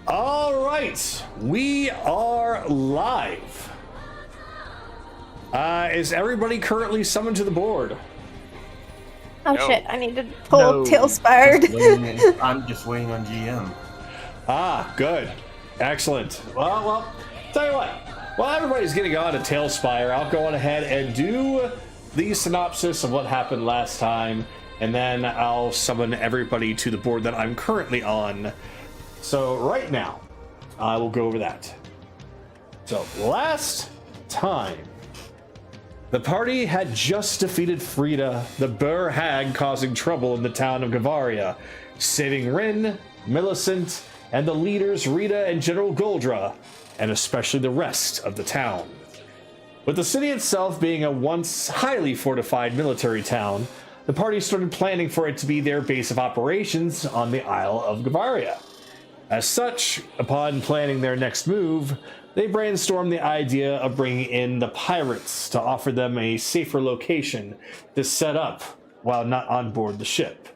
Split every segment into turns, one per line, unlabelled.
All right, we are live. Is everybody currently summoned to the board?
Oh
No.
shit, I need to pull Tailspired.
I'm just waiting on GM.
Ah, good. Excellent. Well, tell you what. While everybody's getting on to Tailspire, I'll go on ahead and do the synopsis of what happened last time, and then I'll summon everybody to the board that I'm currently on. So right now, I will go over that. So last time, the party had just defeated Frida, the Burr Hag causing trouble in the town of Gavaria, saving Rin, Millicent, and the leaders Rita and General Goldra, and especially the rest of the town. With the city itself being a once highly fortified military town, the party started planning for it to be their base of operations on the Isle of Gavaria. As such, upon planning their next move, they brainstormed the idea of bringing in the pirates to offer them a safer location to set up while not on board the ship.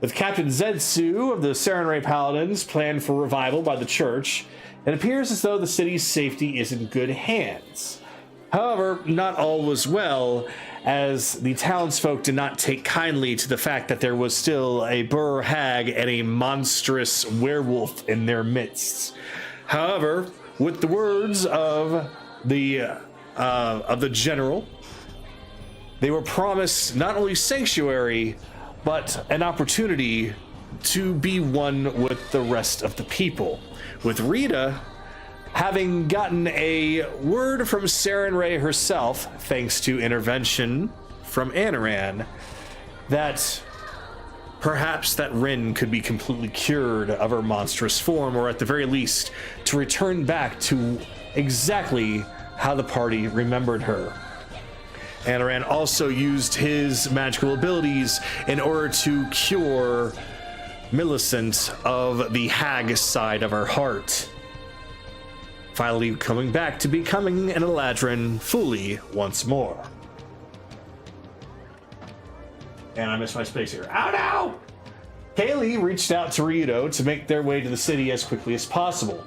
With Captain Zetsu of the Serenray Paladins planned for revival by the church, it appears as though the city's safety is in good hands. However, not all was well, as the townsfolk did not take kindly to the fact that there was still a Burr Hag and a monstrous werewolf in their midst. However, with the words of the general, they were promised not only sanctuary, but an opportunity to be one with the rest of the people. With Rita having gotten a word from Serenray herself, thanks to intervention from Anaran, that perhaps that Rin could be completely cured of her monstrous form, or at the very least, to return back to exactly how the party remembered her. Anaran also used his magical abilities in order to cure Millicent of the hag side of her heart, finally coming back to becoming an Eladrin fully once more. And I missed my space here. Ow, no! Kaylee reached out to Ryudo to make their way to the city as quickly as possible.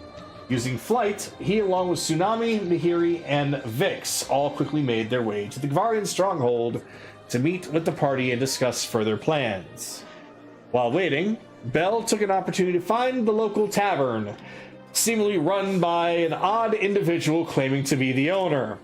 Using flight, he along with Tsunami, Nahiri, and Vix all quickly made their way to the Gavarian stronghold to meet with the party and discuss further plans. While waiting, Belle took an opportunity to find the local tavern, seemingly run by an odd individual claiming to be the owner.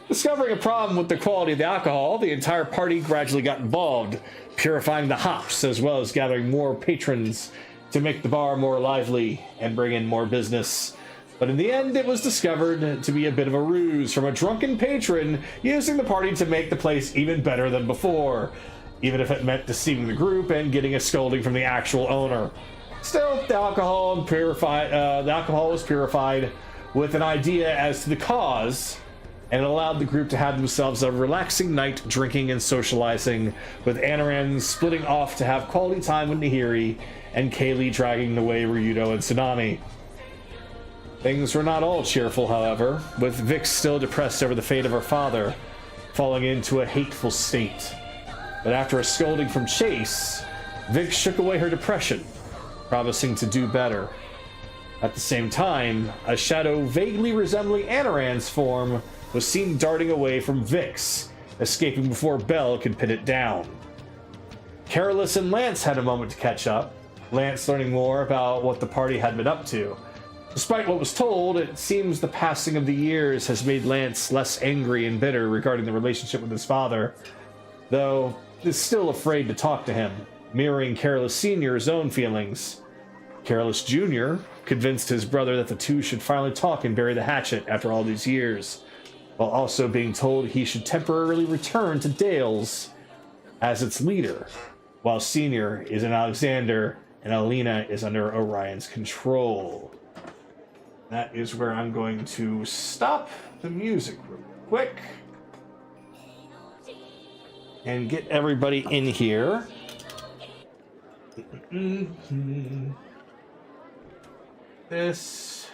Discovering a problem with the quality of the alcohol, the entire party gradually got involved, purifying the hops as well as gathering more patrons to make the bar more lively and bring in more business. But in the end, it was discovered to be a bit of a ruse from a drunken patron using the party to make the place even better than before, even if it meant deceiving the group and getting a scolding from the actual owner. Still, the alcohol was purified with an idea as to the cause, and it allowed the group to have themselves a relaxing night drinking and socializing, with Anaran splitting off to have quality time with Nahiri, and Kaylee dragging away Ryudo and Tsunami. Things were not all cheerful, however, with Vix still depressed over the fate of her father, falling into a hateful state. But after a scolding from Chase, Vix shook away her depression, promising to do better. At the same time, a shadow vaguely resembling Anaran's form was seen darting away from Vix, escaping before Belle could pin it down. Carolus and Lance had a moment to catch up, Lance learning more about what the party had been up to. Despite what was told, it seems the passing of the years has made Lance less angry and bitter regarding the relationship with his father, though is still afraid to talk to him, mirroring Carolus Sr.'s own feelings. Carolus Jr. convinced his brother that the two should finally talk and bury the hatchet after all these years, while also being told he should temporarily return to Dales as its leader, while Senior is in Alexander and Alina is under Orion's control. That is where I'm going to stop the music real quick and get everybody in here. This.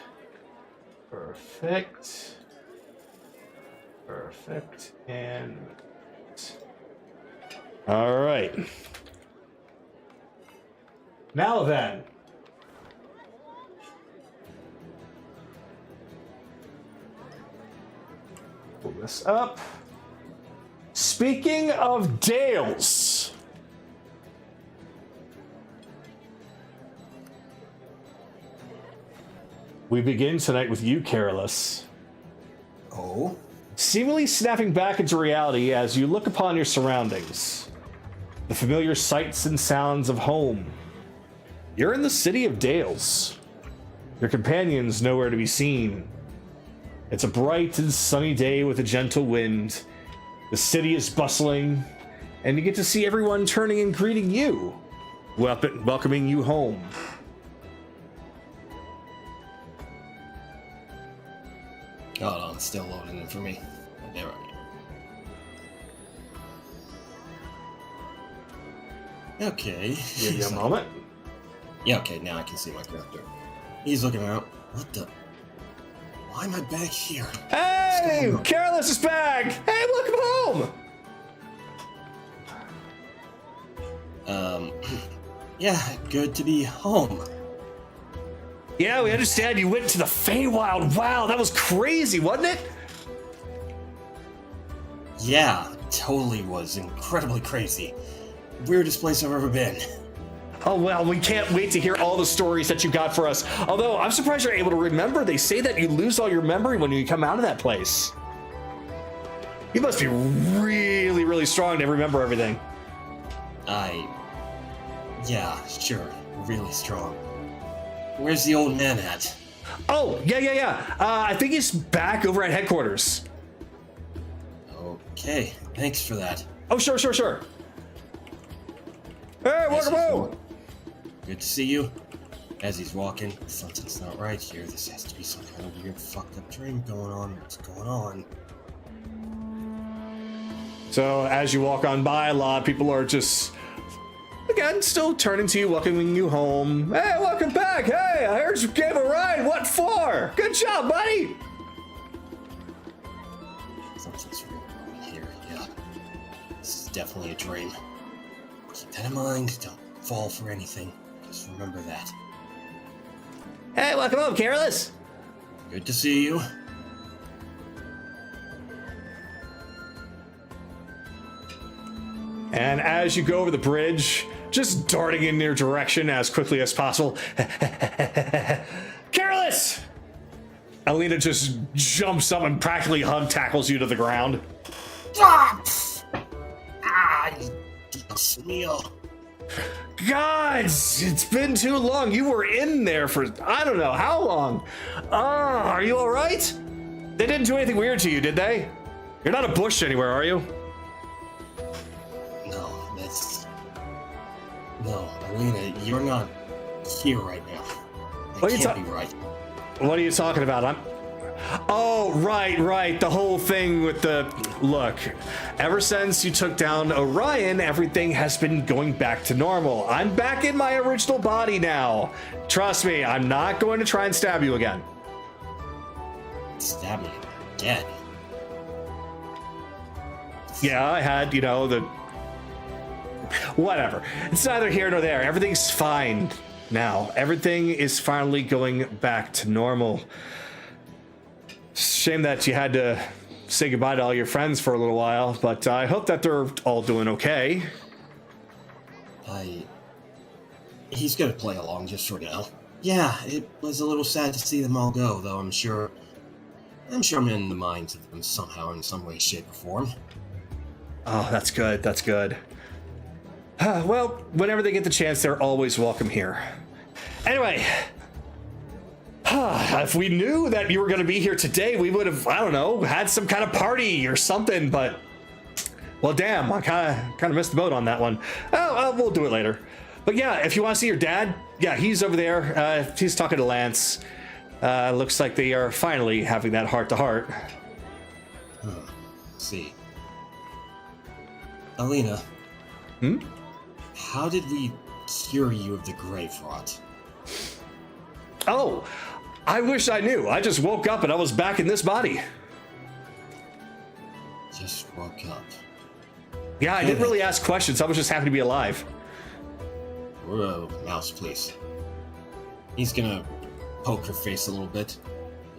Perfect. Perfect. And. All right. Now then. this up. Speaking of Dales, we begin tonight with you, Careless.
Oh?
Seemingly snapping back into reality as you look upon your surroundings. The familiar sights and sounds of home. You're in the city of Dales. Your companions nowhere to be seen. It's a bright and sunny day with a gentle wind. The city is bustling, and you get to see everyone turning and greeting you, welcoming you home.
Hold on, it's still loading in for me. There I am. Okay.
Give you a moment.
Yeah, okay, now I can see my character. He's looking out. What the? Why am I back here?
Hey! Careless is back! Hey, welcome home!
Yeah, good to be home.
Yeah, we understand you went to the Feywild. Wow, that was crazy, wasn't it?
Yeah, totally was incredibly crazy. Weirdest place I've ever been.
Oh, well, we can't wait to hear all the stories that you got for us. Although, I'm surprised you're able to remember. They say that you lose all your memory when you come out of that place. You must be really, really strong to remember everything.
Yeah, sure. Really strong. Where's the old man at?
Oh, yeah. I think he's back over at headquarters.
Okay, thanks for that.
Oh, sure. Hey, welcome home!
Good to see you. As he's walking, something's not right here. This has to be some kind of weird fucked up dream going on. What's going on?
So, as you walk on by, a lot of people are just, again, still turning to you, welcoming you home. Hey, welcome back! Hey, I heard you gave a ride. What for? Good job, buddy!
Something's really wrong here, yeah. This is definitely a dream. Keep that in mind. Don't fall for anything. Just remember that.
Hey, welcome home, Careless!
Good to see you.
And as you go over the bridge, just darting in their direction as quickly as possible. Careless! Alina just jumps up and practically hug tackles you to the ground.
Smeal.
Gods, it's been too long. You were in there for I don't know how long. Are you all right? They didn't do anything weird to you, did they? You're not a bush anywhere, are you?
No, Alina, you're not here right now.
What are you
can't be right.
What are you talking about? Oh, right. The whole thing with the... Look, ever since you took down Orion, everything has been going back to normal. I'm back in my original body now. Trust me, I'm not going to try and stab you again.
Stab me again?
Yeah, I had, the... Whatever. It's neither here nor there. Everything's fine now. Everything is finally going back to normal. Shame that you had to say goodbye to all your friends for a little while, but I hope that they're all doing okay.
He's gonna play along just for now. Yeah, it was a little sad to see them all go, though I'm sure I'm in the minds of them somehow, in some way, shape, or form.
Oh, that's good. Well, whenever they get the chance, they're always welcome here. Anyway, if we knew that you were going to be here today, we would have, I don't know, had some kind of party or something, but, well, damn, I kind of missed the boat on that one. Oh, we'll do it later. But yeah, if you want to see your dad, yeah, he's over there. He's talking to Lance. Looks like they are finally having that heart-to-heart.
See. Alina. How did we cure you of the grave rot?
Oh, I wish I knew. I just woke up and I was back in this body.
Just woke up.
Yeah, I didn't really ask questions. I was just happy to be alive.
Whoa, mouse, please. He's gonna poke her face a little bit.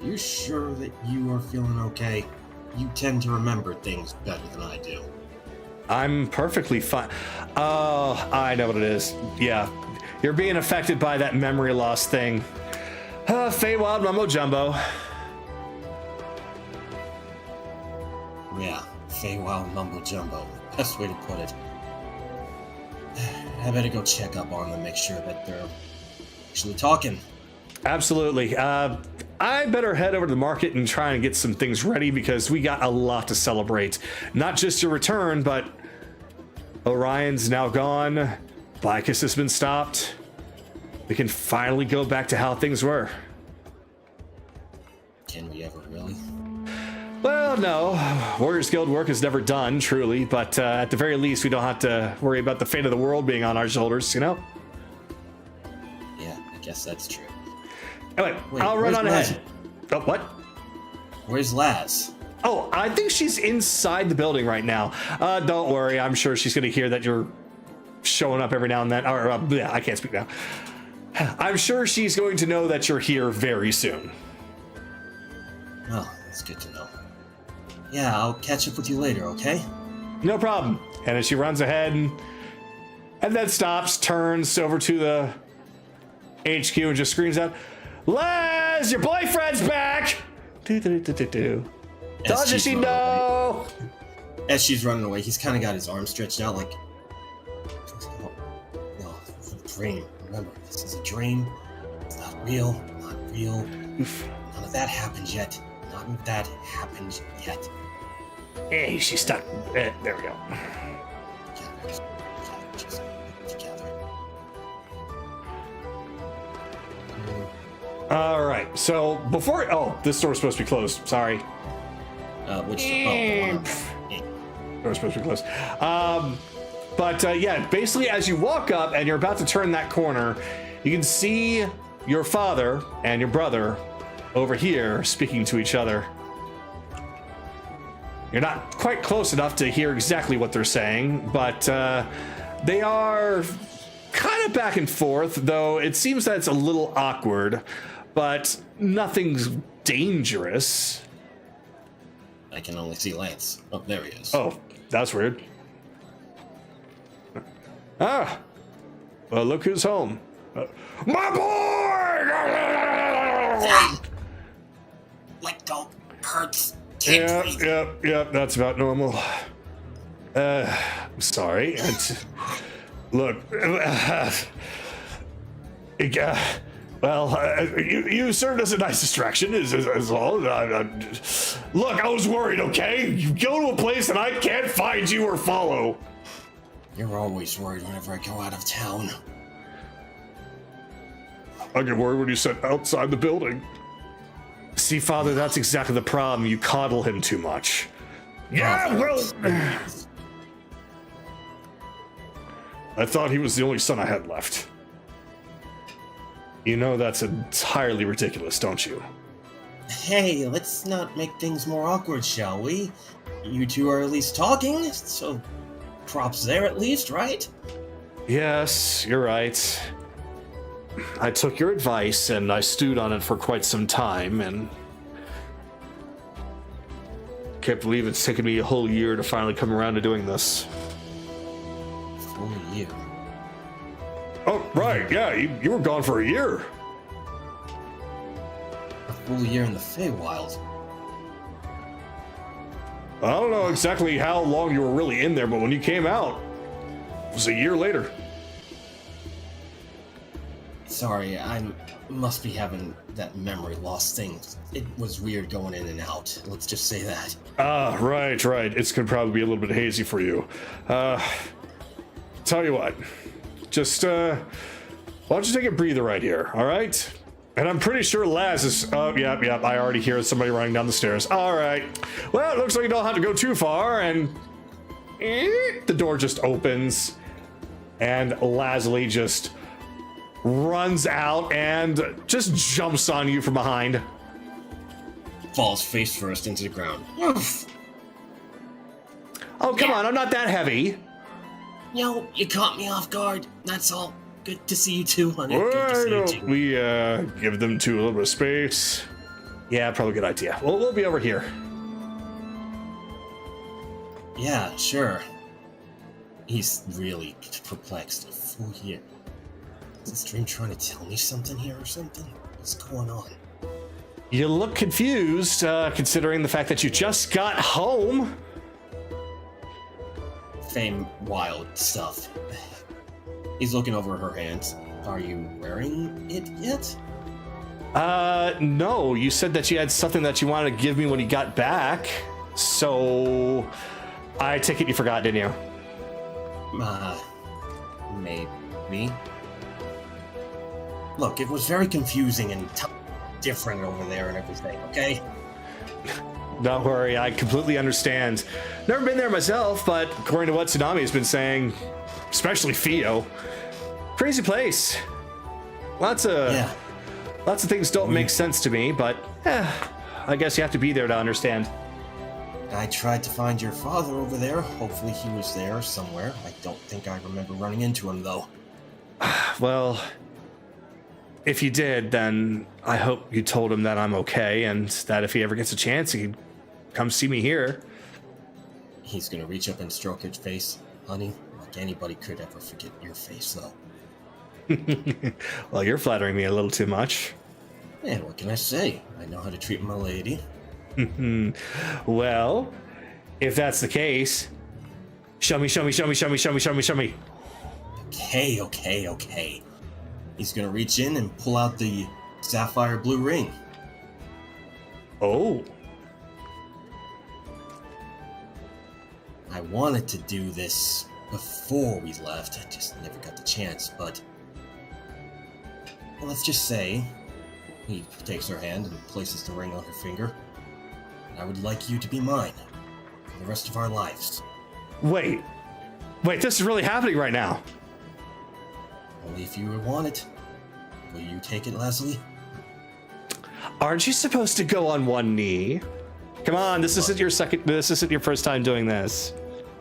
Are you sure that you are feeling okay? you tend to remember things better than I do.
I'm perfectly fine. Oh, I know what it is. Yeah, you're being affected by that memory loss thing. Feywild Mumbo Jumbo.
Yeah, Feywild Mumbo Jumbo. Best way to put it. I better go check up on them, make sure that they're actually talking.
Absolutely. I better head over to the market and try and get some things ready because we got a lot to celebrate. Not just your return, but Orion's now gone. Blackus has been stopped. We can finally go back to how things were.
Can we ever really?
Well, no. Warriors Guild work is never done, truly, but at the very least, we don't have to worry about the fate of the world being on our shoulders, you know?
Yeah, I guess that's true.
Anyway,
Wait,
I'll run
where's
on ahead. Oh, what?
Where's Laz?
Oh, I think she's inside the building right now. Don't worry, I'm sure she's going to hear that you're showing up every now and then. Yeah, I can't speak now. I'm sure she's going to know that you're here very soon.
Oh, that's good to know. Yeah, I'll catch up with you later, okay?
No problem. And as she runs ahead and then stops, turns over to the HQ and just screams out, "Les, your boyfriend's back!" Doesn't she know?
As she's running away, he's kind of got his arms stretched out like... No, it's a dream. Remember, this is a dream. It's not real. Not real.
Oof.
None of that happened yet. None of that happened yet.
Hey, she's stuck. There we go. All right. So before, this door's supposed to be closed. Sorry.
Which?
Door's supposed to be closed. Yeah, basically, as you walk up and you're about to turn that corner, you can see your father and your brother over here speaking to each other. You're not quite close enough to hear exactly what they're saying, but they are kind of back and forth, though it seems that it's a little awkward, but nothing's dangerous.
I can only see Lance. Oh, there he is.
Oh, that's weird. Ah, well, look who's home. My boy!
Let go. Hurts. Can't breathe.
Yep, that's about normal. I'm sorry. Look, you served as a nice distraction, is all. Look, I was worried, okay? You go to a place and I can't find you or follow.
You're always worried whenever I go out of town.
I get worried when you sit outside the building. See, Father, that's exactly the problem. You coddle him too much. Yeah, well... I thought he was the only son I had left. You know that's entirely ridiculous, don't you?
Hey, let's not make things more awkward, shall we? You two are at least talking, so props there at least, right?
Yes, you're right. I took your advice and I stewed on it for quite some time, and can't believe it's taken me a whole year to finally come around to doing this.
Full year.
Oh, right, yeah, you were gone for a year.
A full year in the Feywild.
I don't know exactly how long you were really in there, but when you came out, it was a year later.
Sorry, I must be having that memory loss thing. It was weird going in and out. Let's just say that.
Ah, right. It's gonna probably be a little bit hazy for you. Tell you what, just why don't you take a breather right here, all right? And I'm pretty sure Laz is. Oh, yep. I already hear somebody running down the stairs. All right. Well, it looks like you don't have to go too far, and the door just opens, and Lazuli just runs out and just jumps on you from behind.
Falls face first into the ground. Oof.
Oh, come on, I'm not that heavy.
Yo, you caught me off guard. That's all. Good to see you too, honey. Good to see you too.
We give them two a little bit of space. Yeah, probably a good idea. We'll be over here.
Yeah, sure. He's really perplexed. A full year. Is this dream trying to tell me something here or something? What's going on?
You look confused, considering the fact that you just got home.
Fame wild stuff. He's looking over her hands. Are you wearing it yet?
No. You said that you had something that you wanted to give me when you got back. So, I take it you forgot, didn't you?
Maybe. Look, it was very confusing and different over there and everything, okay?
Don't worry, I completely understand. Never been there myself, but according to what Tsunami has been saying, especially Fio, crazy place. Lots of things don't make sense to me, but I guess you have to be there to understand.
I tried to find your father over there. Hopefully he was there somewhere. I don't think I remember running into him, though.
Well, if you did, then I hope you told him that I'm okay, and that if he ever gets a chance, he'd come see me here.
He's gonna reach up and stroke his face. Honey, like anybody could ever forget your face, though.
Well, you're flattering me a little too much.
Man, what can I say? I know how to treat my lady.
Well, if that's the case, show me.
Okay. He's gonna reach in and pull out the sapphire blue ring.
Oh.
I wanted to do this before we left. I just never got the chance, but... Well, let's just say... He takes her hand and places the ring on her finger. I would like you to be mine for the rest of our lives.
Wait, this is really happening right now.
Only if you want it. Will you take it, Leslie?
Aren't you supposed to go on one knee? Come on, this isn't your first time doing this.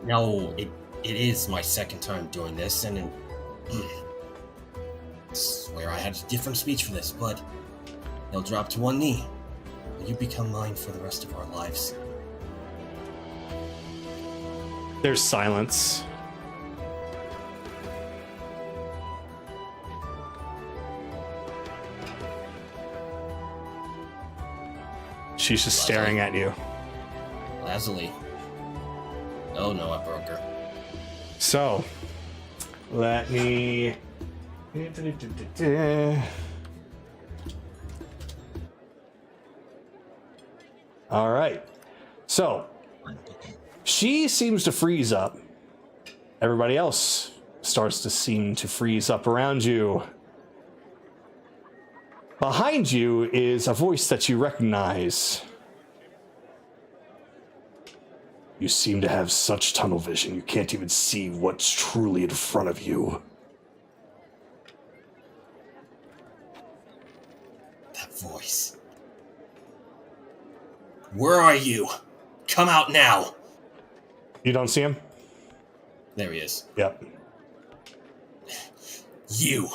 No, it is my second time doing this, and I swear I had a different speech for this, but he'll drop to one knee. Will you become mine for the rest of our lives?
There's silence. She's just staring at you.
Leslie. Oh no, I broke her.
So, let me... All right. So, she seems to freeze up. Everybody else starts to seem to freeze up around you. Behind you is a voice that you recognize. You seem to have such tunnel vision, you can't even see what's truly in front of you.
That voice. Where are you? Come out now!
You don't see him?
There he is.
Yep.
You!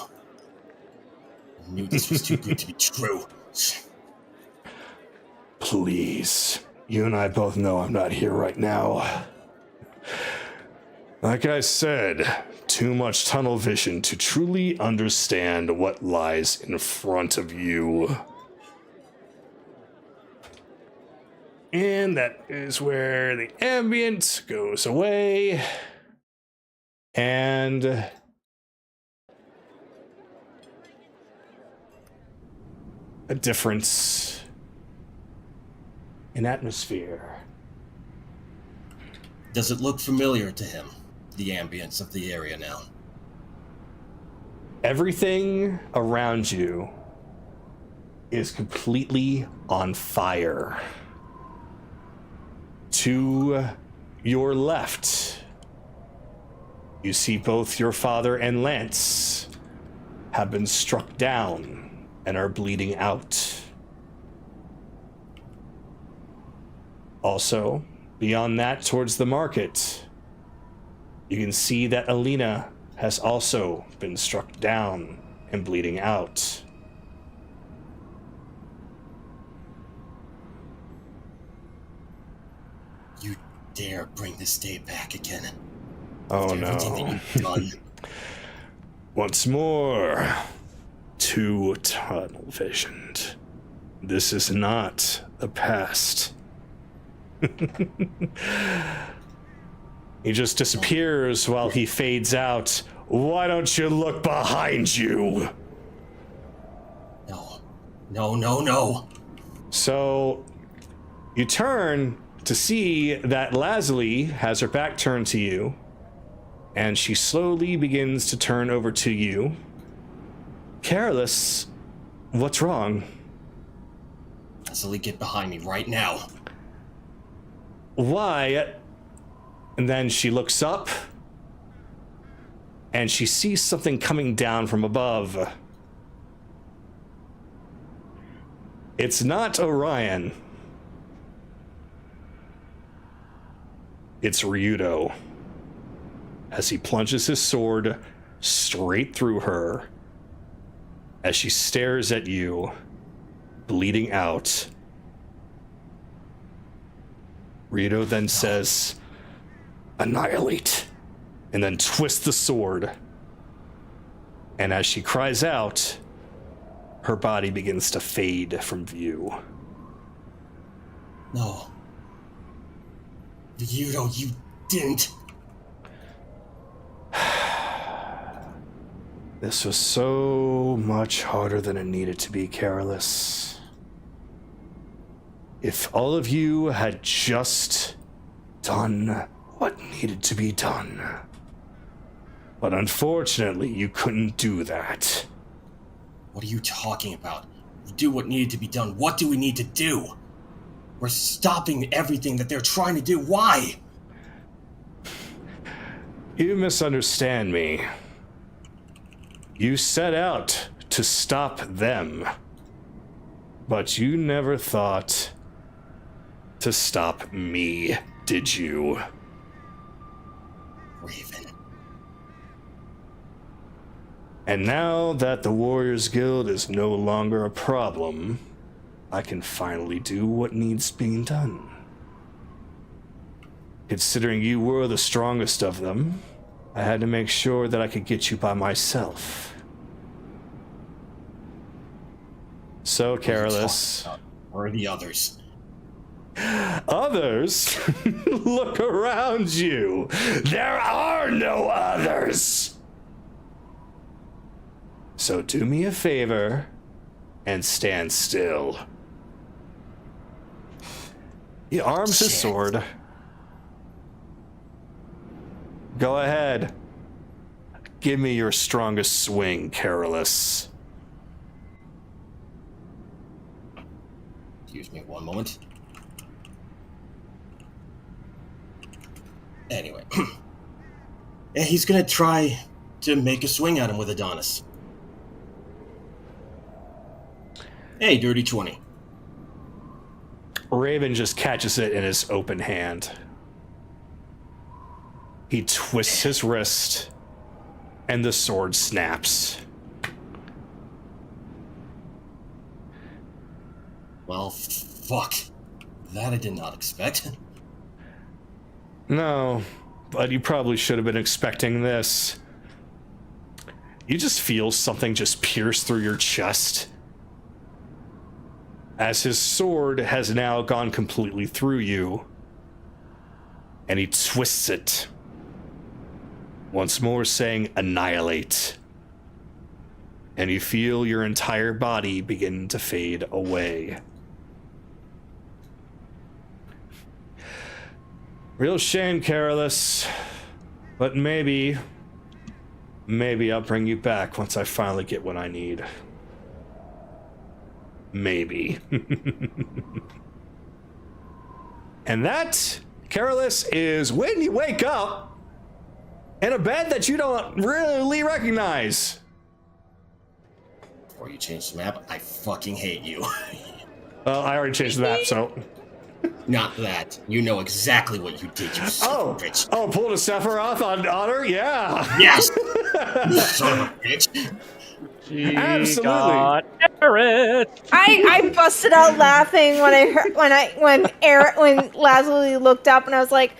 I knew this was too good to be true.
Please. You and I both know I'm not here right now. Like I said, too much tunnel vision to truly understand what lies in front of you. And that is where the ambient goes away. And a difference in atmosphere.
Does it look familiar to him, the ambience of the area now?
Everything around you is completely on fire. To your left, you see both your father and Lance have been struck down and are bleeding out. Also, beyond that, towards the market, you can see that Alina has also been struck down and bleeding out.
dare bring this day back again.
Oh
After everything that
no.
you've done.
Once more, too tunnel visioned. This is not the past. He just disappears while he fades out. Why don't you look behind you?
No.
So you turn to see that Lazuli has her back turned to you, and she slowly begins to turn over to you. Careless, what's wrong?
Lazuli, get behind me right now.
Why? And then she looks up, and she sees something coming down from above. It's not Orion. It's Ryudo. As he plunges his sword straight through her, as she stares at you, bleeding out. Ryudo then says, "Annihilate," and then twists the sword. And as she cries out, her body begins to fade from view.
No. Ryudo, you didn't.
This was so much harder than it needed to be, Careless. If all of you had just done what needed to be done. But unfortunately, you couldn't do that.
What are you talking about? Do what needed to be done. What do we need to do? We're stopping everything that they're trying to do. Why?
You misunderstand me. You set out to stop them, but you never thought to stop me, did you?
Raven.
And now that the Warriors Guild is no longer a problem, I can finally do what needs being done. Considering you were the strongest of them, I had to make sure that I could get you by myself. So, Careless.
Where are the others?
Others? Look around you. There are no others. So do me a favor and stand still. He arms his sword. Go ahead. Give me your strongest swing, Careless.
Excuse me one moment. Anyway. Yeah, he's gonna try to make a swing at him with Adonis. Hey, dirty 20.
Raven just catches it in his open hand. He twists his wrist, and the sword snaps.
Well, fuck. That I did not expect.
No, but you probably should have been expecting this. You just feel something just pierce through your chest, as his sword has now gone completely through you, and he twists it, once more saying, "Annihilate." And you feel your entire body begin to fade away. Real shame, Careless, but maybe I'll bring you back once I finally get what I need. Maybe. And that, Careless, is when you wake up in a bed that you don't really recognize.
Before you change the map, I fucking hate you.
Well, I already changed the map, so...
Not that. You know exactly what you did, you son of a bitch.
Oh, pulled a Sephiroth on her? Yeah.
Yes! You son of a bitch.
She
Absolutely.
got Pirate!
I busted out laughing when I heard when Lazuli looked up and I was like,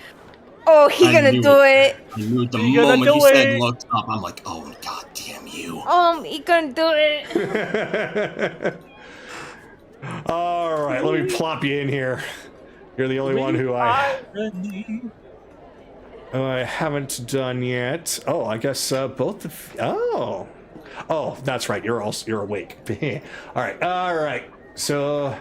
"Oh, he
I
gonna
knew
do it.
I knew at the
You gonna
moment he
do
said
it.
looked up, I'm like, oh, god damn you.
He gonna do it."
All right, let me plop you in here. You're the only one who I haven't done yet. Oh, I guess both of. Oh, that's right. You're awake. All right. So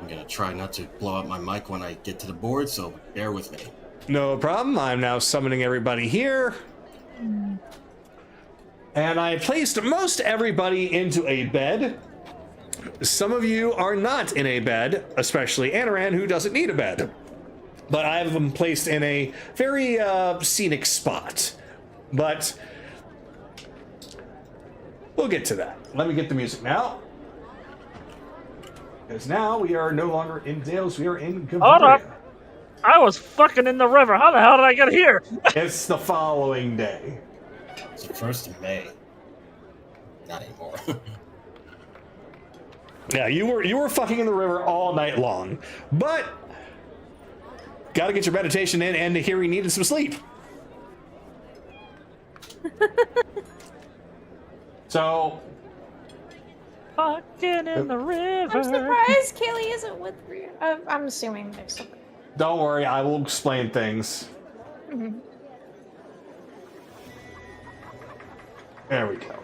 I'm gonna try not to blow up my mic when I get to the board, so bear with me.
no problem. I'm now summoning everybody here. And I placed most everybody into a bed. Some of you are not in a bed, especially Anaran, who doesn't need a bed. But I have them placed in a very scenic spot. But we'll get to that. Let me get the music now. Because now we are no longer in Dales, we are in
Hold up.
Gavaria.
I was fucking in the river. How the hell did I get here?
It's the following day.
It's the 1st of May. Not anymore.
Yeah, you were fucking in the river all night long. But gotta get your meditation in, and Nahiri needed some sleep. So
Fucking in the river.
I'm surprised Kaylee isn't with you. I'm assuming there's something.
don't worry, I will explain things.
Mhm.
There we go.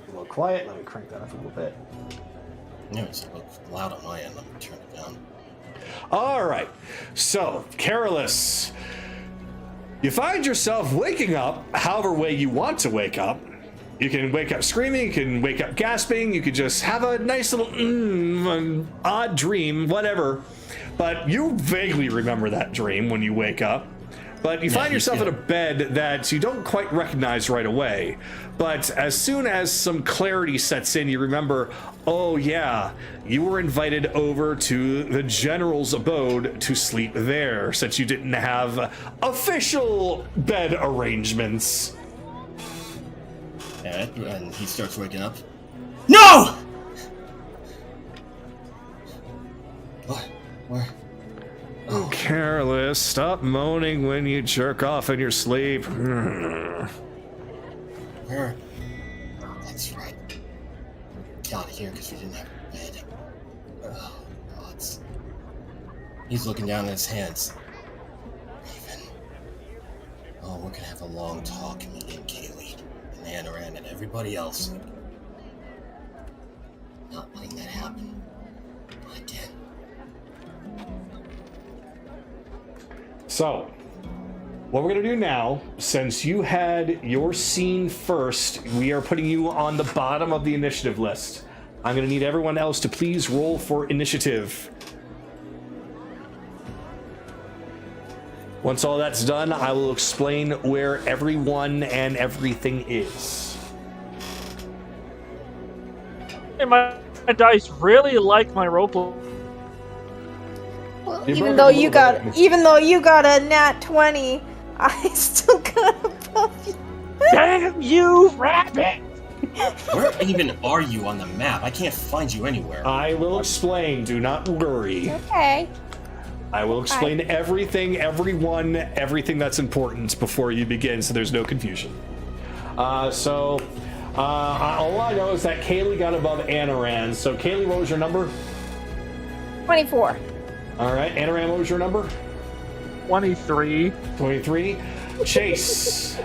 A little quiet. Let me crank that up a little bit.
Yeah, it's a little loud on my end. Let me turn it down.
All right. So, Carolus, you find yourself waking up however way you want to wake up. You can wake up screaming, you can wake up gasping, you could just have a nice little odd dream, whatever. But you vaguely remember that dream when you wake up. But you find yourself in a bed that you don't quite recognize right away. But as soon as some clarity sets in, you remember, oh yeah, you were invited over to the general's abode to sleep there, since you didn't have official bed arrangements.
And he starts waking up. No! What? Where?
Oh, Careless, stop moaning when you jerk off in your sleep.
Where? Oh, that's right. Got here because we didn't have a bed. Oh, God. He's looking down at his hands. Raven. Oh, we're gonna have a long talk, me and Kaylee, and Anaran, and everybody else. Not letting that happen. Again.
So, what we're going to do now, since you had your scene first, we are putting you on the bottom of the initiative list. I'm going to need everyone else to please roll for initiative. Once all that's done, I will explain where everyone and everything is.
Hey, my dice really like my rope.
Well,
You
even
broke
though
it a
you
little
got
bit.
even though you got a nat 20, I still got above you.
Damn you, rabbit!
Where even are you on the map? I can't find you anywhere.
I will explain, do not worry.
Okay.
I will explain everything, everyone, everything that's important before you begin, so there's no confusion. All I know is that Kaylee got above Anaran. So, Kaylee, what was your number?
24.
All right, Anaran, what was your number?
23.
23. Chase.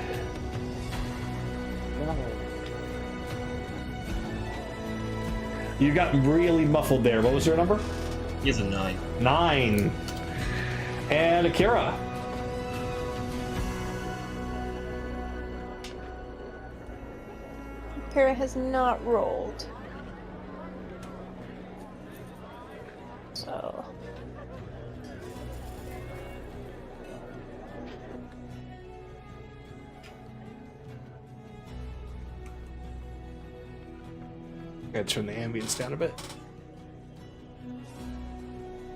You got really muffled there. What was your number?
He has a 9.
9. And Akira.
Kara has not rolled. So.
Gotta turn the ambience down a bit.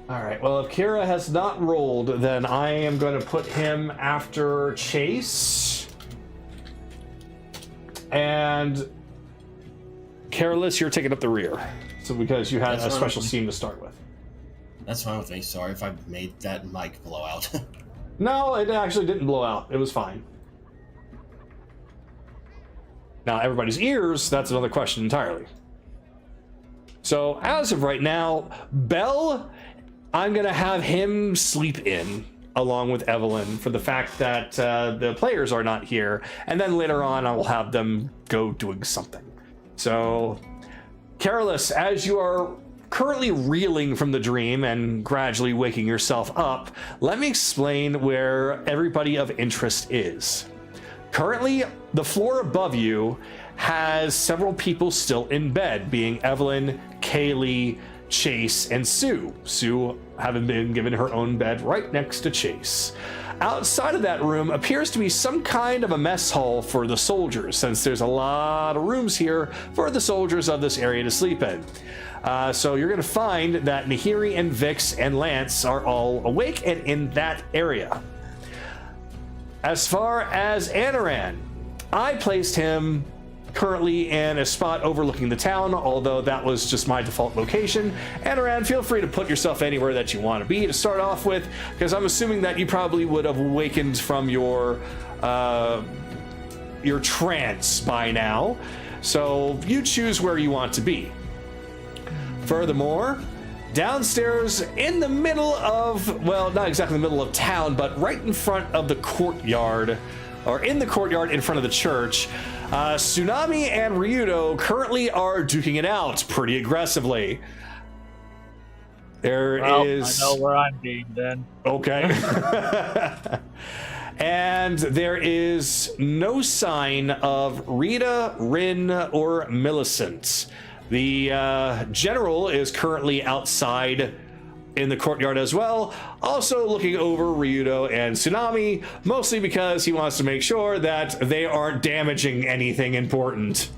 All right, well, if Kira has not rolled, then I am going to put him after Chase. And Careless, you're taking up the rear. So because you had
That's
a special
fine.
scene to start with.
That's fine with me. Sorry if I made that mic blow out.
No, it actually didn't blow out. It was fine. Now, everybody's ears, that's another question entirely. So, as of right now, Bell, I'm going to have him sleep in along with Evelyn for the fact that the players are not here. And then later on, I will have them go doing something. So, Careless, as you are currently reeling from the dream and gradually waking yourself up, let me explain where everybody of interest is. Currently, the floor above you has several people still in bed, being Evelyn, Kaylee, Chase, and Sue. Sue having been given her own bed right next to Chase. Outside of that room appears to be some kind of a mess hall for the soldiers, since there's a lot of rooms here for the soldiers of this area to sleep in. So you're going to find that Nahiri and Vix and Lance are all awake and in that area. As far as Anaran, I placed him currently in a spot overlooking the town, although that was just my default location. Anaran, feel free to put yourself anywhere that you want to be to start off with, because I'm assuming that you probably would have awakened from your trance by now. So you choose where you want to be. Furthermore, downstairs in the middle of, well, not exactly the middle of town, but right in front of the courtyard, or in the courtyard in front of the church, Tsunami and Ryudo currently are duking it out pretty aggressively. I
know where I'm being then.
Okay. And there is no sign of Rita, Rin, or Millicent. The general is currently outside in the courtyard as well, also looking over Ryudo and Tsunami, mostly because he wants to make sure that they aren't damaging anything important.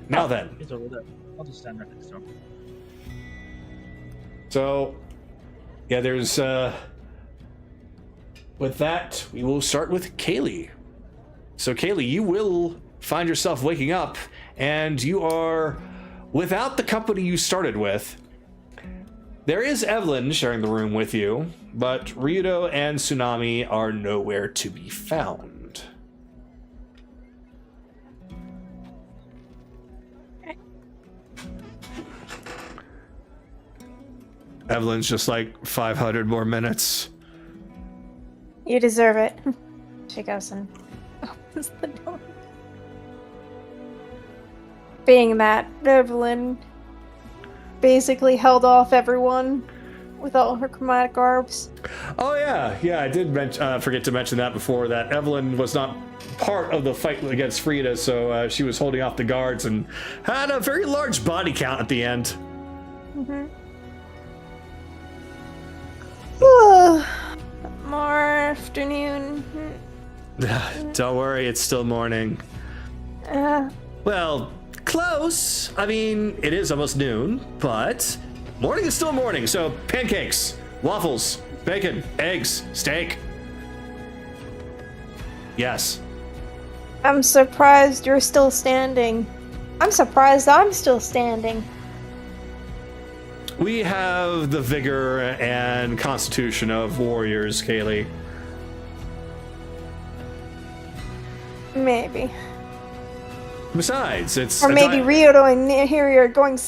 Now then.
He's over there. I'll just stand right next to him.
So, yeah, there's, with that, we will start with Kaylee. So, Kaylee, you will find yourself waking up, and you are without the company you started with. There is Evelyn sharing the room with you, but Ryudo and Tsunami are nowhere to be found. Evelyn's just like 500 more minutes.
You deserve it. She goes and opens the door. Being that Evelyn basically held off everyone with all her chromatic garbs.
Oh yeah, I did forget to mention that before, that Evelyn was not part of the fight against Frida, so she was holding off the guards and had a very large body count at the end.
Mm-hmm. More afternoon.
Don't worry, it's still morning. Well, close. I mean, it is almost noon, but morning is still morning, so pancakes, waffles, bacon, eggs, steak. Yes.
I'm surprised you're still standing. I'm surprised I'm still standing.
We have the vigor and constitution of warriors, Kaylee.
Maybe.
Besides, it's...
Or maybe Ryudo and Nahiri are going...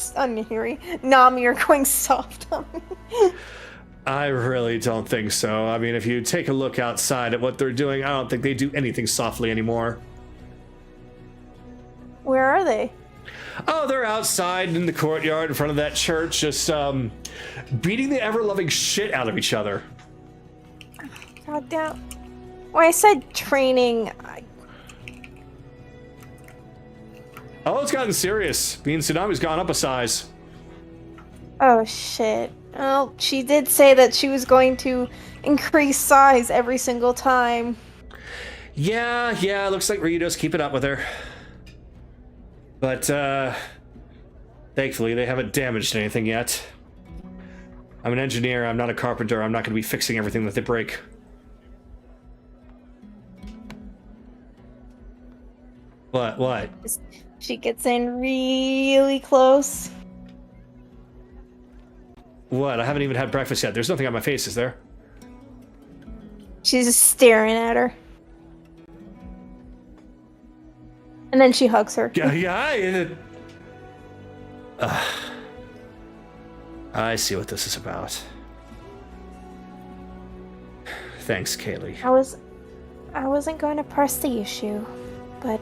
Nami are going soft on me.
I really don't think so. I mean, if you take a look outside at what they're doing, I don't think they do anything softly anymore.
Where are they?
Oh, they're outside in the courtyard in front of that church, just beating the ever-loving shit out of each other.
God damn. When I said training,
Oh, it's gotten serious. Me and Tsunami's gone up a size.
Oh shit. Well, she did say that she was going to increase size every single time.
Yeah, looks like Ryudo's keeping up with her. But, thankfully they haven't damaged anything yet. I'm an engineer, I'm not a carpenter, I'm not going to be fixing everything that they break. What?
She gets in really close.
What? I haven't even had breakfast yet. There's nothing on my face, is there?
She's just staring at her. And then she hugs her.
Yeah. I see what this is about. Thanks, Kaylee.
I wasn't going to press the issue, but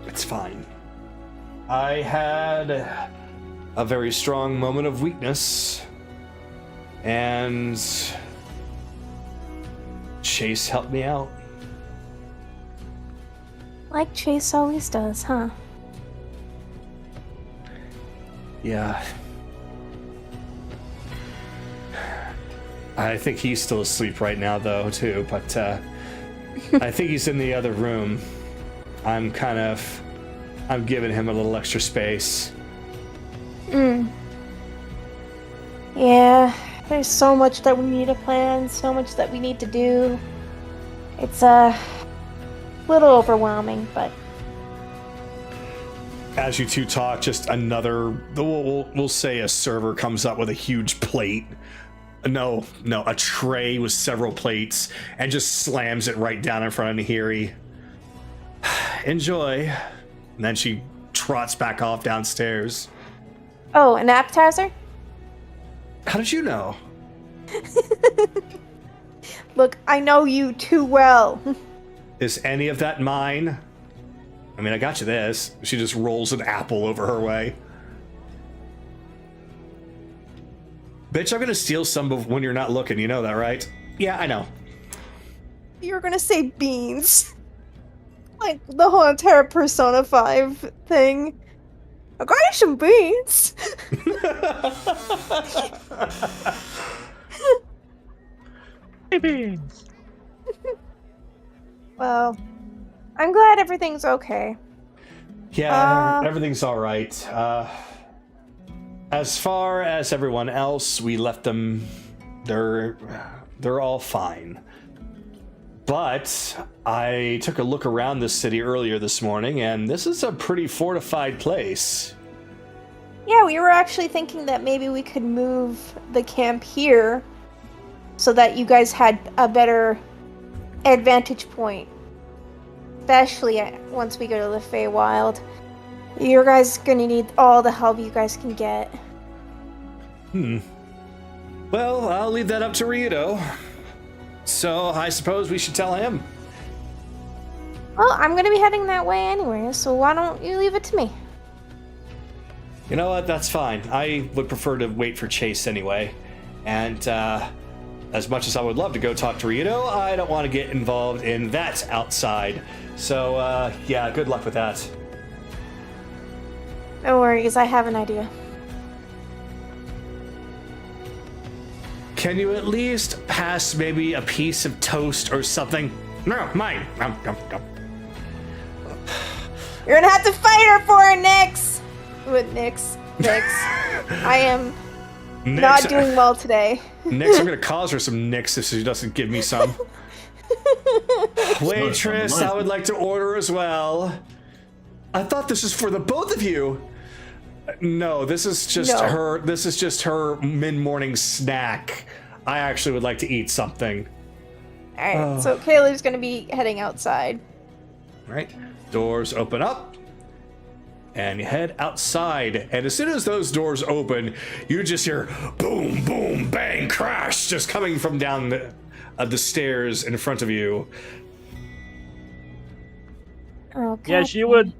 It's fine. I had a very strong moment of weakness, and Chase helped me out.
like Chase always does, huh?
Yeah. I think he's still asleep right now, though, too, but I think he's in the other room. I'm giving him a little extra space.
Yeah, there's so much that we need to plan, so much that we need to do. It's a little overwhelming, but
As you two talk, just we'll say a server comes up with a huge plate. No, a tray with several plates, and just slams it right down in front of Nahiri. Enjoy. And then she trots back off downstairs.
oh, an appetizer?
How did you know?
Look, I know you too well.
Is any of that mine? I mean, I got you this. She just rolls an apple over her way. Bitch, I'm gonna steal some of when you're not looking, you know that, right? Yeah, I know.
You're gonna say beans. Like the whole entire Persona 5 thing. I got you some beans.
Hey, beans.
Well, I'm glad everything's okay.
Yeah, everything's all right. As far as everyone else, we left them. They're all fine. But I took a look around this city earlier this morning, and this is a pretty fortified place.
Yeah, we were actually thinking that maybe we could move the camp here so that you guys had a better advantage point. Especially once we go to the Feywild. You guys gonna need all the help you guys can get.
Well, I'll leave that up to Ryudo. So I suppose we should tell him.
Well, I'm gonna be heading that way anyway, so why don't you leave it to me?
You know what? That's fine. I would prefer to wait for Chase anyway. And as much as I would love to go talk to Ryudo, I don't want to get involved in that outside. So, yeah, good luck with that.
No worries, I have an idea.
Can you at least pass maybe a piece of toast or something? No, mine.
You're gonna have to fight her for it, Nyx! With Nyx. I am not doing well today.
Nyx, I'm gonna cause her some Nyx if she doesn't give me some. Waitress, I would like to order as well. I thought this was for the both of you. No, this is just her. This is just her mid-morning snack. I actually would like to eat something.
Alright, so Kaylee's gonna be heading outside.
Right, doors open up, and you head outside. And as soon as those doors open, you just hear boom, boom, bang, crash, just coming from down the stairs in front of you.
Oh, God.
Yeah, she would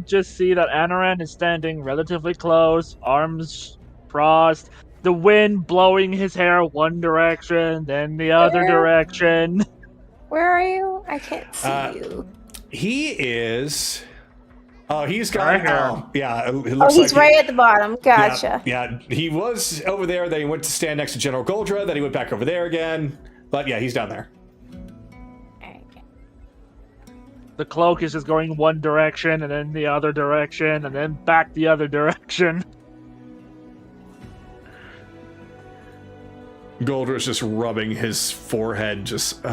just see that Anaran is standing relatively close, arms crossed, the wind blowing his hair one direction, then the other direction.
Where are you? I can't see you.
He is. Oh, he's got.
Right here.
Oh, yeah. It looks
He's
like
right at the bottom. Gotcha.
Yeah, he was over there. Then he went to stand next to General Goldra. Then he went back over there again. But yeah, he's down there.
The cloak is just going one direction, and then the other direction, and then back the other direction.
Goldra's just rubbing his forehead, just.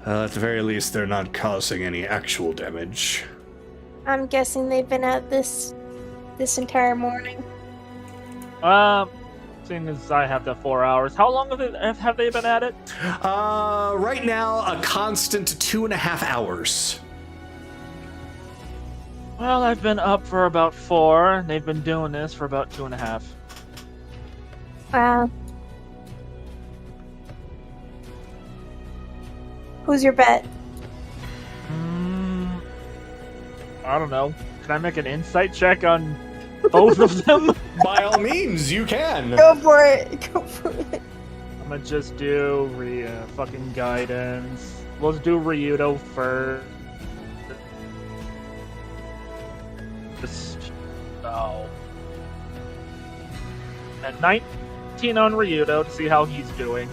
At the very least, they're not causing any actual damage.
I'm guessing they've been at this entire morning.
Seeing as I have the 4 hours, how long have they been at it?
Right now, a constant 2.5 hours.
Well, I've been up for about 4, and they've been doing this for about 2.5.
Wow. Who's your bet?
I don't know. Can I make an insight check on both of them?
By all means, you can.
Go for it. Go for it.
I'm gonna just do fucking guidance. Let's do Ryudo first. Oh. At 19 on Ryudo to see how he's doing.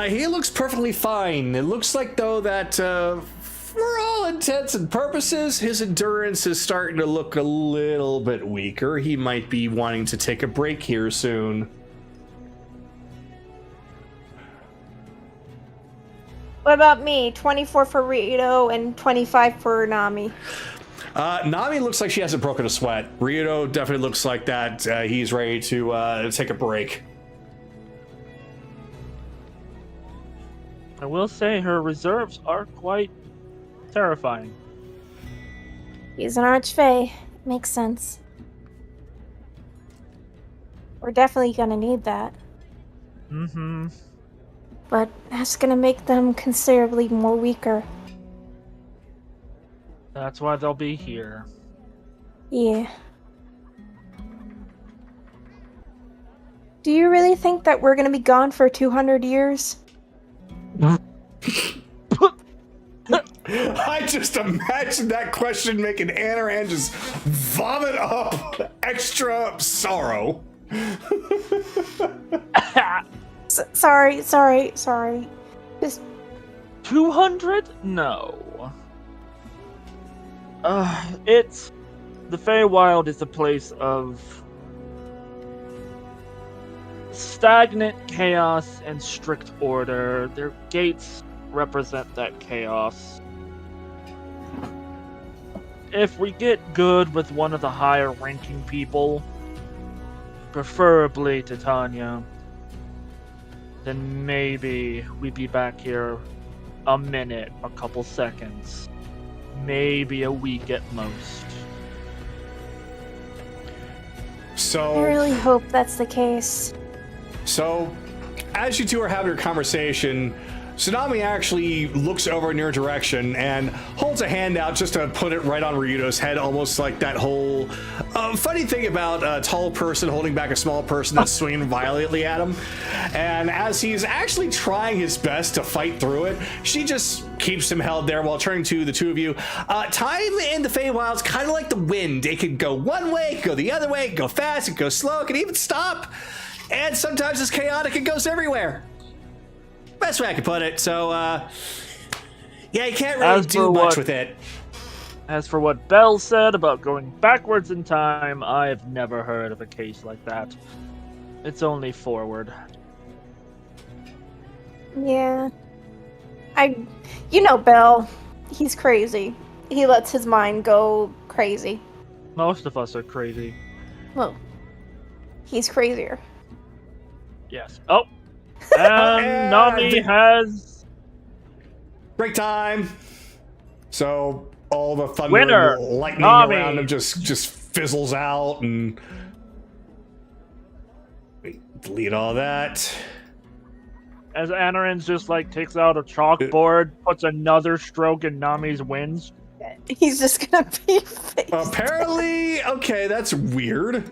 He looks perfectly fine. It looks like, though, that for all intents and purposes, his endurance is starting to look a little bit weaker. He might be wanting to take a break here soon.
What about me? 24 for Rito and 25 for Nami.
Nami looks like she hasn't broken a sweat. Ryudo definitely looks like that. He's ready to take a break.
I will say her reserves are quite terrifying.
He's an archfey. Makes sense. We're definitely gonna need that.
Mm-hmm.
But that's gonna make them considerably more weaker.
That's why they'll be here.
Yeah. Do you really think that we're gonna be gone for 200 years?
I just imagine that question making Anaran just vomit up extra sorrow.
Sorry. Just
200? No. It's... The Feywild is a place of stagnant chaos and strict order. Their gates represent that chaos. If we get good with one of the higher ranking people, preferably Titania, then maybe we'd be back here a minute, a couple seconds, maybe a week at most.
I really hope that's the case.
So, as you two are having your conversation, Tsunami actually looks over in your direction and holds a hand out just to put it right on Ryudo's head, almost like that whole funny thing about a tall person holding back a small person that's swinging violently at him. And as he's actually trying his best to fight through it, she just keeps him held there while turning to the two of you. Time in the Feywild's kind of like the wind. It could go one way, it could go the other way, it could go fast, it could go slow, it could even stop. And sometimes it's chaotic, it goes everywhere. Best way I could put it. So, yeah, you can't really do much with it.
As for what Belle said about going backwards in time, I've never heard of a case like that. It's only forward.
Yeah. You know Bill. He's crazy. He lets his mind go crazy.
Most of us are crazy.
Well, he's crazier.
Yes. Oh! And Nami has...
Break time! So, all the thunder
Winner,
and lightning
Nami.
around him just fizzles out, and... delete all that.
As Anaran's just takes out a chalkboard, puts another stroke in Nami's wins.
He's just gonna be faced.
Apparently, okay, that's weird.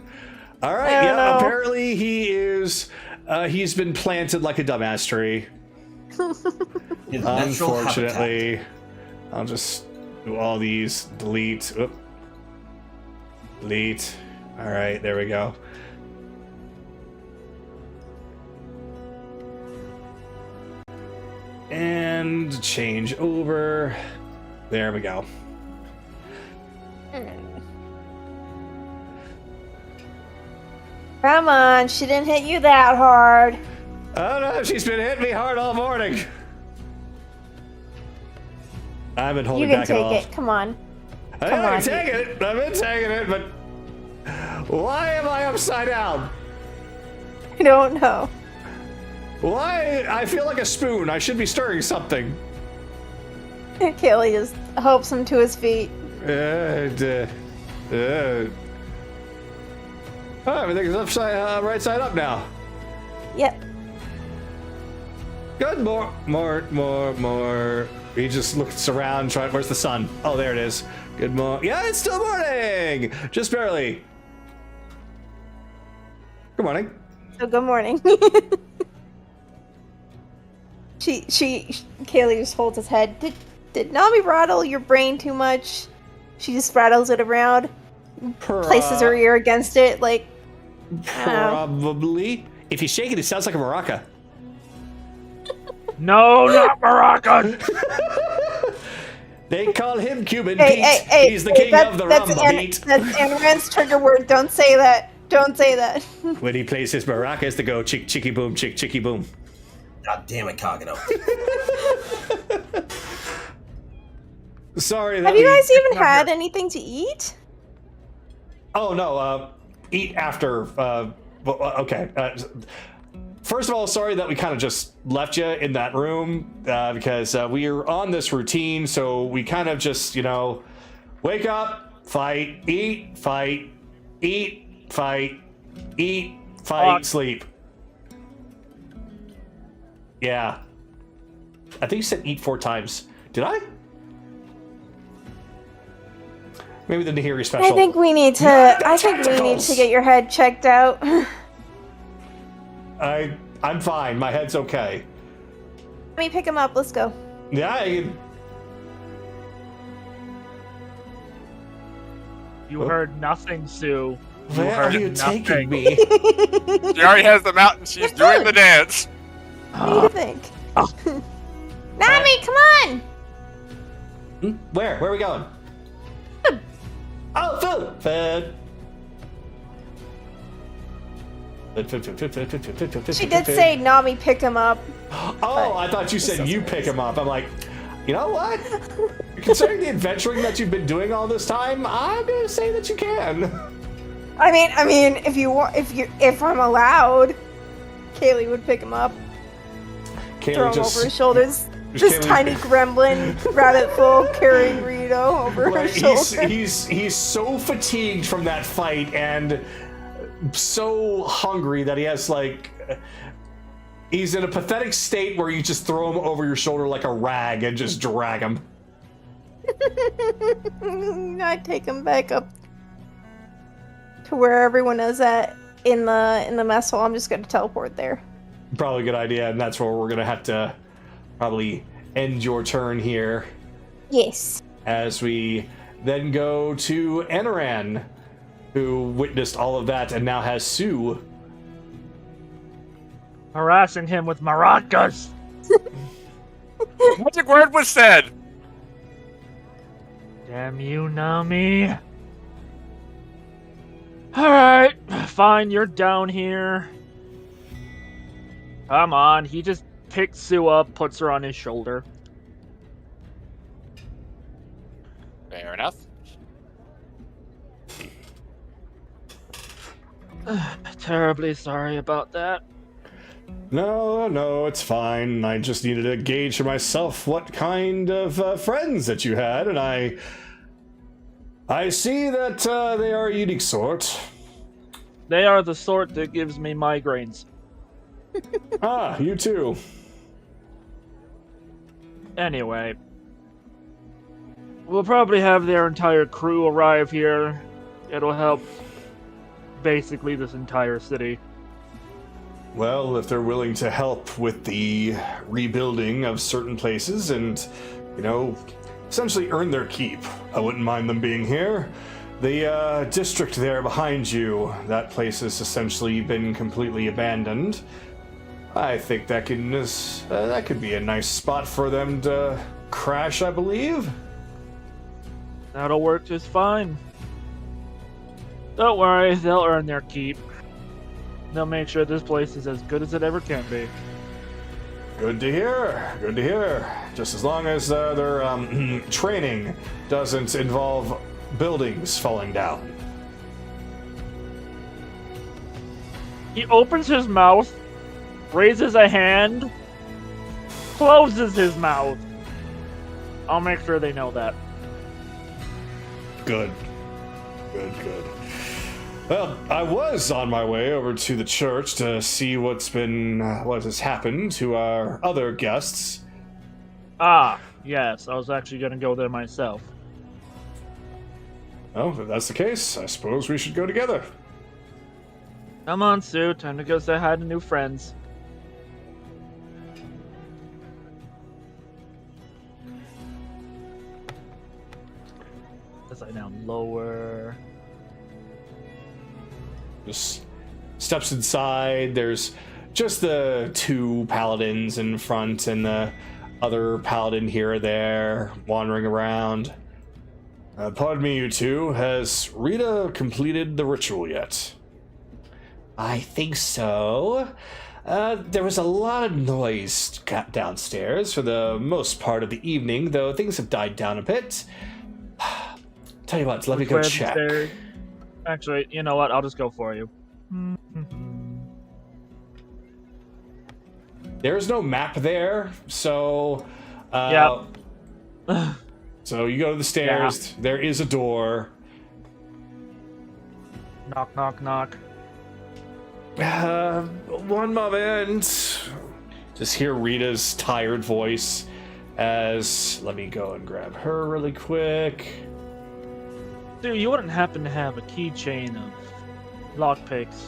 Alright,
I don't know.
apparently he is... he's been planted like a dumbass tree.
His natural
Unfortunately.
habitat.
I'll just do all these. Delete. Oop. Delete. Alright, there we go. And change over. There we go.
Come on, she didn't hit you that hard.
Oh no, she's been hitting me hard all morning. I've been
You
holding
can
back
take
at all.
it. Come on.
I've been taking it, but why am I upside down?
I don't know.
Why? I feel like a spoon. I should be stirring something.
Kaylee just helps him to his feet.
Oh, everything's upside, right side up now.
Yep.
Good, more. He just looks around, where's the sun? Oh, there it is. Good morning. Yeah, it's still morning! Just barely. Good morning.
So good morning. Kaylee just holds his head. Did Nami rattle your brain too much? She just rattles it around, places her ear against it, like.
Probably. If you shake it, it sounds like a maraca.
No, not maracas!
They call him Cuban
Hey,
Pete.
hey,
He's the king of the rumba beat.
That's Anaran's trigger word. Don't say that. Don't say that.
When he plays his maracas, they go chick chicky boom, chick chicky boom.
God damn it, Kagato.
Sorry.
Have you guys even had anything to eat?
Oh no. Eat after. Okay. First of all, sorry that we kind of just left you in that room because we are on this routine. So we kind of just, wake up, fight, eat, sleep. Yeah. I think you said eat 4 times. Did I? Maybe the Nahiri special.
I think we need to get your head checked out.
I'm fine. My head's okay.
Let me pick him up. Let's go.
Yeah.
You heard nothing, Sue.
Where are you taking me?
She already has the mountain. She's doing the dance.
What do you think? Nami, come on!
Where? Where are we going? Oh, food! Food.
She did say Nami pick him up.
Oh, I thought you said you pick him up. I'm like, you know what? Considering the adventuring that you've been doing all this time, I'm gonna say that you can.
I mean, if I'm allowed, Kaylee would pick him up, throw him over his shoulders. This tiny gremlin, rabbit full, carrying Rito over her shoulder.
He's so fatigued from that fight and so hungry that he has he's in a pathetic state where you just throw him over your shoulder like a rag and just drag him.
I take him back up to where everyone is at in the mess hall. I'm just gonna teleport there.
Probably a good idea, and that's where we're gonna have to probably end your turn here.
Yes.
As we then go to Anaran, who witnessed all of that and now has Sue.
Harassing him with maracas.
Magic word was said.
Damn you, Nami. Alright, fine, you're down here. Come on, he just picks Sue up, puts her on his shoulder.
Fair enough.
Terribly sorry about that.
No, it's fine. I just needed to gauge for myself what kind of friends that you had, and I see that they are a unique sort.
They are the sort that gives me migraines.
Ah, you too.
Anyway, we'll probably have their entire crew arrive here. It'll help basically this entire city.
Well, if they're willing to help with the rebuilding of certain places and, essentially earn their keep, I wouldn't mind them being here. The district there behind you, that place has essentially been completely abandoned. I think that could be a nice spot for them to crash, I believe.
That'll work just fine. Don't worry, they'll earn their keep. They'll make sure this place is as good as it ever can be.
Good to hear. Good to hear. Just as long as their training doesn't involve buildings falling down.
He opens his mouth, raises a hand, closes his mouth. I'll make sure they know that.
Good. Good, good. Well, I was on my way over to the church to see what has happened to our other guests.
Ah, yes, I was actually going to go there myself.
Well, if that's the case, I suppose we should go together.
Come on, Sue, time to go say hi to new friends. As I now lower...
Just steps inside. There's just the two paladins in front and the other paladin here or there wandering around. Pardon me, you two. Has Rita completed the ritual yet? I think so. There was a lot of noise downstairs for the most part of the evening, though things have died down a bit. Tell you what, let me go check.
Actually, you know what? I'll just go for you.
There's no map there, so...
Yep.
So you go to the stairs, yeah. There is a door.
Knock, knock, knock.
One moment. Just hear Rita's tired voice as... Let me go and grab her really quick.
Dude, you wouldn't happen to have a keychain of lockpicks,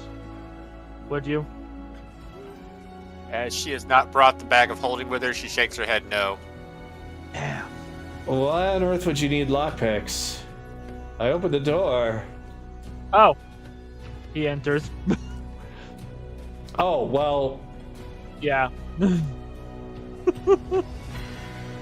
would you?
As she has not brought the bag of holding with her, she shakes her head no.
Damn.
Why on earth would you need lockpicks? I opened the door.
Oh. He enters.
Oh, well...
Yeah.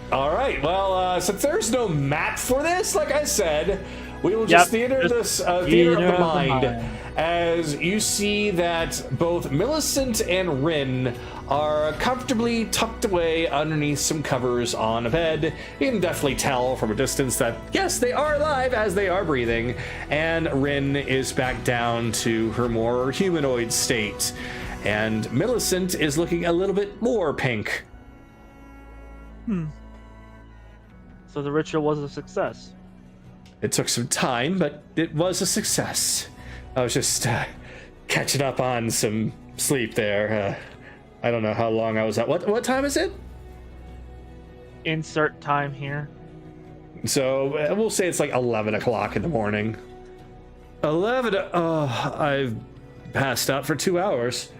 Alright, well, since there's no map for this, like I said... We will just theater this theater of the mind as you see that both Millicent and Rin are comfortably tucked away underneath some covers on a bed. You can definitely tell from a distance that, yes, they are alive as they are breathing, and Rin is back down to her more humanoid state. And Millicent is looking a little bit more pink.
So the ritual was a success.
It took some time, but it was a success. I was just catching up on some sleep there. I don't know how long I was at. What time is it?
Insert time here.
So we'll say it's like 11 o'clock in the morning. 11? I've passed out for 2 hours.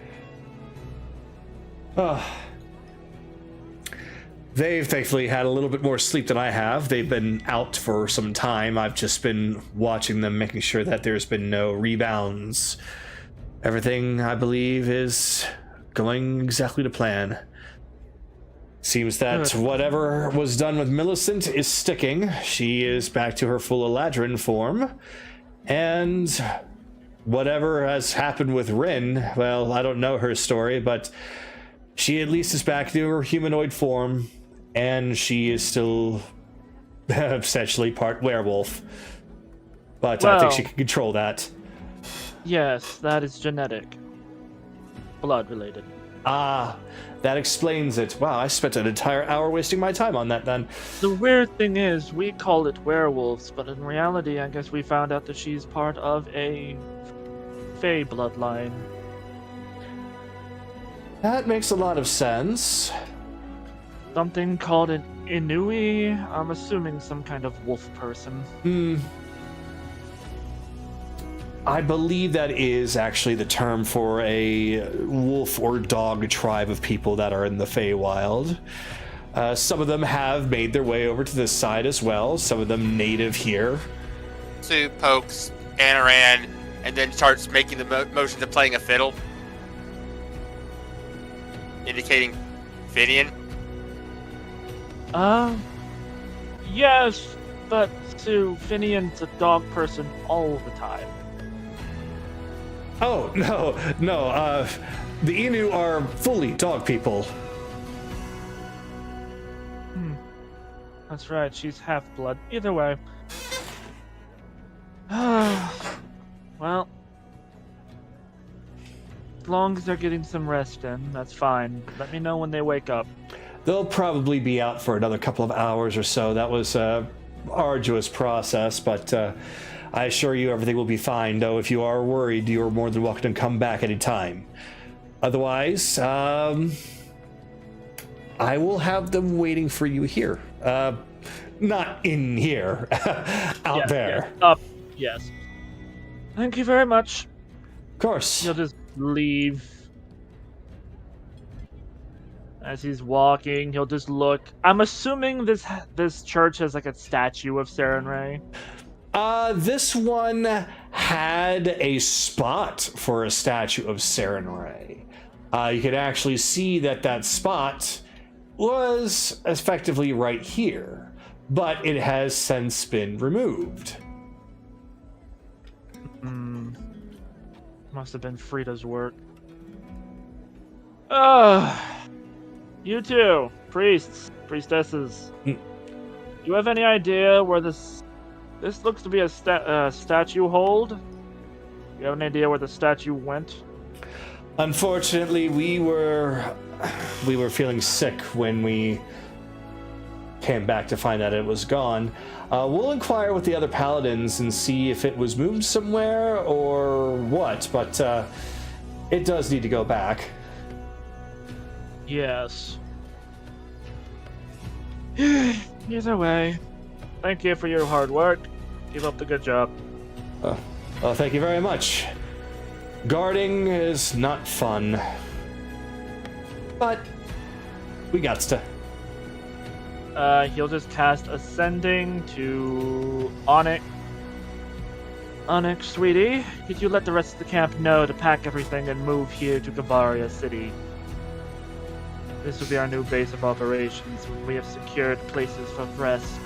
They've thankfully had a little bit more sleep than I have. They've been out for some time. I've just been watching them, making sure that there's been no rebounds. Everything, I believe, is going exactly to plan. Seems that whatever was done with Millicent is sticking. She is back to her full Eladrin form. And whatever has happened with Rin, well, I don't know her story, but she at least is back to her humanoid form. And she is still essentially part werewolf. But I think she can control that.
Yes, that is genetic. Blood related.
Ah, that explains it. Wow, I spent an entire hour wasting my time on that then.
The weird thing is, we call it werewolves, but in reality, I guess we found out that she's part of a Fae bloodline.
That makes a lot of sense.
Something called an Inui? I'm assuming some kind of wolf person.
I believe that is actually the term for a wolf or dog tribe of people that are in the Feywild. Some of them have made their way over to this side as well, some of them native here.
Sue pokes Anaran and then starts making the motions of playing a fiddle, indicating Finian.
Yes, but Sue, Finian's a dog person all the time.
Oh, no, the Inu are fully dog people.
That's right, she's half-blood. Either way. Well, as long as they're getting some rest in, that's fine. Let me know when they wake up.
They'll probably be out for another couple of hours or so. That was a arduous process, but I assure you everything will be fine. Though if you are worried, you're more than welcome to come back anytime. Otherwise, I will have them waiting for you here. Not in here, out there.
Yeah. Up, yes. Thank you very much.
Of course.
He'll just leave. As he's walking, he'll just look. I'm assuming this church has like a statue of Sarenrae.
This one had a spot for a statue of Sarenrae. You could actually see that spot was effectively right here, but it has since been removed.
Must have been Frida's work. You two, priests, priestesses. You have any idea where this looks to be a statue hold? You have any idea where the statue went?
Unfortunately, we were feeling sick when we came back to find out it was gone. We'll inquire with the other paladins and see if it was moved somewhere or what, but it does need to go back.
Yes. Either way, thank you for your hard work. Keep up the good job.
Well, thank you very much. Guarding is not fun, but we got to.
He'll just cast Ascending to Onyx. Onyx, sweetie, could you let the rest of the camp know to pack everything and move here to Gavaria City? This will be our new base of operations when we have secured places of rest.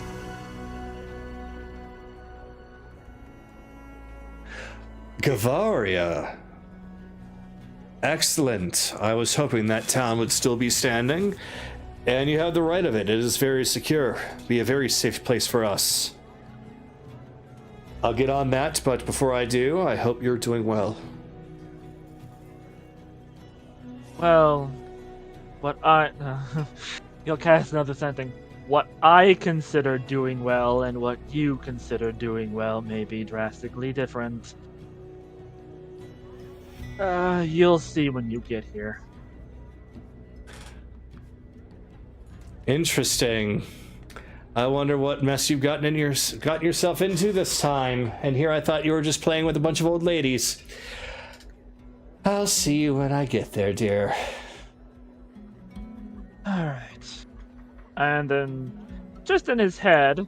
Gavaria. Excellent. I was hoping that town would still be standing, and you have the right of it. It is very secure. Be a very safe place for us. I'll get on that, but before I do, I hope you're doing well.
Well, you'll cast another sentence. What I consider doing well and what you consider doing well may be drastically different. You'll see when you get here.
Interesting. I wonder what mess you've gotten yourself into this time. And here I thought you were just playing with a bunch of old ladies. I'll see you when I get there, dear.
Alright. And then, just in his head,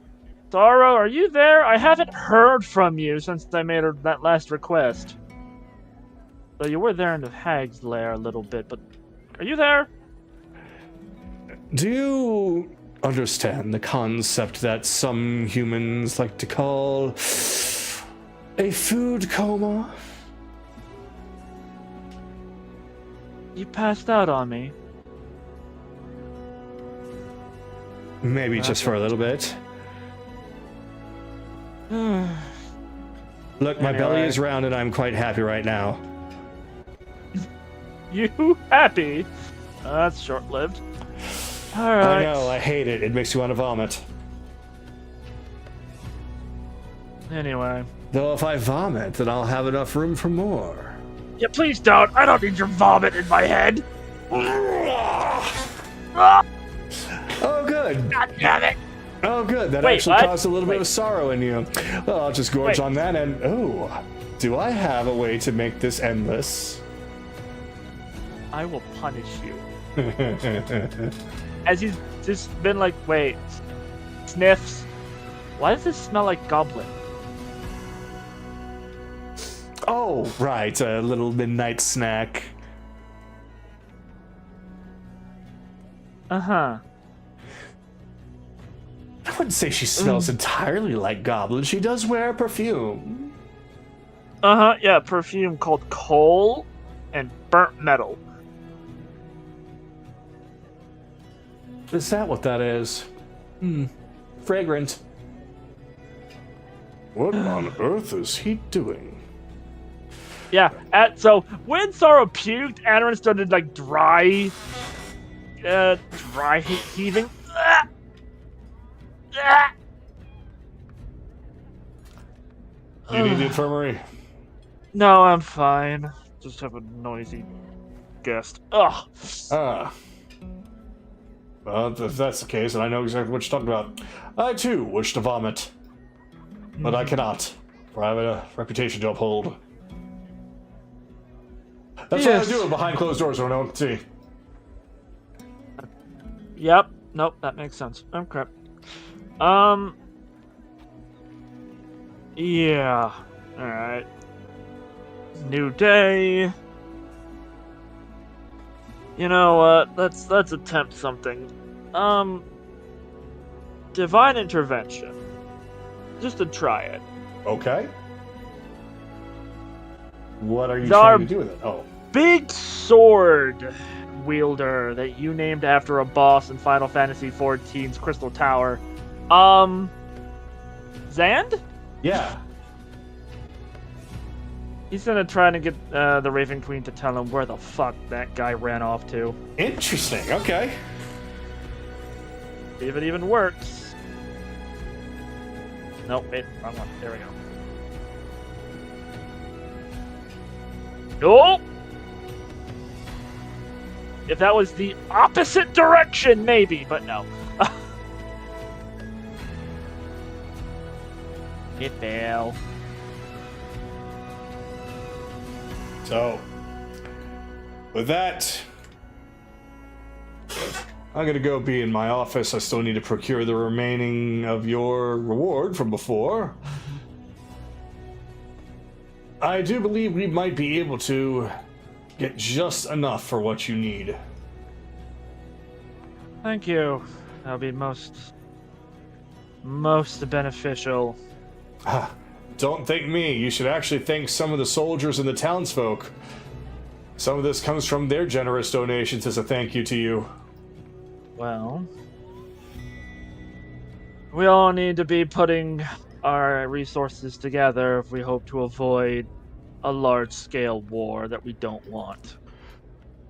Taro, are you there? I haven't heard from you since I made that last request. So you were there in the Hag's Lair a little bit, but are you there?
Do you understand the concept that some humans like to call a food coma?
You passed out on me.
Maybe just for a little bit. Look, my belly is round and I'm quite happy right now.
You happy? That's short-lived. Alright.
I know, I hate it. It makes you want to vomit.
Anyway.
Though if I vomit, then I'll have enough room for more.
Yeah, please don't. I don't need your vomit in my head.
Oh, good.
God damn it.
Oh, good. That
Wait,
actually
what?
caused a little bit of sorrow in you. Well, I'll just gorge on that and... Oh, do I have a way to make this endless?
I will punish you. As he's just been like, wait, sniffs. Why does this smell like goblin?
Oh, right, a little midnight snack.
Uh-huh.
I wouldn't say she smells entirely like goblin. She does wear perfume.
Uh-huh, yeah, perfume called coal and burnt metal.
Is that what that is? fragrant. What on earth is he doing?
Yeah, so when Sora puked, Adarin started like dry heaving.
Do you need the infirmary?
No, I'm fine. Just have a noisy guest. Ugh.
Well, if that's the case, then I know exactly what you're talking about. I too wish to vomit, but I cannot, for I have a reputation to uphold. That's what I do behind closed doors so no one can see.
Yep. Nope, that makes sense. Okay. Yeah. Alright. New day. You know what? Let's attempt something. Divine intervention. Just to try it.
Okay. What are you
Our
trying to do with it? Oh.
big sword wielder that you named after a boss in Final Fantasy XIV's Crystal Tower. Zand?
Yeah.
He's gonna try to get the Raven Queen to tell him where the fuck that guy ran off to.
Interesting. Okay.
See if it even works. Nope, wait, wrong one. There we go. Oh! If that was the opposite direction, maybe, but no. It failed.
So, with that, I'm gonna go be in my office. I still need to procure the remaining of your reward from before. I do believe we might be able to get just enough for what you need.
Thank you. That'll be most beneficial.
Don't thank me. You should actually thank some of the soldiers and the townsfolk. Some of this comes from their generous donations as a thank you to you.
Well, we all need to be putting our resources together if we hope to avoid a large-scale war that we don't want.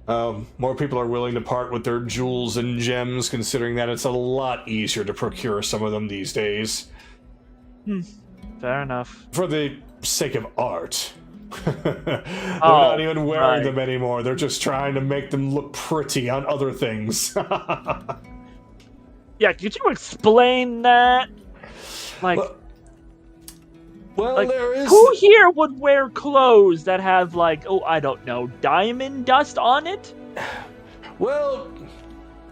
More people are willing to part with their jewels and gems, considering that it's a lot easier to procure some of them these days.
Fair enough.
For the sake of art. They're not even wearing them anymore. They're just trying to make them look pretty on other things.
Yeah, could you explain that? Like,
well,
like,
there is...
who here would wear clothes that have, like, oh, I don't know, diamond dust on it?
Well,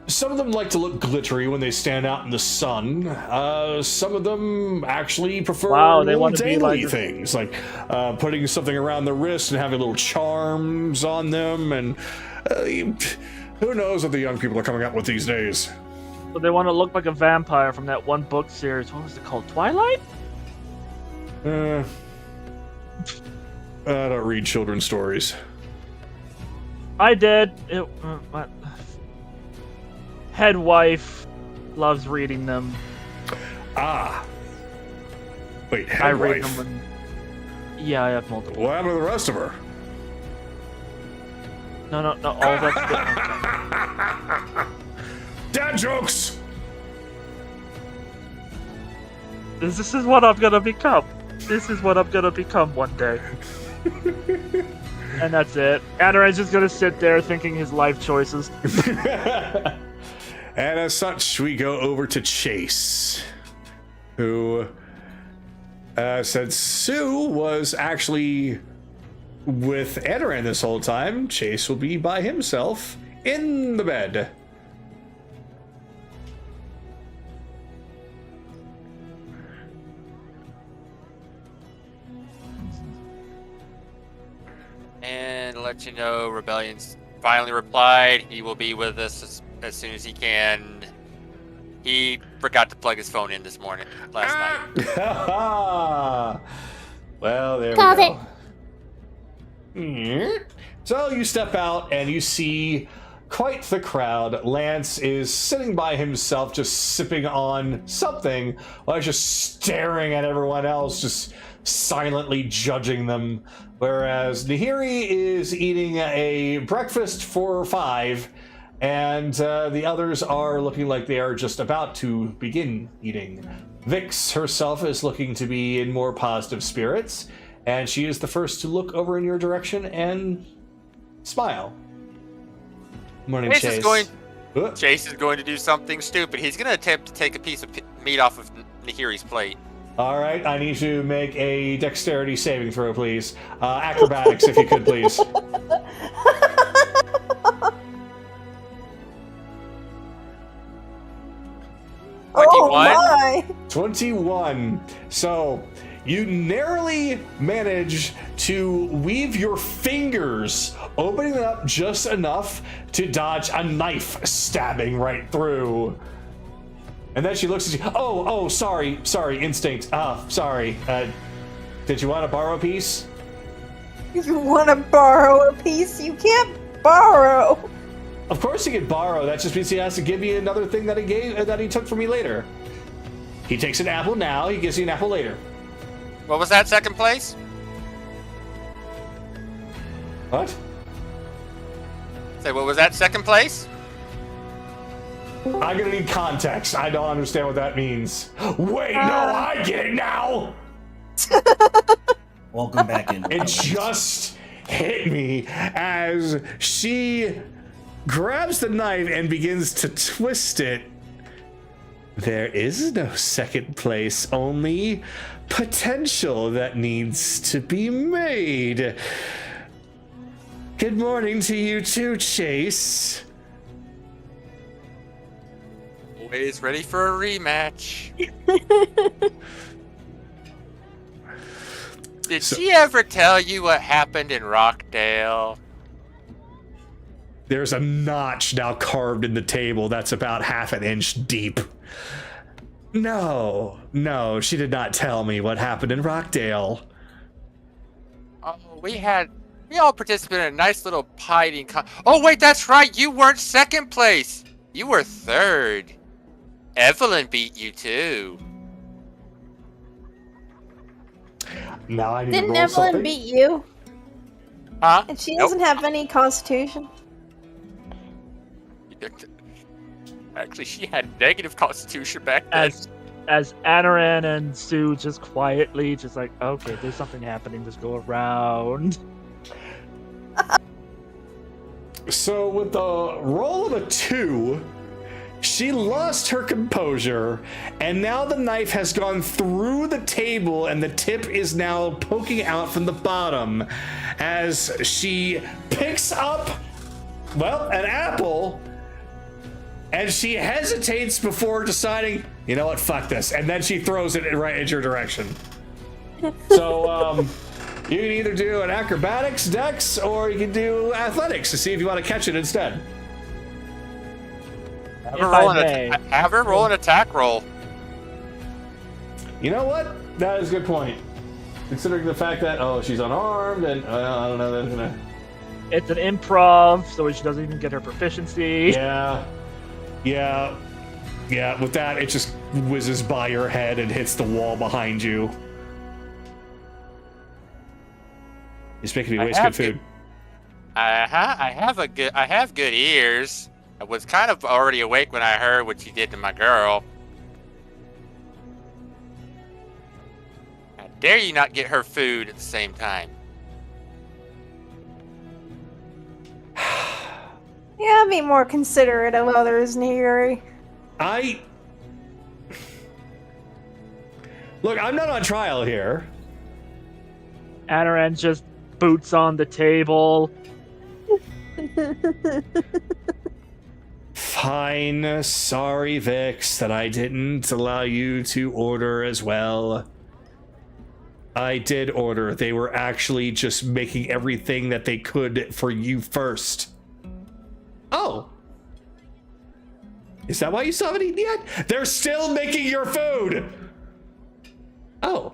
some of them like to look glittery when they stand out in the sun. Some of them actually prefer
they want to be like
things, like putting something around the wrist and having little charms on them. And who knows what the young people are coming out with these days?
But they want to look like a vampire from that one book series. What was it called? Twilight?
I don't read children's stories.
I did. My head wife loves reading them.
Ah. Wait,
I
head
read
wife?
them yeah, I have multiple.
What happened to the rest of her?
No, all that's good.
Dad jokes!
This is what I'm gonna become. This is what I'm gonna become one day. And that's it. Adaran's just gonna sit there thinking his life choices.
And as such, we go over to Chase, who said Sue was actually with Adaran this whole time. Chase will be by himself in the bed.
And let you know, Rebellion's finally replied. He will be with us as soon as he can. He forgot to plug his phone in this morning, last night.
Well, there
Got
we go. So you step out and you see quite the crowd. Lance is sitting by himself, just sipping on something, while he's just staring at everyone else, just silently judging them. Whereas Nahiri is eating a breakfast for 5, and the others are looking like they are just about to begin eating. Vix herself is looking to be in more positive spirits, and she is the first to look over in your direction and smile. Morning, Chase.
Chase is going to do something stupid. He's going to attempt to take a piece of meat off of Nahiri's plate.
All right, I need you to make a dexterity saving throw, please. Acrobatics, if you could, please.
21.
Oh my!
21. So you narrowly manage to weave your fingers, opening it up just enough to dodge a knife stabbing right through. And then she looks at you. Oh, sorry, instinct. Sorry. Did you want to borrow a piece?
You want to borrow a piece? You can't borrow.
Of course he could borrow. That just means he has to give you another thing that he took from me later. He takes an apple now. He gives you an apple later.
What was that, second place?
What?
Say, what was that, second place?
I'm gonna need context. I don't understand what that means. Wait, no, I get it now.
Welcome back in.
It just hit me as she grabs the knife and begins to twist it. There is no second place, only potential that needs to be made. Good morning to you too, Chase.
Always ready for a rematch. Did she ever tell you what happened in Rockdale?
There's a notch now carved in the table that's about half an inch deep. No, she did not tell me what happened in Rockdale.
Oh, we all participated in a nice little hiding oh, wait, that's right. You weren't second place. You were third. Evelyn beat you too.
Now I need
Didn't
to roll
Evelyn
something.
beat you?
Huh?
And she doesn't have any constitution.
Actually, she had negative constitution back then.
As Anaran and Sue just quietly, just like, okay, there's something happening. Just go around.
So with the roll of a 2, she lost her composure, and now the knife has gone through the table and the tip is now poking out from the bottom as she picks up, well, an apple, and she hesitates before deciding, you know what, fuck this, and then she throws it right at your direction. So, you can either do an acrobatics dex, or you can do athletics to see if you want to catch it instead.
Have her roll an attack roll.
You know what? That is a good point. Considering the fact that, she's unarmed, and I don't know, that's gonna...
It's an improv, so she doesn't even get her proficiency.
Yeah, with that, it just whizzes by your head and hits the wall behind you. It's making me waste good food.
I have good ears. I was kind of already awake when I heard what you did to my girl. How dare you not get her food at the same time?
Yeah, be more considerate of others, Nahiri.
Look, I'm not on trial here.
Anaran just boots on the table.
Fine. Sorry, Vix, that I didn't allow you to order as well. I did order. They were actually just making everything that they could for you first. Oh. Is that why you still haven't eaten yet? They're still making your food! Oh.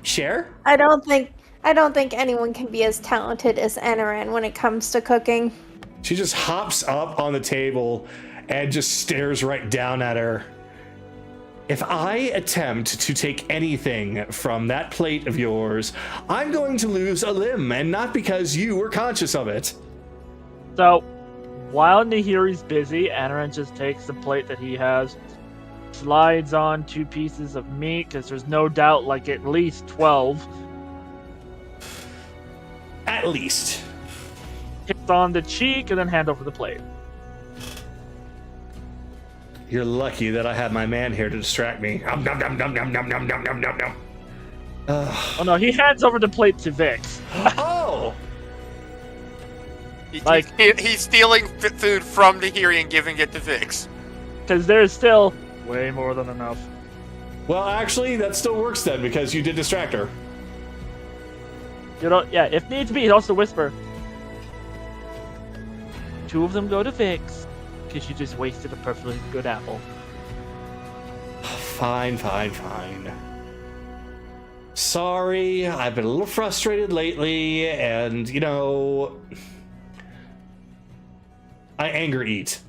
Share?
I don't think I don't think anyone can be as talented as Anaran when it comes to cooking.
She just hops up on the table and just stares right down at her. If I attempt to take anything from that plate of yours, I'm going to lose a limb, and not because you were conscious of it.
So, while Nahiri's busy, Anaran just takes the plate that he has, slides on 2 pieces of meat, because there's no doubt like at least 12.
At least.
Hits on the cheek, and then hand over the plate.
You're lucky that I have my man here to distract me. Nom, nom, nom, nom, nom, nom, nom, nom, nom, nom, nom.
Oh no, he hands over the plate to Vix.
Oh!
He's stealing food from Nahiri and giving it to Vix.
Because there's still way more than enough.
Well, actually, that still works then, because you did distract her.
You know, yeah, if needs be, he'd also whisper. 2 of them go to Vix, because you just wasted a perfectly good apple.
Fine, fine, fine. Sorry, I've been a little frustrated lately, and, you know... I anger eat.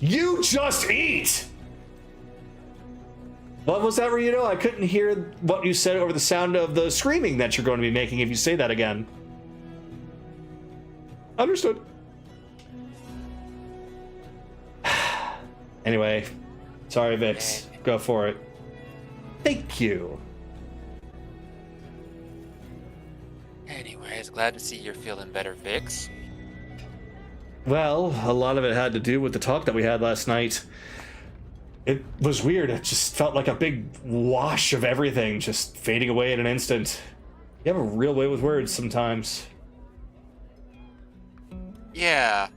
You just eat! What was that, Ryudo? I couldn't hear what you said over the sound of the screaming that you're going to be making if you say that again. Understood. Anyway, sorry, Vix. Go for it. Thank you.
Anyways, glad to see you're feeling better, Vix.
Well, a lot of it had to do with the talk that we had last night. It was weird. It just felt like a big wash of everything just fading away in an instant. You have a real way with words sometimes.
Yeah.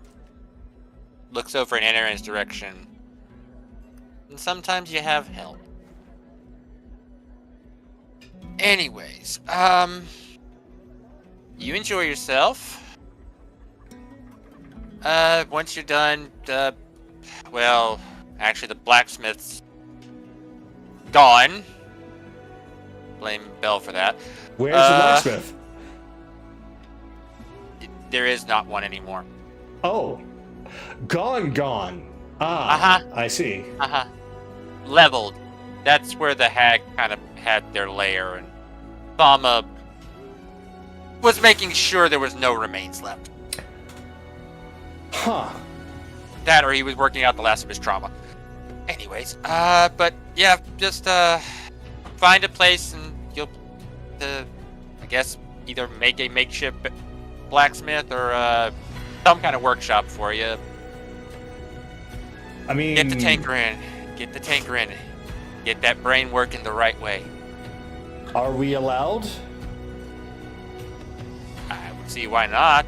Looks over in Anaran's direction. And sometimes you have help. Anyways, you enjoy yourself. Once you're done, well, actually the blacksmith's gone. Blame Bell for that.
Where's the blacksmith?
There is not one anymore.
Oh. Gone. Ah,
Uh-huh.
I see.
Uh-huh. Leveled. That's where the hag kind of had their lair, and Thama was making sure there was no remains left.
Huh.
That or he was working out the last of his trauma. Anyways, but yeah, just find a place and you'll, I guess, either make a makeshift blacksmith or some kind of workshop for you.
I mean...
Get the tanker in. Get that brain working the right way.
Are we allowed?
I would see why not.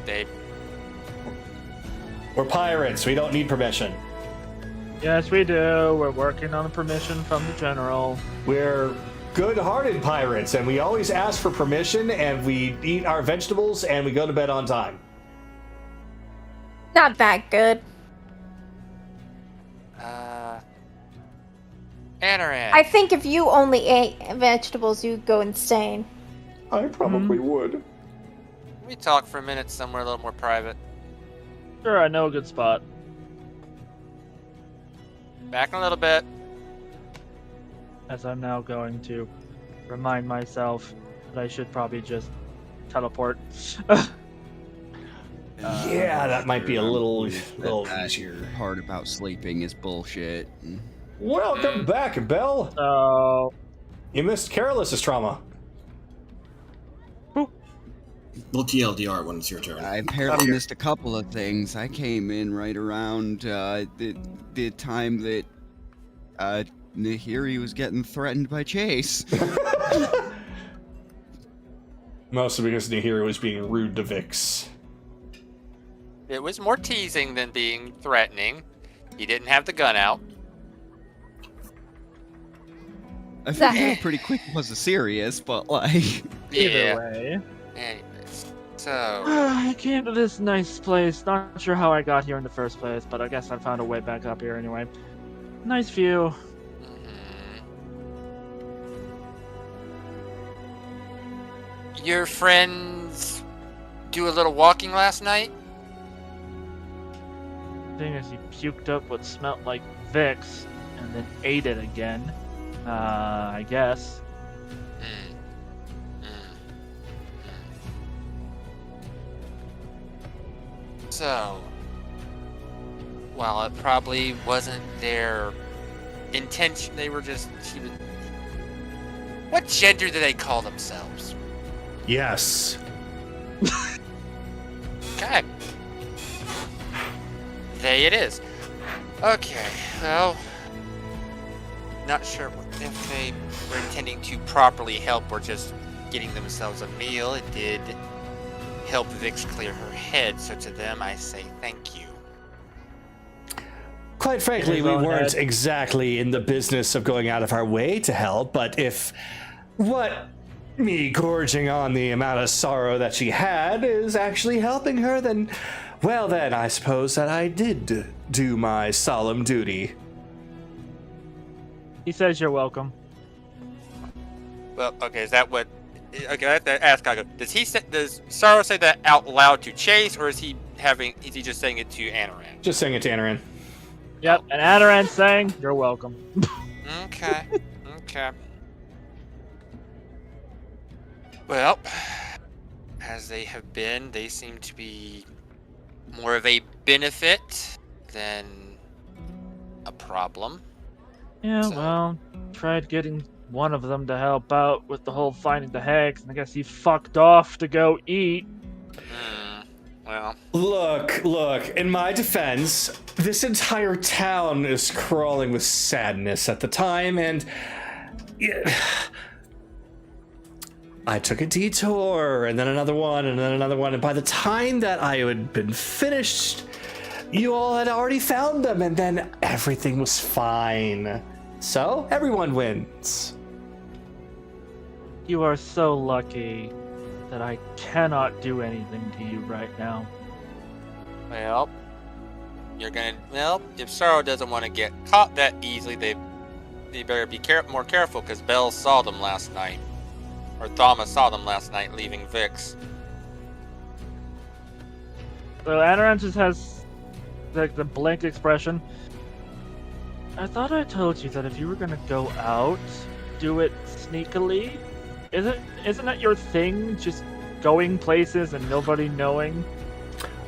We're pirates. We don't need permission.
Yes, we do. We're working on the permission from the general.
We're good-hearted pirates, and we always ask for permission, and we eat our vegetables, and we go to bed on time.
Not that good.
Anaran.
I think if you only ate vegetables, you'd go insane.
I probably would.
Can we talk for a minute somewhere a little more private?
Sure, I know a good spot.
Back in a little bit.
As I'm now going to remind myself that I should probably just teleport.
Yeah, that might be a little
That
easier.
part about sleeping is bullshit.
Welcome back, Belle.
So,
You missed Careless's trauma.
We'll TLDR when it's your turn.
I apparently missed a couple of things. I came in right around the time that Nahiri was getting threatened by Chase.
Mostly because Nahiri was being rude to Vix.
It was more teasing than being threatening. He didn't have the gun out.
I figured out pretty quick it wasn't serious, but like...
either way.
Anyways, so...
I came to this nice place. Not sure how I got here in the first place, but I guess I found a way back up here anyway. Nice view.
your friends do a little walking last night?
Thing is, he puked up what smelled like Vicks and then ate it again. I guess.
So, while it probably wasn't their intention, they were just. What gender do they call themselves?
Yes.
Okay. There it is. Okay, well, not sure if they were intending to properly help or just getting themselves a meal. It did help Vix clear her head, so to them I say thank you.
Quite frankly,
his
we
own
weren't
head.
exactly in the business of going out of our way to help, but if what me gorging on the amount of sorrow that she had is actually helping her, then, well, then I suppose that I did do my solemn duty.
He says you're welcome.
Well, okay, is that what? Okay, I have to ask Kagato. Does Sorrow say that out loud to Chase, or is he just saying it to Anoran?
Just saying it to Anaran.
Yep, and Adaran's saying you're welcome.
Okay. Okay. Well, as they have been, they seem to be more of a benefit than a problem.
Yeah,
So-
well, tried getting one of them to help out with the whole finding the hags, and I guess he fucked off to go eat.
Well,
Look, in my defense, this entire town is crawling with sadness at the time, and I took a detour, and then another one, and then another one, and by the time that I had been finished, you all had already found them, and then everything was fine. So, everyone wins.
You are so lucky that I cannot do anything to you right now.
well, if Sorrow doesn't want to get caught that easily, they better be more careful, because Belle saw them last night. Or Thama saw them last night leaving Vix.
So Adaran just has like the blank expression. I thought I told you that if you were gonna go out, do it sneakily. Isn't that your thing? Just going places and nobody knowing?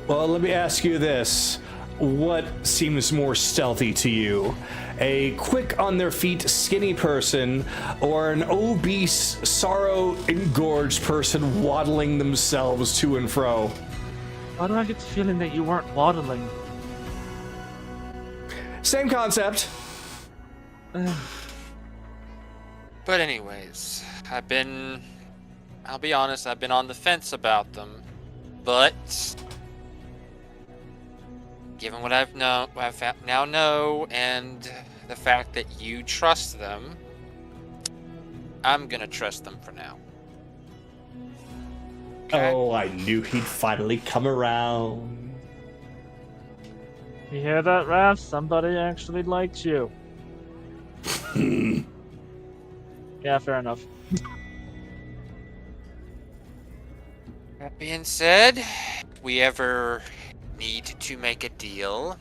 Well, let me ask you this. What seems more stealthy to you? A quick on their feet skinny person, or an obese, sorrow-engorged person waddling themselves to and fro?
Why do I get the feeling that you weren't waddling?
Same concept.
But anyways, I'll be honest, I've been on the fence about them. But given what I've now know, and the fact that you trust them, I'm gonna trust them for now. Okay?
Oh, I knew he'd finally come around.
You hear that, Raph? Somebody actually liked you. Yeah, fair enough.
That being said, if we ever need to make a deal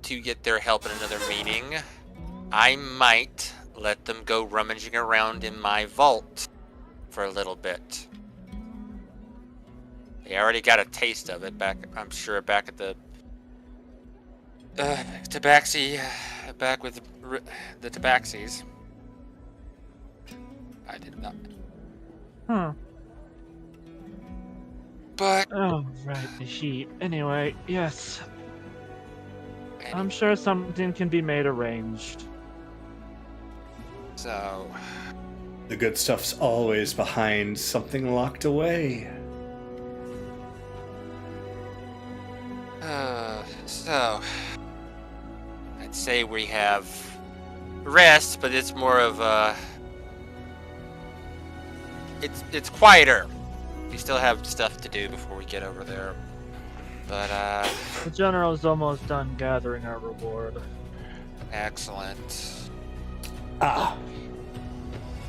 to get their help in another meeting, I might let them go rummaging around in my vault for a little bit. They already got a taste of it back at the Tabaxi, back with the Tabaxis. I did not. But
Oh, right, the sheet. Anyway, yes. I'm sure something can be made arranged.
so
The good stuff's always behind something locked away.
So I'd say we have rest, but it's more of a it's quieter. We still have stuff to do before we get over there. But
The general's almost done gathering our reward.
excellent.
Ah,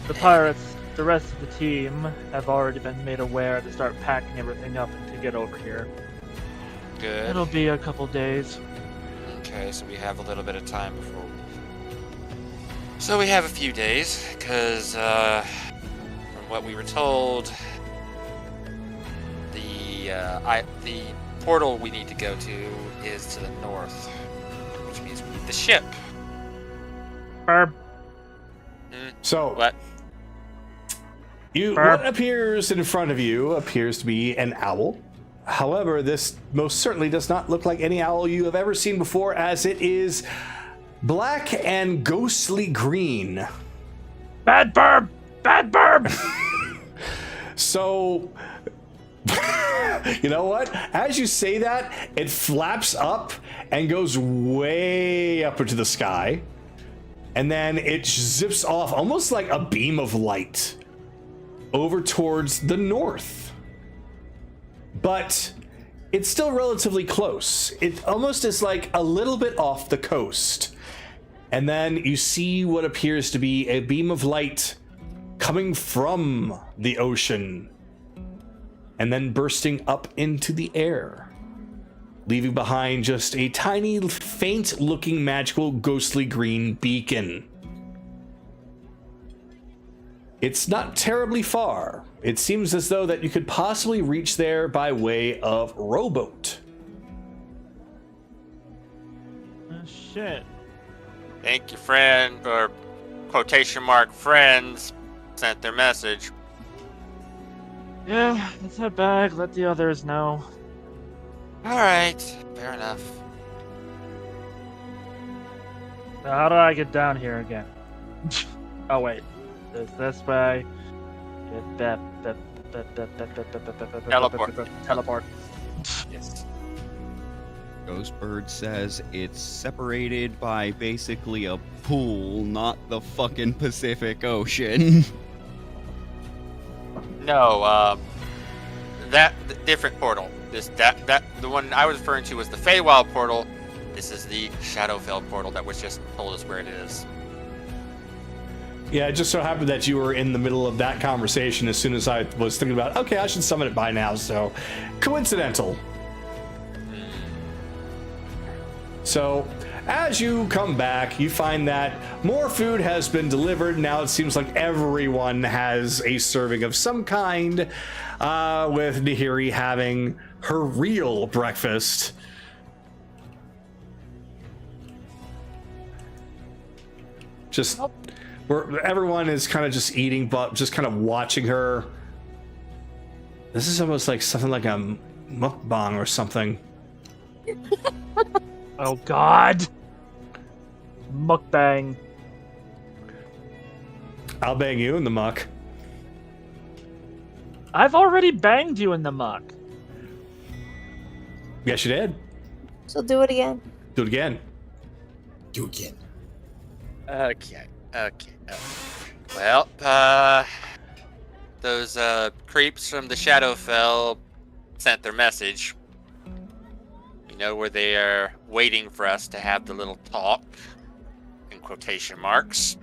The pirates the rest of the team have already been made aware to start packing everything up and to get over here.
Good.
It'll be a couple days.
Okay, so we have a little bit of time before. So we have a few days, because from what we were told, the portal we need to go to is to the north, which means we need the ship.
Barb.
So,
What?
what appears in front of you appears to be an owl. However, this most certainly does not look like any owl you have ever seen before, as it is black and ghostly green.
Bad Barb! Bad Barb!
So, you know what? As you say that, it flaps up and goes way up into the sky. And then it zips off almost like a beam of light over towards the north. But it's still relatively close. It almost is like a little bit off the coast. And then you see what appears to be a beam of light coming from the ocean and then bursting up into the air, leaving behind just a tiny, faint-looking, magical, ghostly green beacon. It's not terribly far. It seems as though that you could possibly reach there by way of rowboat.
Shit.
Thank you, friend, or quotation mark friends, sent their message.
Yeah, let's head back. Let the others know.
Alright, fair enough.
Now, how do I get down here again? Oh, wait. This way.
Teleport.
Teleport.
Yes.
Ghostbird says it's separated by basically a pool, not the fucking Pacific Ocean.
No, different portal. The one I was referring to was the Feywild portal. This is the Shadowfell portal that was just told us where it is.
Yeah, it just so happened that you were in the middle of that conversation as soon as I was thinking about, okay, I should summon it by now, so coincidental. So, as you come back, you find that more food has been delivered. Now it seems like everyone has a serving of some kind, with Nahiri having her real breakfast. Just where everyone is kind of just eating, but just kind of watching her. This is almost like something like a mukbang or something.
Oh, God. Mukbang.
I'll bang you in the muck.
I've already banged you in the muck.
Yes, you did.
So do it again.
Do it again.
Do again.
Okay. Well, those creeps from the Shadowfell sent their message. You know, where they are waiting for us to have the little talk, in quotation marks.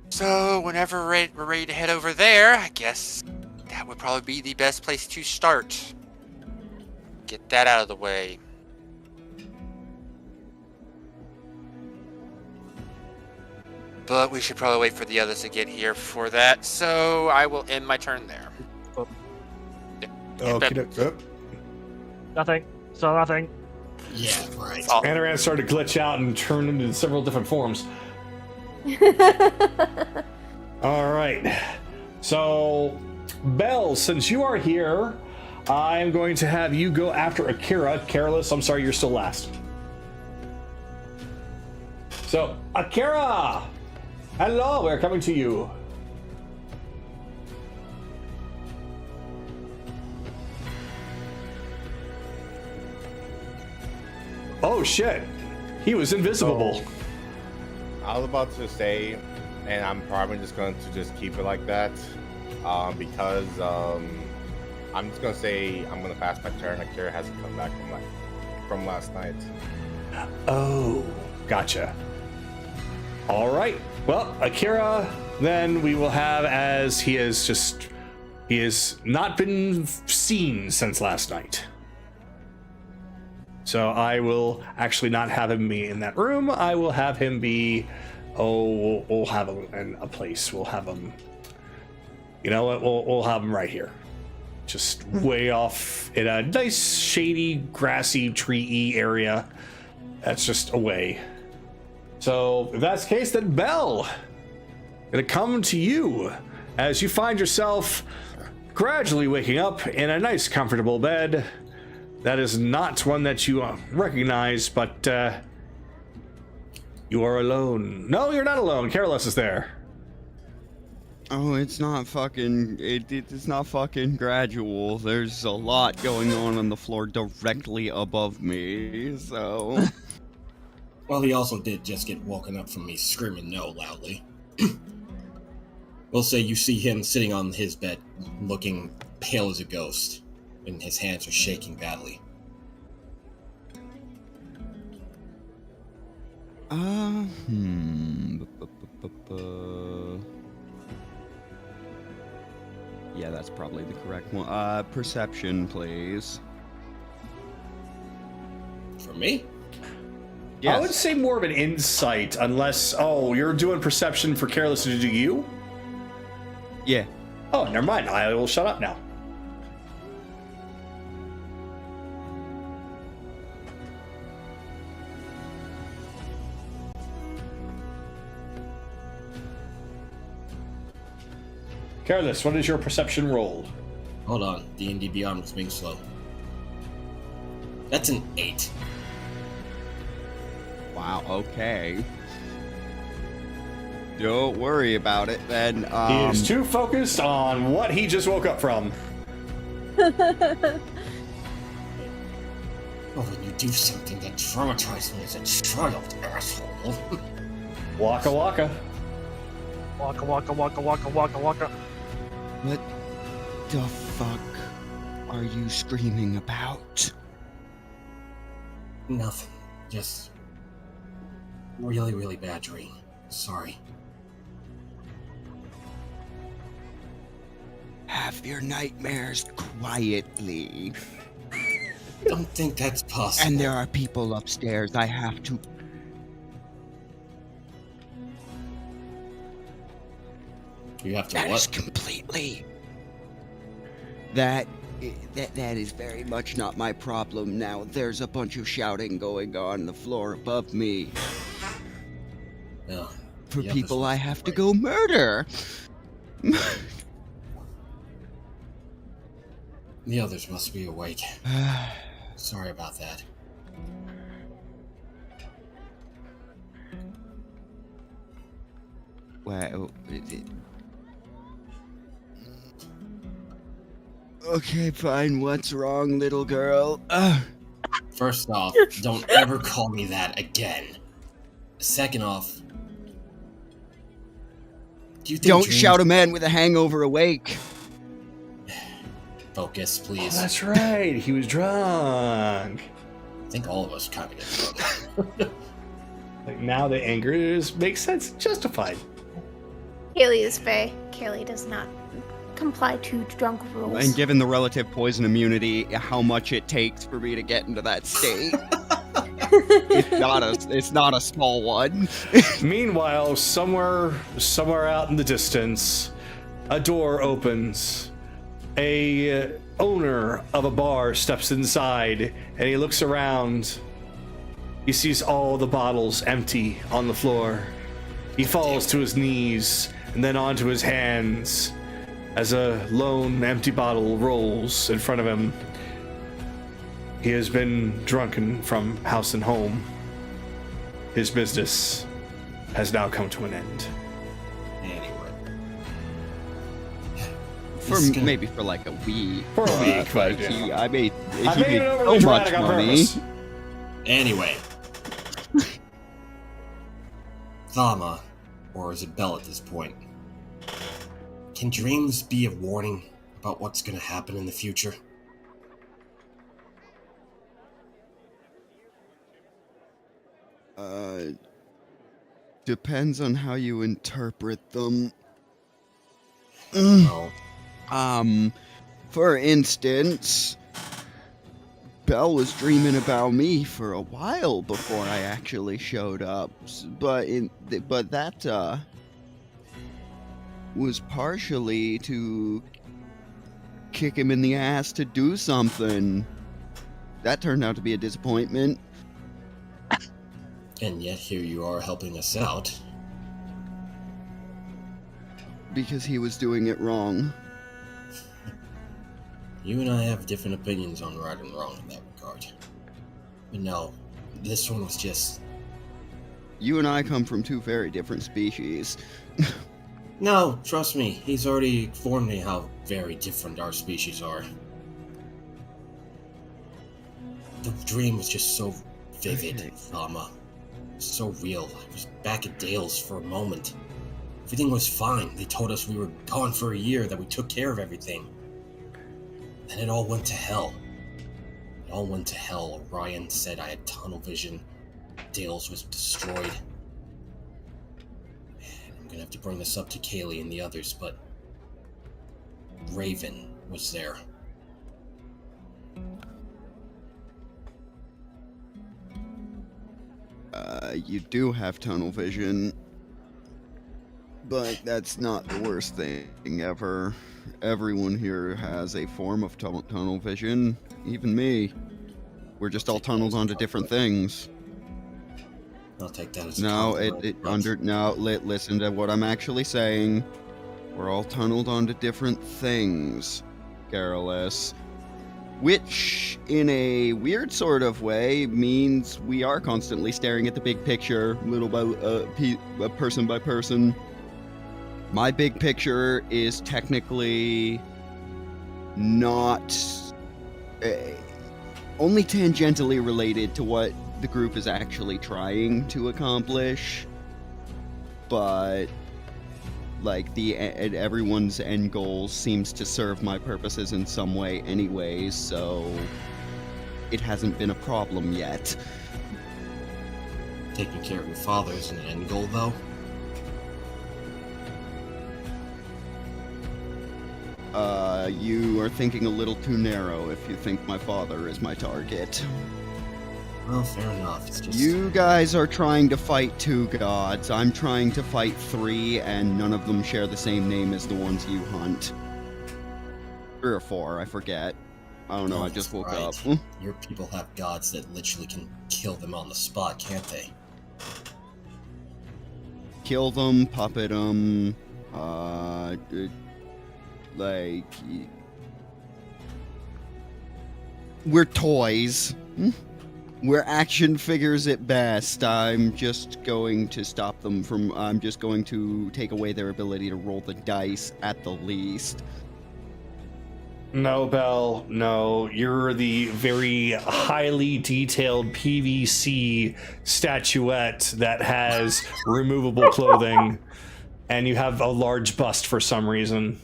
So, whenever we're ready to head over there, I guess that would probably be the best place to start. Get that out of the way. But we should probably wait for the others to get here for that, so I will end my turn there.
Nothing. So nothing.
Yeah, right.
Anaran started to glitch out and turn into several different forms. All right. So, Belle, since you are here, I'm going to have you go after Akira. Careless, I'm sorry, you're still last. So, Akira! Hello, we're coming to you. Oh shit, he was invisible.
So, I was about to say, and I'm probably just going to just keep it like that, because I'm just going to say I'm going to pass my turn. Akira hasn't come back from last night.
Oh, gotcha. All right. Well, Akira then we will have, as he has not been seen since last night. So I will actually not have him be in that room. I will have him be, we'll have him in a place. We'll have him, you know what, we'll have him right here. Just way off in a nice, shady, grassy, tree-y area. That's just away. So if that's the case, then Belle, gonna come to you as you find yourself gradually waking up in a nice, comfortable bed. That is not one that you recognize, but you are alone. No, you're not alone. Careless is there.
Oh, it's not fucking. It's not fucking gradual. There's a lot going on the floor directly above me, so.
Well, he also did just get woken up from me screaming no loudly. We'll say you see him sitting on his bed, looking pale as a ghost, and his hands are shaking badly.
Yeah, that's probably the correct one. Perception, please.
For me?
Yes.
I would say more of an insight, unless, you're doing perception for Careless to do you?
Yeah.
Oh, never mind. I will shut up now. Careless, what is your perception roll?
Hold on, D&D Beyond was being slow. That's an 8.
Wow, okay. Don't worry about it, then.
He is too focused on what he just woke up from.
Oh, when you do something that traumatized me as a child, asshole.
Waka waka.
Waka waka waka waka waka waka.
What the fuck are you screaming about?
Nothing. Just really, really bad dream. Sorry.
Have your nightmares quietly.
Don't think that's possible.
And there are people upstairs I have to...
You have to
That
what?
is completely... That is very much not my problem now. There's a bunch of shouting going on the floor above me.
No.
For
the others
people
must
I
be
have to
awake.
go murder.
The others must be awake. Sorry about that.
Well, okay, fine. What's wrong, little girl?
First off, don't ever call me that again. Second off, do you think
Don't
dreams-
shout a man with a hangover awake.
Focus,
Oh,
please.
that's right. He was drunk.
I think all of us kind of get drunk.
Like, now the anger makes sense. Justified.
Kaylee is Faye. Kaylee does not comply to drunk rules.
And given the relative poison immunity, how much it takes for me to get into that state, it's not a small one.
Meanwhile, somewhere out in the distance, a door opens. A owner of a bar steps inside, and he looks around. He sees all the bottles empty on the floor. He falls to his knees and then onto his hands as a lone empty bottle rolls in front of him. He has been drunken from house and home. His business has now come to an end.
Anyway.
Maybe for like a week.
For a week, but
He,
yeah.
I made
I
he
made
made
it over
so
the
much
dramatic on
money.
purpose.
Anyway. Thama, or is it Bell at this point? Can dreams be a warning about what's going to happen in the future?
Depends on how you interpret them.
No.
For instance, Belle was dreaming about me for a while before I actually showed up, but that was partially to kick him in the ass to do something. That turned out to be a disappointment.
And yet here you are helping us out.
Because he was doing it wrong.
You and I have different opinions on right and wrong in that regard. But no, this one was just...
You and I come from two very different species.
No, trust me, he's already informed me how very different our species are. The dream was just so vivid, Fama. So real. I was back at Dale's for a moment. Everything was fine. They told us we were gone for a year, that we took care of everything. Then it all went to hell. It all went to hell. Orion said I had tunnel vision. Dale's was destroyed. And I'm gonna have to bring this up to Kaylee and the others, but Raven was there.
You do have tunnel vision, but that's not the worst thing ever. Everyone here has a form of tunnel vision, even me. We're just all tunneled onto different things.
I'll take that as a
No,
compliment.
listen to what I'm actually saying. We're all tunneled onto different things, Garrulus. Which, in a weird sort of way, means we are constantly staring at the big picture, little by person by person. My big picture is technically not only tangentially related to what the group is actually trying to accomplish, but like everyone's end goal seems to serve my purposes in some way anyways, so it hasn't been a problem yet.
Taking care of your father is an end goal, though?
You are thinking a little too narrow if you think my father is my target.
Well, fair enough. It's just...
You guys are trying to fight two gods. I'm trying to fight three, and none of them share the same name as the ones you hunt. 3 or 4, I forget. I don't know, I just woke up.
Your people have gods that literally can kill them on the spot, can't they?
Kill them, puppet them, like... We're toys. We're action figures at best. I'm just going to stop them from... I'm just going to take away their ability to roll the dice at the least.
No, Belle, no. You're the very highly detailed PVC statuette that has removable clothing, and you have a large bust for some reason.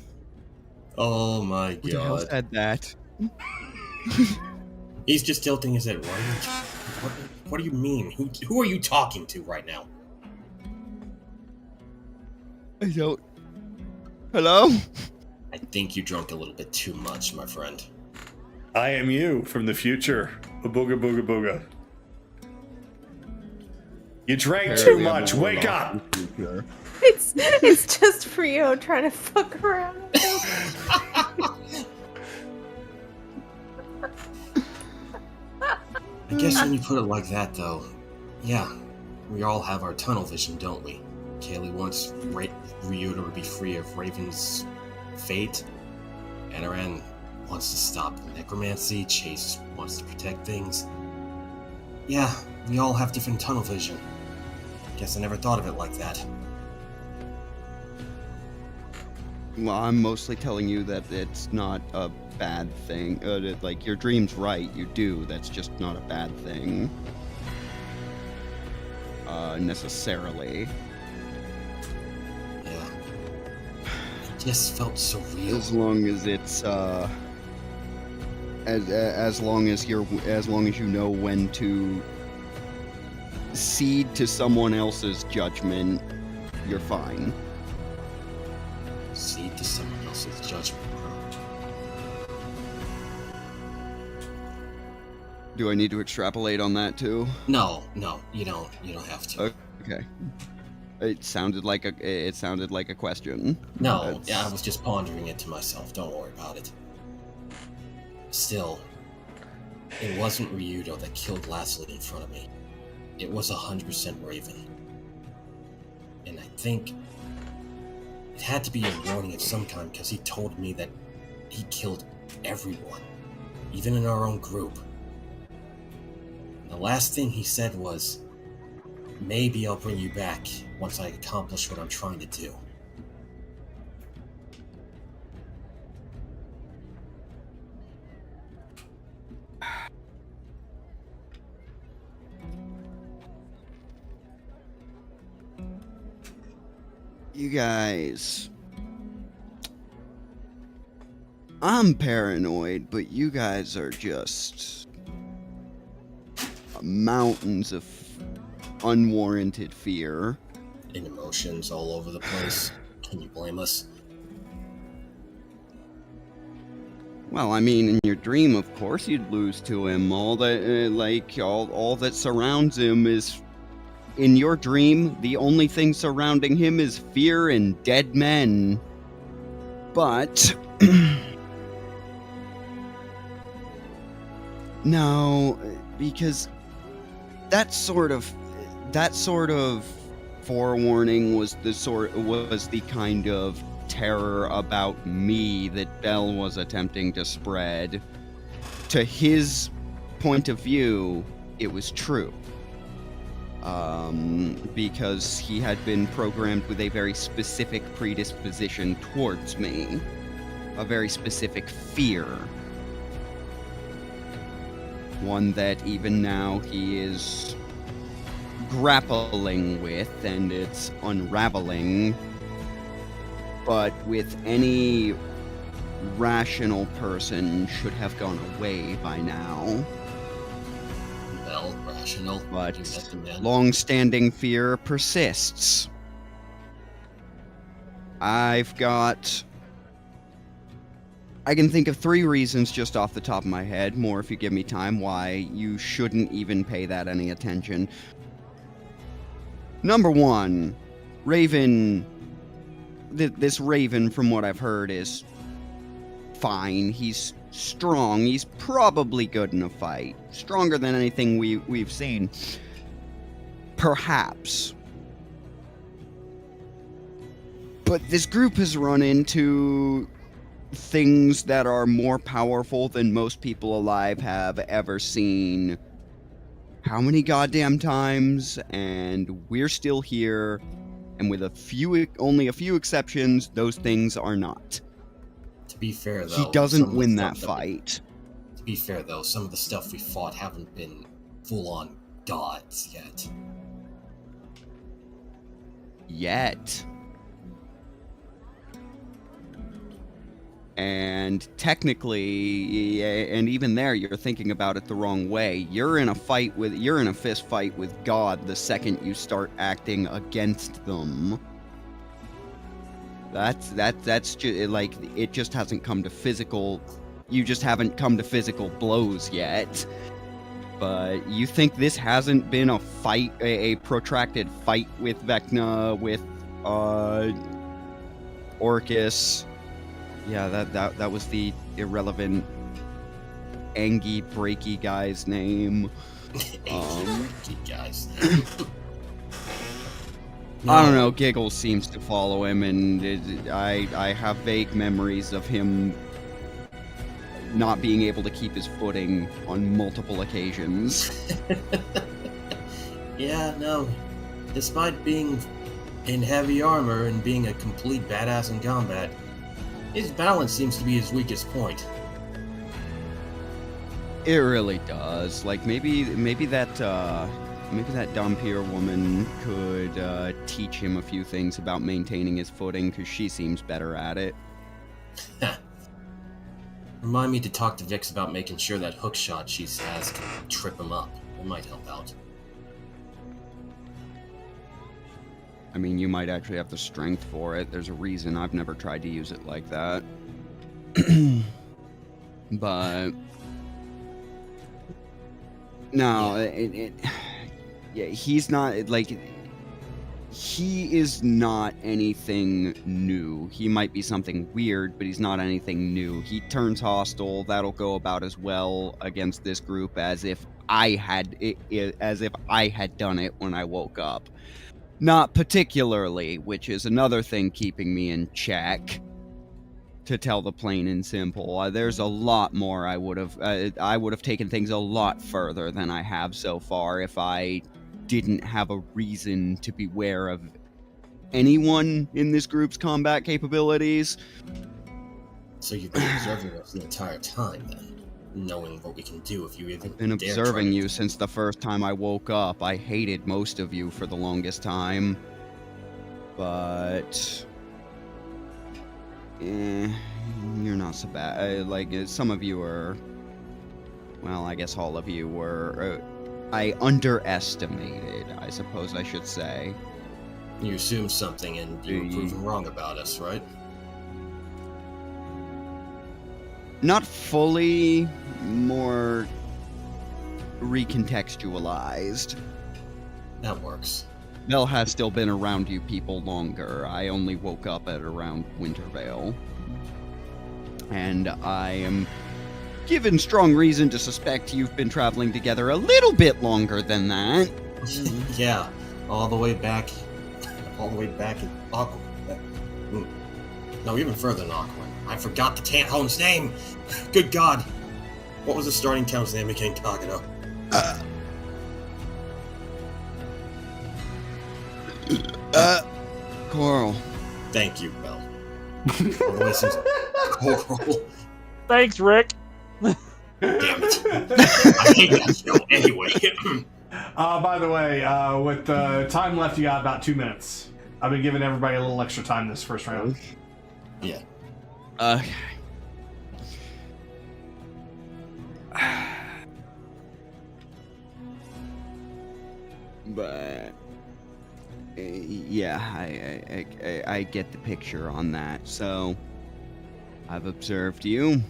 Oh my
Who the hell
god.
said that?
He's just tilting his head. What do you mean? Who are you talking to right now?
I don't... Hello?
I think you drank a little bit too much, my friend.
I am you from the future. A booga booga booga. You drank too much. Wake up!
It's just Rio trying to fuck around.
I guess when you put it like that, though, yeah, we all have our tunnel vision, don't we? Kaylee wants Ryuta to be free of Raven's fate. Anaran wants to stop necromancy. Chase wants to protect things. Yeah, we all have different tunnel vision. Guess I never thought of it like that.
Well, I'm mostly telling you that it's not a bad thing. Like, your dream's right, you do. That's just not a bad thing. Necessarily.
Yeah. It just felt so real.
As long as it's, as long as you know when to cede to someone else's judgment, you're fine.
Cede to someone It's judgment, bro.
Do I need to extrapolate on that too?
No, you don't have to.
Okay. It sounded like a question.
No, yeah, I was just pondering it to myself. Don't worry about it. Still, it wasn't Ryudo that killed Lastly in front of me. It was 100% Raven. And I think it had to be a warning of some kind, because he told me that he killed everyone, even in our own group. The last thing he said was, maybe I'll bring you back once I accomplish what I'm trying to do.
You guys... I'm paranoid, but you guys are just... mountains of unwarranted fear.
And emotions all over the place. Can you blame us?
Well, I mean, in your dream, of course you'd lose to him. All that, all that surrounds him is... In your dream, the only thing surrounding him is fear and dead men. But... no, because... That sort of forewarning was the kind of terror about me that Bell was attempting to spread. To his point of view, it was true. Because he had been programmed with a very specific predisposition towards me. A very specific fear. One that even now he is grappling with, and it's unraveling. But with any rational person should have gone away by now.
Well, rational.
But long-standing fear persists. I can think of 3 reasons just off the top of my head, more if you give me time, why you shouldn't even pay that any attention. Number 1, Raven... This Raven, from what I've heard, is fine. He's strong. He's probably good in a fight. Stronger than anything we've seen. Perhaps. But this group has run into... things that are more powerful than most people alive have ever seen. How many goddamn times? And we're still here, and with only a few exceptions, those things are not.
To be fair, though,
he doesn't win that fight.
To be fair, though, some of the stuff we fought haven't been full-on gods yet. And technically, and even there, you're thinking about it the wrong way. You're in a fist fight with God the second you start acting against them. That's just like, it just hasn't come to physical. You just haven't come to physical blows yet. But you think this hasn't been a fight, a protracted fight with Vecna, with Orcus? Yeah, that was the irrelevant Angie Breaky guy's name. Guys.
I don't know, Giggles seems to follow him, and I have vague memories of him not being able to keep his footing on multiple occasions.
Yeah, no. Despite being in heavy armor and being a complete badass in combat, his balance seems to be his weakest point.
It really does. Like, maybe that Dampier woman could teach him a few things about maintaining his footing, because she seems better at it.
Remind me to talk to Vix about making sure that hook shot she has can trip him up. It might help out.
I mean, you might actually have the strength for it. There's a reason I've never tried to use it like that. But no, yeah, he's not like he is not anything new. He might be something weird, but he's not anything new. He turns hostile. That'll go about as well against this group as if I had done it when I woke up. Not particularly, which is another thing keeping me in check. To tell the plain and simple, there's a lot more I would have taken things a lot further than I have so far if I didn't have a reason to beware of anyone in this group's combat capabilities.
So you've been observing us the entire time, then, knowing what we can do if you even.
I've been observing you since the first time I woke up. I hated most of you for the longest time, but. You're not so bad. Some of you are. Well, I guess all of you were. I underestimated, I suppose I should say.
You assumed something and you were proven wrong about us, right?
Not fully, more recontextualized.
That works.
Bell has still been around you people longer. I only woke up at around Wintervale. And I am given strong reason to suspect you've been traveling together a little bit longer than that.
Yeah, all the way back in Aqua. No, even further than Aqua. I forgot the Tanthome's name! Good God! What was the starting town's name again, Kagato?
Coral.
Thank you, Bell. All the way since Coral.
Thanks, Rick.
Damn it. I hate that show anyway.
By the way, with the time left, you got about 2 minutes. I've been giving everybody a little extra time this first round.
Yeah.
Okay. But yeah, I get the picture on that. So I've observed you.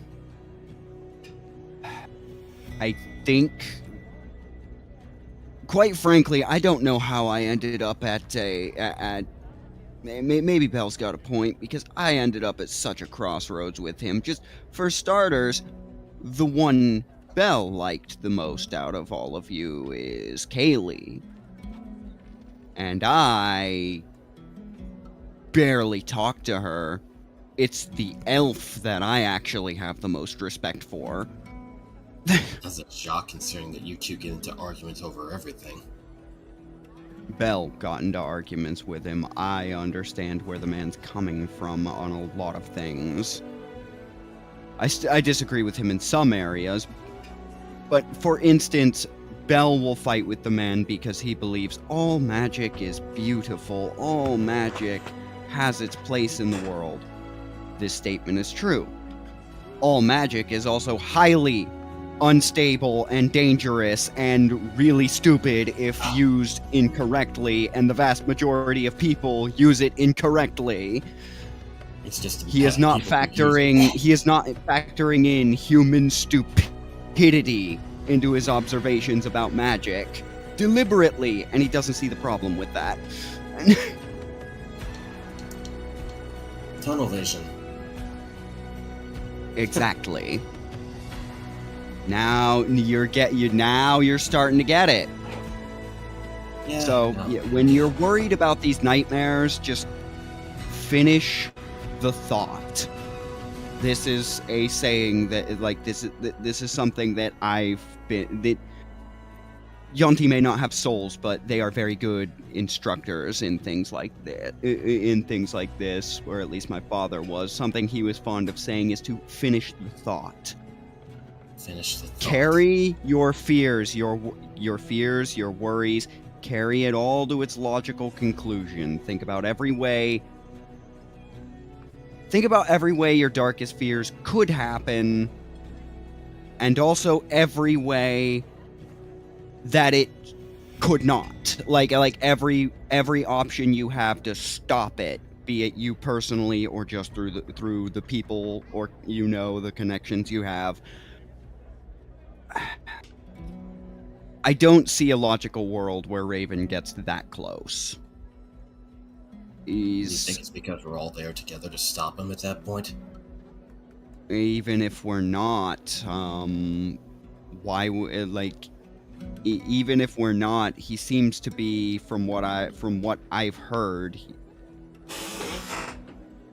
I think, quite frankly, I don't know how I ended up at maybe Bell's got a point, because I ended up at such a crossroads with him. Just for starters, the one Bell liked the most out of all of you is Kaylee. And I barely talked to her. It's the elf that I actually have the most respect for.
That's a shock, considering that you two get into arguments over everything.
Bell got into arguments with him. I understand where the man's coming from on a lot of things. I disagree with him in some areas, but for instance, Bell will fight with the man because he believes all magic is beautiful, all magic has its place in the world. This statement is true. All magic is also highly unstable and dangerous and really stupid if used incorrectly, and the vast majority of people use it incorrectly.
It's just
he is not factoring in human stupidity into his observations about magic deliberately, and he doesn't see the problem with that.
Tunnel vision.
Exactly. Now you're starting to get it.
Yeah,
So when you're worried about these nightmares, just finish the thought. This is a saying that, like, this is something that that Yonti may not have souls, but they are very good instructors in things like that. In things like this, or at least my father was. Something he was fond of saying is to finish the thought.
Finish the thought.
Carry your fears, your worries, carry it all to its logical conclusion. Think about every way your darkest fears could happen, and also every way that it could not. Like every option you have to stop it, be it you personally or just through the people or the connections you have. I don't see a logical world where Raven gets that close.
You think it's because we're all there together to stop him at that point?
Even if we're not, even if we're not, he seems to be, from what I've heard,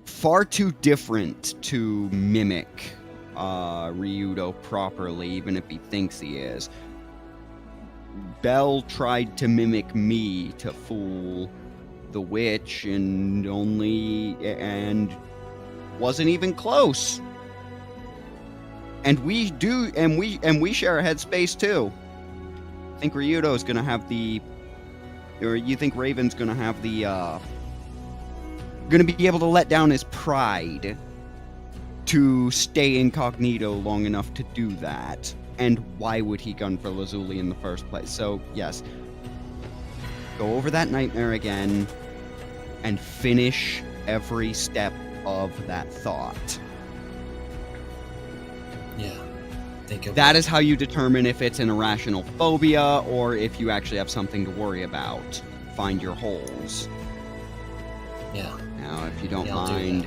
far too different to mimic Ryudo properly, even if he thinks he is. Bell tried to mimic me to fool the witch and wasn't even close. And we share a headspace too. I think Ryudo's gonna have you think Raven's gonna have gonna be able to let down his pride to stay incognito long enough to do that. And why would he gun for Lazuli in the first place? So, yes. Go over that nightmare again and finish every step of that thought.
Yeah.
That is how you determine if it's an irrational phobia or if you actually have something to worry about. Find your holes.
Yeah.
Now, if you don't mind...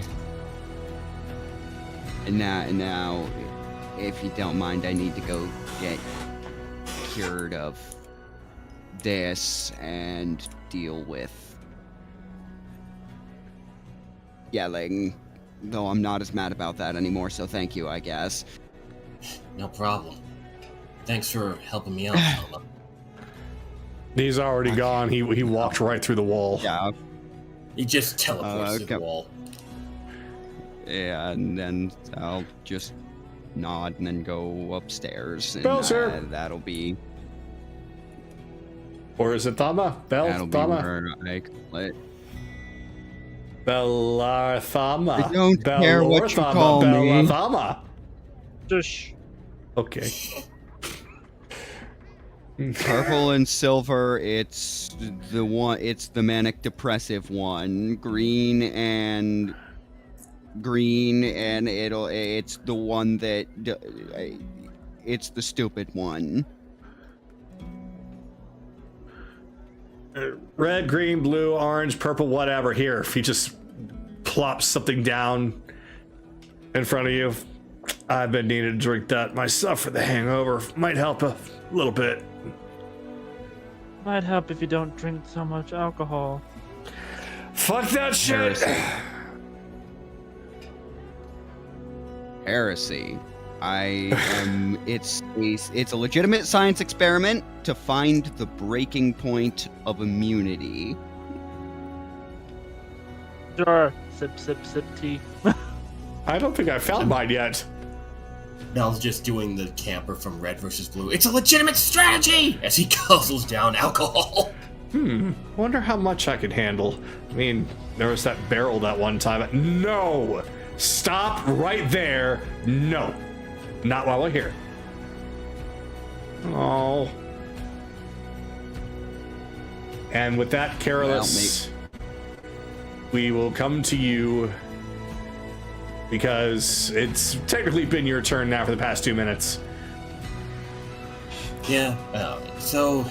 And now, if you don't mind, I need to go get cured of this and deal with yelling. Though I'm not as mad about that anymore, so thank you, I guess.
No problem. Thanks for helping me out, Mama.
He's already gone. He walked right through the wall.
Yeah.
He just teleports through the wall.
Yeah, and then I'll just nod and then go upstairs. And,
Bell, sir.
That'll be...
Or is it Thama? Bell?
That'll
Thama?
be where
Bellarthama.
I don't care what you call me.
Bellarthama.
Shush.
Okay.
Purple and silver, it's the manic depressive one. Green and it's the one that it's the stupid one.
Red, green, blue, orange, purple, whatever. Here, if you just plop something down in front of you. I've been needing to drink that myself for the hangover. Might help a little bit.
Might help if you don't drink so much alcohol.
Fuck that shit!
Heresy. It's a legitimate science experiment to find the breaking point of immunity.
Sure. Sip, sip, sip tea.
I don't think I found mine yet.
Bell's just doing the camper from Red versus Blue. It's a legitimate strategy! As he guzzles down alcohol.
Wonder how much I could handle. I mean, there was that barrel that one time. No! Stop right there. No. Not while we're here. Oh. And with that, Carolus, we will come to you because it's technically been your turn now for the past 2 minutes.
Yeah, so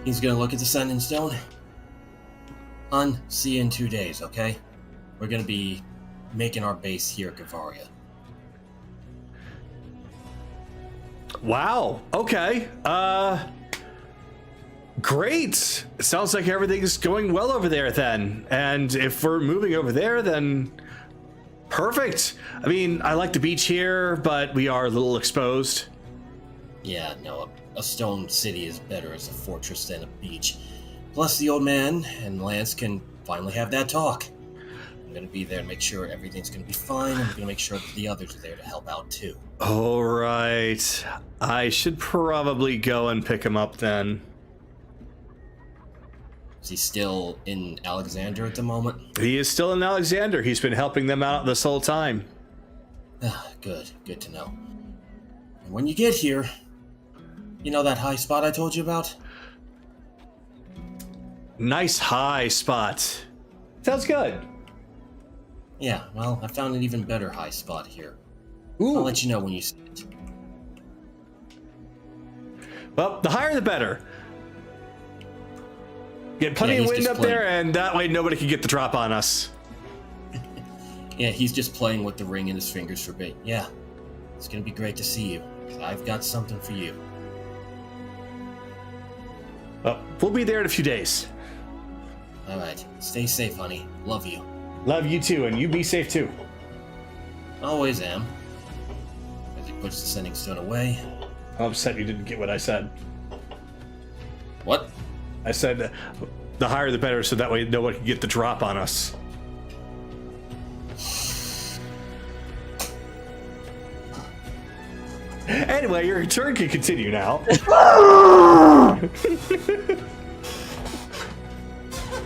he's gonna look at the Sun and Stone. Hun, see you in 2 days, okay? We're gonna be making our base here at Gavaria.
Wow. Okay. Great. It sounds like everything's going well over there then. And if we're moving over there, then perfect. I mean, I like the beach here, but we are a little exposed.
Yeah, no, a stone city is better as a fortress than a beach. Plus, the old man and Lance can finally have that talk. I'm gonna be there to make sure everything's gonna be fine. I'm gonna make sure that the others are there to help out too.
All right. I should probably go and pick him up then.
Is he still in Alexander at the moment?
He is still in Alexander. He's been helping them out this whole time.
Good to know. And when you get here, You know that high spot I told you about?
Nice high spot. Sounds good.
Yeah, well, I found an even better high spot here.
Ooh.
I'll let you know when you see it.
Well, the higher the better. Get plenty
Yeah,
of
he's
wind
just
up
playing.
there, and that way nobody can get the drop on us.
Yeah, he's just playing with the ring in his fingers for bait. Yeah, it's gonna be great to see you. I've got something for you.
Well, we'll be there in a few days.
Alright, stay safe, honey. Love you.
Love you too, and you be safe too.
Always am. As he puts the sending stone away.
I'm upset you didn't get what I said.
What?
I said the higher the better, so that way nobody can get the drop on us. Anyway, your turn can continue now.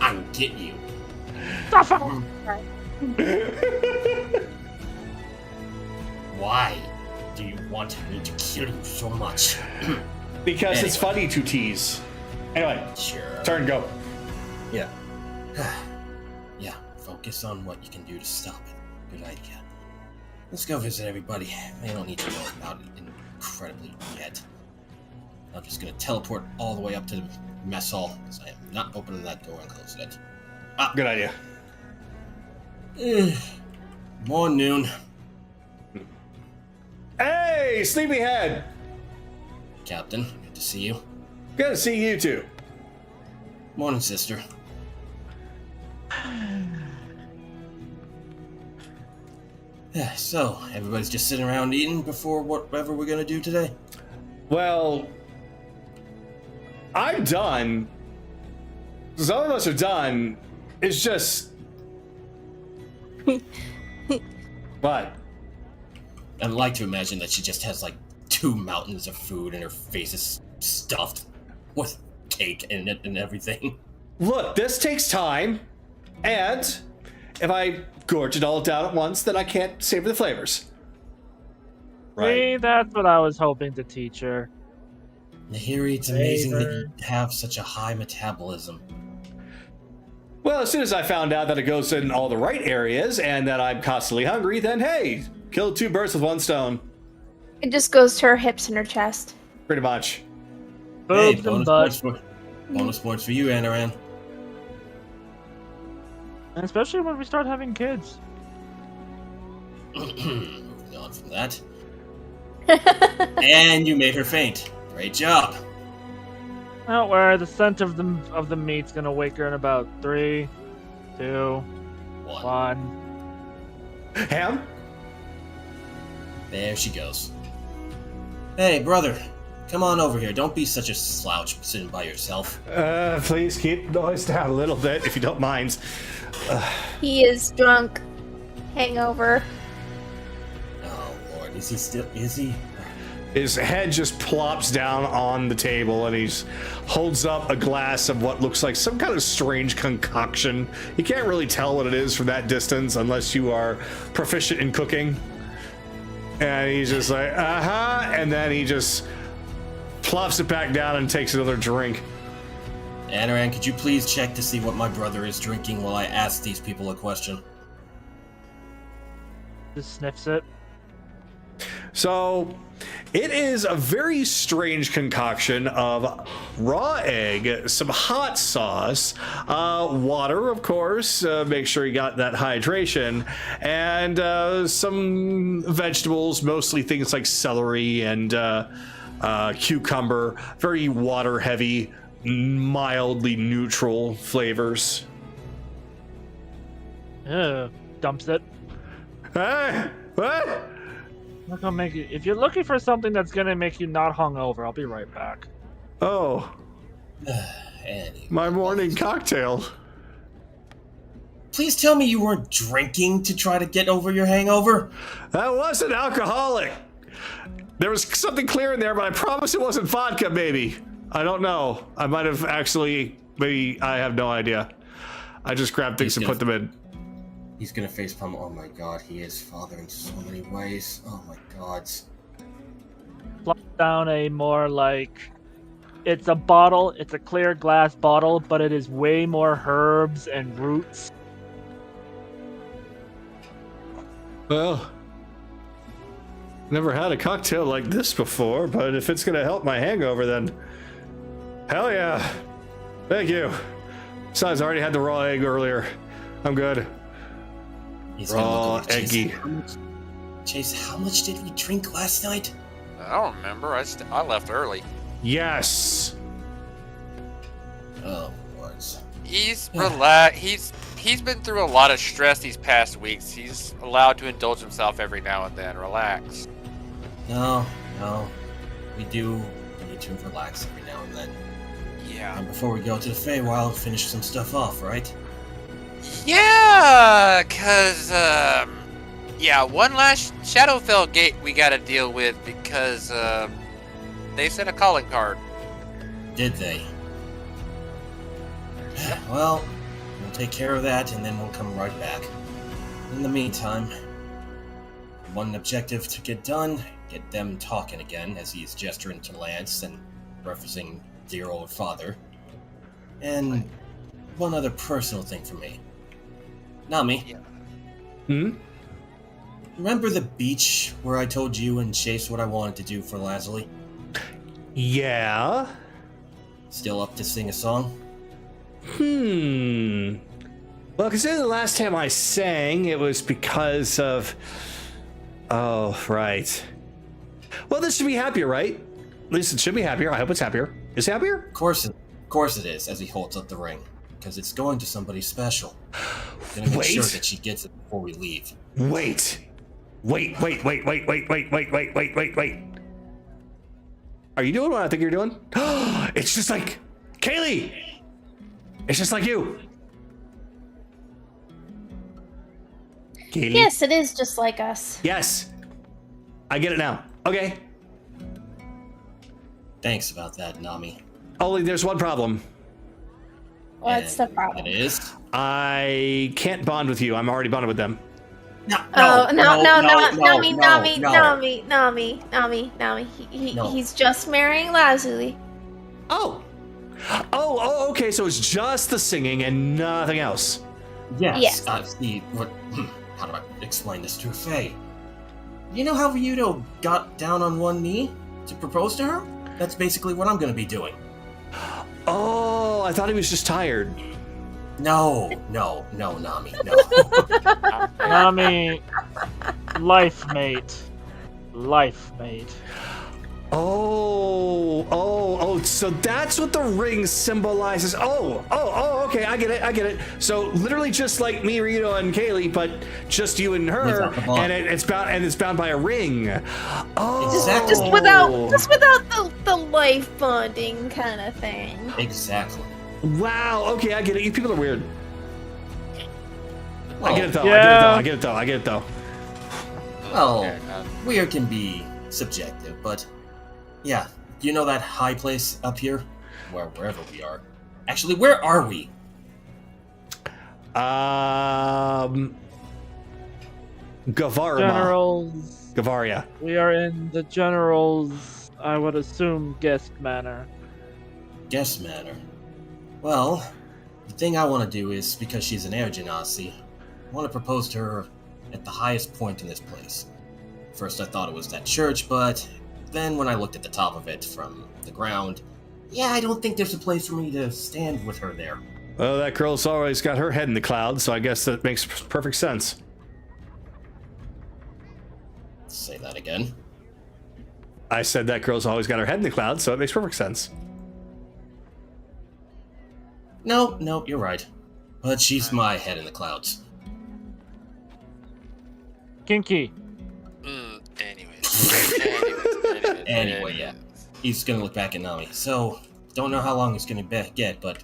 I'll get you. Why do you want me to kill you so much?
Because it's
Anyway.
funny to tease. Anyway,
Sure.
turn, go.
Yeah. Yeah, focus on what you can do to stop it. Good idea. Let's go visit everybody. They don't need to know about it incredibly yet. I'm just gonna teleport all the way up to the mess hall, because I am not opening that door and closing it.
Good idea.
More noon.
Hey, sleepyhead!
Captain, good to see you.
Good to see you too.
Morning, sister. Yeah, so, everybody's just sitting around eating before whatever we're gonna do today?
Well, I'm done. Some of us are done. It's just... What?
I'd like to imagine that she just has like 2 mountains of food and her face is stuffed with cake in it and everything.
Look, this takes time, and if I gorge it all down at once, then I can't savor the flavors.
See, that's what I was hoping to teach her.
Nahiri, it's amazing that you have such a high metabolism.
Well, as soon as I found out that it goes in all the right areas and that I'm constantly hungry, then hey, killed 2 birds with 1 stone.
It just goes to her hips and her chest.
Pretty much.
Hey,
Boobs and butts.
bonus points for you, Anaran.
And especially when we start having kids.
Moving on from that. And you made her faint. Great job.
Don't worry, the scent of the meat's gonna wake her in about 3, 2, 1.
Ham?
There she goes. Hey, brother. Come on over here. Don't be such a slouch sitting by yourself.
Please keep the noise down a little bit, if you don't mind.
He is drunk. Hangover.
Oh, Lord. Is he still... Is he...
His head just plops down on the table and he holds up a glass of what looks like some kind of strange concoction. You can't really tell what it is from that distance unless you are proficient in cooking. And he's just like, and then he just plops it back down and takes another drink.
Anaran, could you please check to see what my brother is drinking while I ask these people a question?
Just sniffs it.
So, it is a very strange concoction of raw egg, some hot sauce, water, of course, make sure you got that hydration, and some vegetables, mostly things like celery and cucumber, very water heavy, mildly neutral flavors.
Dumps it.
Hey, what?
Not gonna make you. If you're looking for something that's gonna make you not hungover, I'll be right back.
Oh,
Anyway,
my morning cocktail.
Please tell me you weren't drinking to try to get over your hangover?
That wasn't alcoholic. There was something clear in there, but I promise it wasn't vodka, maybe. I don't know. I might have actually, maybe, I have no idea. I just grabbed things and put them in.
He's gonna facepalm. Oh my god, he is father in so many ways. Oh my god.
plop down a more like, it's a bottle, it's a clear glass bottle, but it is way more herbs and roots.
Well, never had a cocktail like this before, but if it's gonna help my hangover, then hell yeah. Thank you. Besides, I already had the raw egg earlier. I'm good.
He's gonna
Raw,
look over Chase.
eggy.
Chase, how much did we drink last night?
I don't remember. I left early.
Yes.
Oh, words.
He's relaxed. He's been through a lot of stress these past weeks. He's allowed to indulge himself every now and then. Relax.
No. We do need to relax every now and then.
Yeah.
And before we go to the Feywild, finish some stuff off, right?
Yeah, cause one last Shadowfell gate we gotta deal with because they sent a calling card.
Did they? Well, we'll take care of that and then we'll come right back. In the meantime, one objective to get done, get them talking again as he's gesturing to Lance and referencing dear old father. And one other personal thing for me. Nami, remember the beach where I told you and Chase what I wanted to do for Lazuli?
Yeah.
Still up to sing a song?
Well, considering the last time I sang, it was because of... Oh, right. Well, this should be happier, right? At least it should be happier. I hope it's happier. Is it happier?
Of course it is, as he holds up the ring. Because it's going to somebody special. Gonna make sure that she gets it before we leave.
Wait. Are you doing what I think you're doing? It's just like... Kaylee! It's just like you. Kaylee?
Yes, it is just like us.
Yes. I get it now. Okay.
Thanks about that, Nami.
Only there's one problem.
What's the problem?
It is?
I can't bond with you. I'm already bonded with them.
Nami.
No.
He's just marrying Lazuli.
Oh, okay. So it's just the singing and nothing else.
Yes.
Yes.
How do I explain this to a Fae? You know how Ryudo got down on one knee to propose to her? That's basically what I'm gonna be doing.
Oh, I thought he was just tired.
No, Nami, no.
Nami, life mate.
Oh, so that's what the ring symbolizes. Oh, okay, I get it. So literally just like me, Rito, and Kaylee, but just you and her, and it's bound by a ring. Oh,
Exactly.
Just without the life bonding kind of thing.
Exactly.
Wow, okay, I get it. You people are weird.
Well,
I get it though.
Yeah.
I get it though.
Well, weird can be subjective, but yeah, you know that high place up here? Wherever we are. Actually, where are we?
Gavarima.
Generals.
Gavaria.
We are in the general's, I would assume, guest manor.
Guest manor. Well, the thing I want to do is, because she's an air genasi, I want to propose to her at the highest point in this place. First I thought it was that church, but then when I looked at the top of it from the ground, yeah, I don't think there's a place for me to stand with her there.
Well, that girl's always got her head in the clouds, so I guess that makes perfect sense.
Say that again.
I said that girl's always got her head in the clouds, so it makes perfect sense.
No, you're right. But she's my head in the clouds.
Kinky.
Anyway, yeah. He's gonna look back at Nami. So, don't know how long it's gonna get, but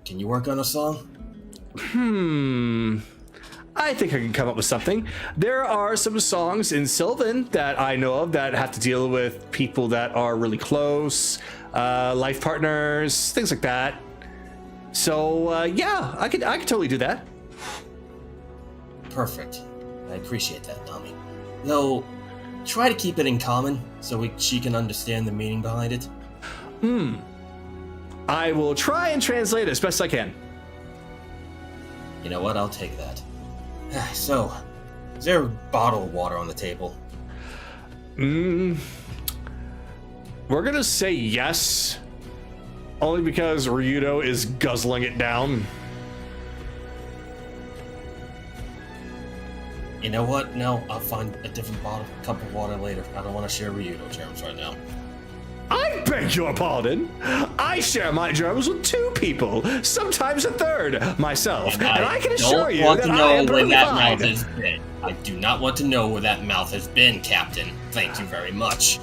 can you work on a song?
I think I can come up with something. There are some songs in Sylvan that I know of that have to deal with people that are really close, life partners, things like that. So, yeah, I could totally do that.
Perfect. I appreciate that, Nami. Though, try to keep it in common so she can understand the meaning behind it?
I will try and translate as best I can.
You know what? I'll take that. So, is there a bottle of water on the table?
We're gonna say yes, only because Ryudo is guzzling it down.
You know what? No, I'll find a different cup of water later. I don't want to share Ryudo germs right now.
I beg your pardon. I share my germs with 2 people, sometimes a third, myself, and I can assure you that I am perfectly fine.
Mouth has been. I do not want to know where that mouth has been, Captain. Thank you very much.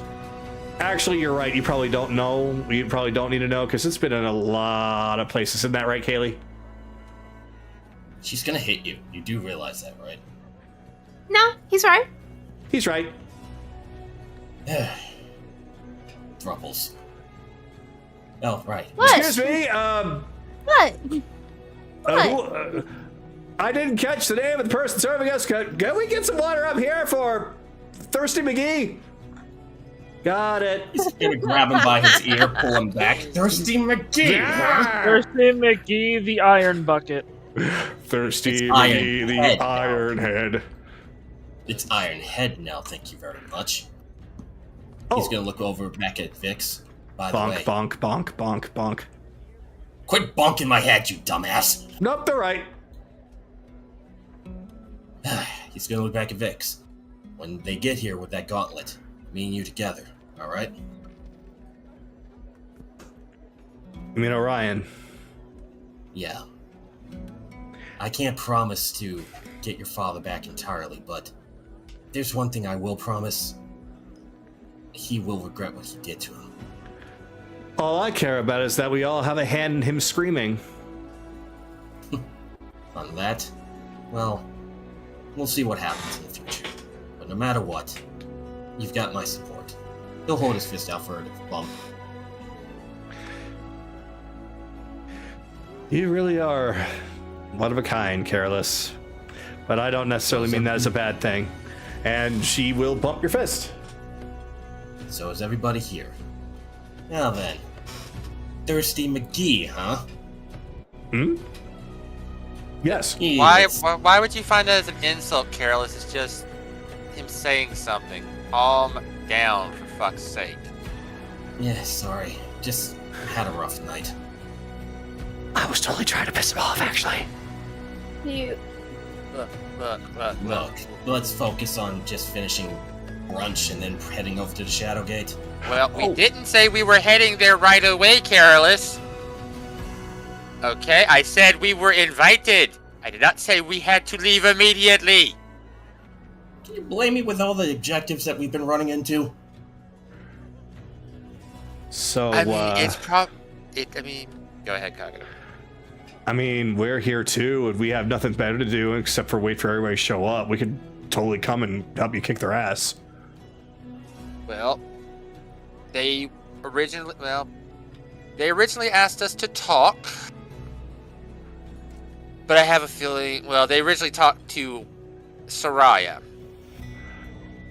Actually, you're right. You probably don't know. You probably don't need to know because it's been in a lot of places. Isn't that right, Kaylee?
She's gonna hit you. You do realize that, right?
No, he's right.
He's right.
Thrupples. Oh, right.
What?
Excuse me.
What?
I didn't catch the name of the person serving us. Can we get some water up here for Thirsty McGee? Got it.
He's gonna grab him by his ear, pull him back. Thirsty McGee!
Yeah.
Thirsty McGee, the iron bucket.
Thirsty
It's
McGee, the
Iron Head
Iron Head.
It's Iron Head now, thank you very much. He's gonna look over back at Vix. By the way.
Bonk, bonk, bonk, bonk, bonk.
Quit bonking my head, you dumbass!
Nope, they're right.
He's gonna look back at Vix. When they get here with that gauntlet, me and you together, alright?
You mean Orion?
Yeah. I can't promise to get your father back entirely, but there's one thing I will promise. He will regret what he did to him.
All I care about is that we all have a hand in him screaming.
On that, well, we'll see what happens in the future. But no matter what, you've got my support. He'll hold his fist out for a bump.
You really are one of a kind, Careless. But I don't necessarily mean that as a bad thing. And she will bump your fist.
So is everybody here. Now then, Thirsty McGee, huh?
Yes.
Why would you find that as an insult, Careless? It's just him saying something. Calm down, for fuck's sake.
Yeah, sorry. Just had a rough night.
I was totally trying to piss him off, actually.
You.
Look.
Let's focus on just finishing brunch and then heading over to the Shadow Gate.
Well, we didn't say we were heading there right away, Careless. Okay, I said we were invited. I did not say we had to leave immediately.
Can you blame me with all the objectives that we've been running into?
So,
I mean, go ahead, Kagato.
I mean, we're here too, and we have nothing better to do except for wait for everybody to show up. We could totally come and help you kick their ass.
Well, they originally asked us to talk, but I have a feeling, they originally talked to Soraya.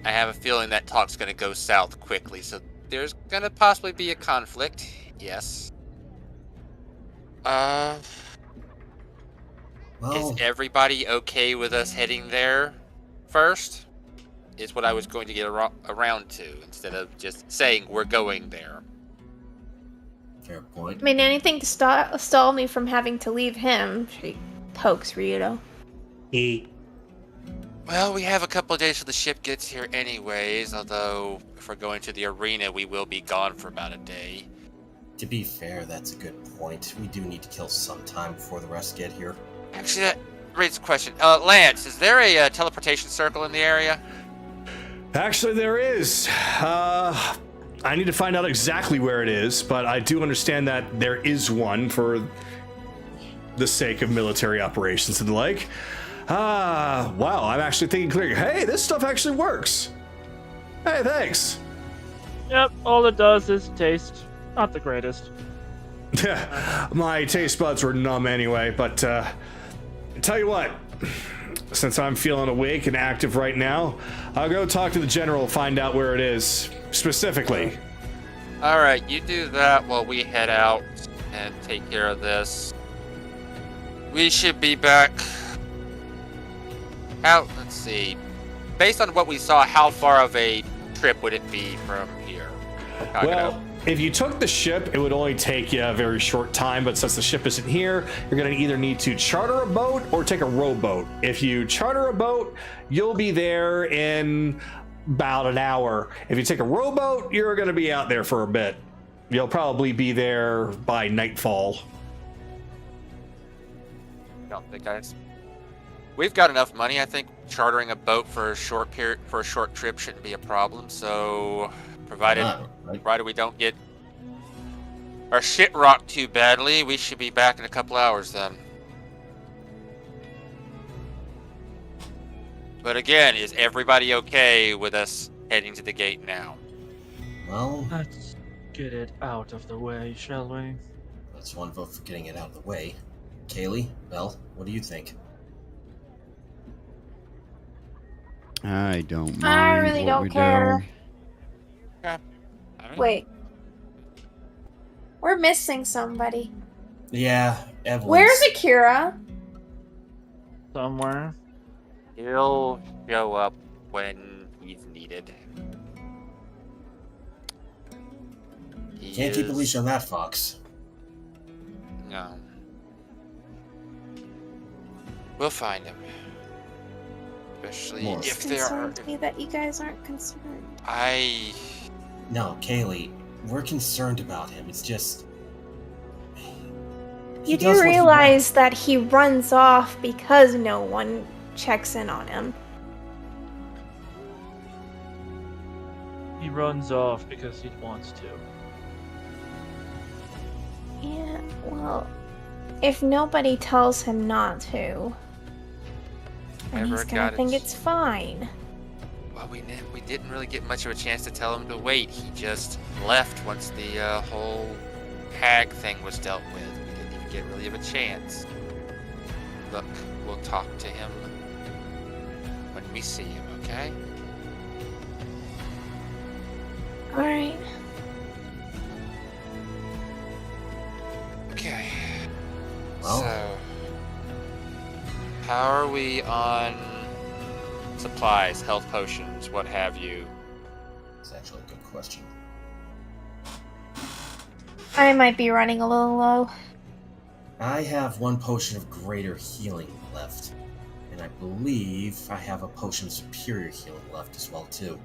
I have a feeling that talk's gonna go south quickly, so there's gonna possibly be a conflict, yes. Is everybody okay with us heading there first? Is what I was going to get around to, instead of just saying we're going there.
Fair point.
I mean, anything to stall me from having to leave him. She pokes Ryudo.
Well, we have a couple of days till the ship gets here anyways, although if we're going to the arena, we will be gone for about a day.
To be fair, that's a good point. We do need to kill some time before the rest get here.
Actually, that raises a question. Lance, is there a teleportation circle in the area?
Actually, there is. I need to find out exactly where it is, but I do understand that there is one for the sake of military operations and the like. Wow, I'm actually thinking clearly. Hey, this stuff actually works. Hey, thanks.
Yep, all it does is taste. Not the greatest.
My taste buds were numb anyway, but tell you what, since I'm feeling awake and active right now, I'll go talk to the general, find out where it is specifically.
All right, you do that while we head out and take care of this. We should be back out. Let's see. Based on what we saw, how far of a trip would it be from here? Kagato?
Well, if you took the ship, it would only take you a very short time, but since the ship isn't here, you're going to either need to charter a boat or take a rowboat. If you charter a boat, you'll be there in about an hour. If you take a rowboat, you're going to be out there for a bit. You'll probably be there by nightfall.
Don't think, guys. We've got enough money. I think chartering a boat for a short period, for a short trip, shouldn't be a problem. So, provided we don't get our shit rocked too badly, we should be back in a couple hours then. But again, is everybody okay with us heading to the gate now?
Well,
Let's get it out of the way, shall we?
that's one vote for getting it out of the way. Kaylee, Belle, what do you think?
I don't mind.
I really
what
don't
we
care.
do.
All right.
Wait. We're missing somebody.
Yeah, Evelyn.
Where's Akira?
Somewhere.
He'll show up when he's needed. He
Can't keep a
is-
leash on that fox.
No. We'll find him. Especially
More.
if there are.
Concerns me that you guys aren't concerned.
I.
No, Kaylee, we're concerned about him. It's just... he
You
does
do
what he
realize that he runs off because no one checks in on him.
He runs off because he wants to.
Yeah, well, if nobody tells him not to, then
Never
he's gonna
got
think
it.
it's fine.
Well, we didn't really get much of a chance to tell him to wait. He just left once the whole hag thing was dealt with. We didn't even get really of a chance. Look, we'll talk to him when we see him, okay?
Alright.
Okay.
Well.
So, how are we on supplies, health potions, what have you?
It's actually a good question.
I might be running a little low.
I have one potion of greater healing left. And I believe I have a potion of superior healing left as well, too.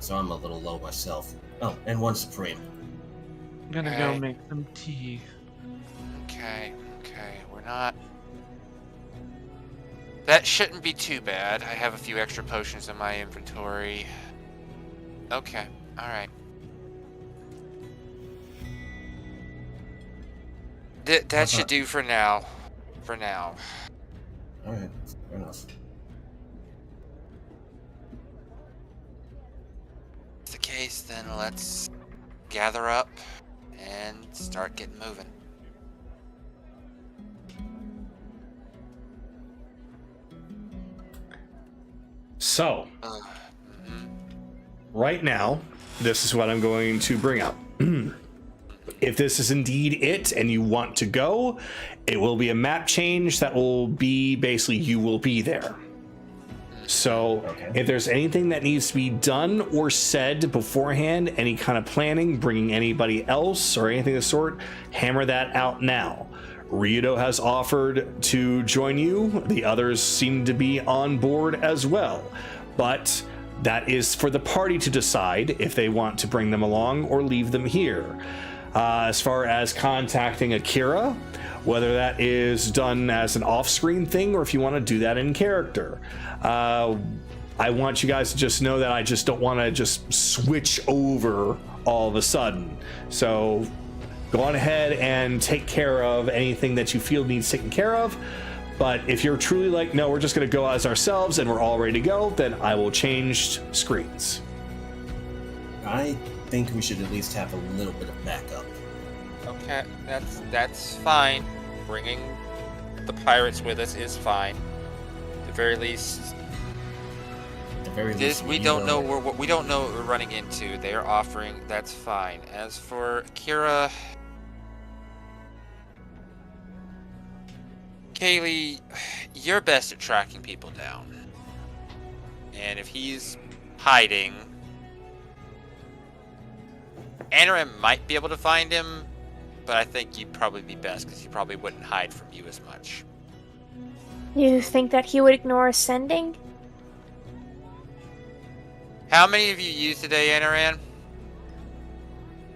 So I'm a little low myself. Oh, and one supreme.
I'm gonna go
Alright.
make some tea.
Okay, we're not... That shouldn't be too bad. I have a few extra potions in my inventory. Okay, alright. That should do for now. For now.
Alright, fair enough.
If that's the case, then let's gather up and start getting moving.
So,
Mhm.
right now, this is what I'm going to bring up. If this is indeed it and you want to go, it will be a map change that will be basically you will be there. So
Okay.
if there's anything that needs to be done or said beforehand, any kind of planning, bringing anybody else or anything of the sort, hammer that out now. Ryudo has offered to join you. The others seem to be on board as well. But that is for the party to decide if they want to bring them along or leave them here. As far as contacting Akira, whether that is done as an off-screen thing or if you want to do that in character. I want you guys to just know that I just don't want to just switch over all of a sudden. So go on ahead and take care of anything that you feel needs taken care of. But if you're truly like, no, we're just going to go as ourselves and we're all ready to go, then I will change screens.
I think we should at least have a little bit of backup.
Okay, that's fine. Bringing the pirates with us is fine. very least,
At the very
this
least,
we don't know what we don't know what we're running into. They are offering. That's fine. As for Kira, Kaylee, you're best at tracking people down. And if he's hiding, Anaran might be able to find him, but I think you'd probably be best because he probably wouldn't hide from you as much.
You think that he would ignore ascending?
How many of you used today, Anaran?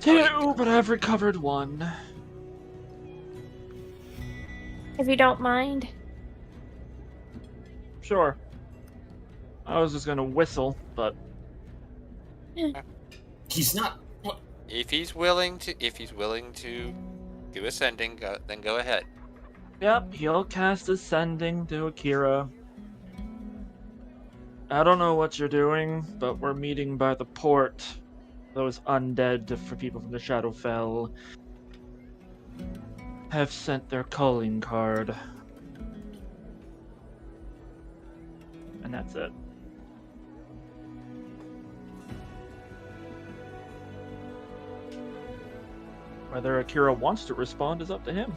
2, but I've recovered 1.
If you don't mind.
Sure. I was just gonna whistle, but
He's not.
If he's willing to do ascending, then go ahead.
yep, he'll cast Ascending to Akira. I don't know what you're doing, but we're meeting by the port. Those undead for people from the Shadowfell have sent their calling card. And that's it. Whether Akira wants to respond is up to him.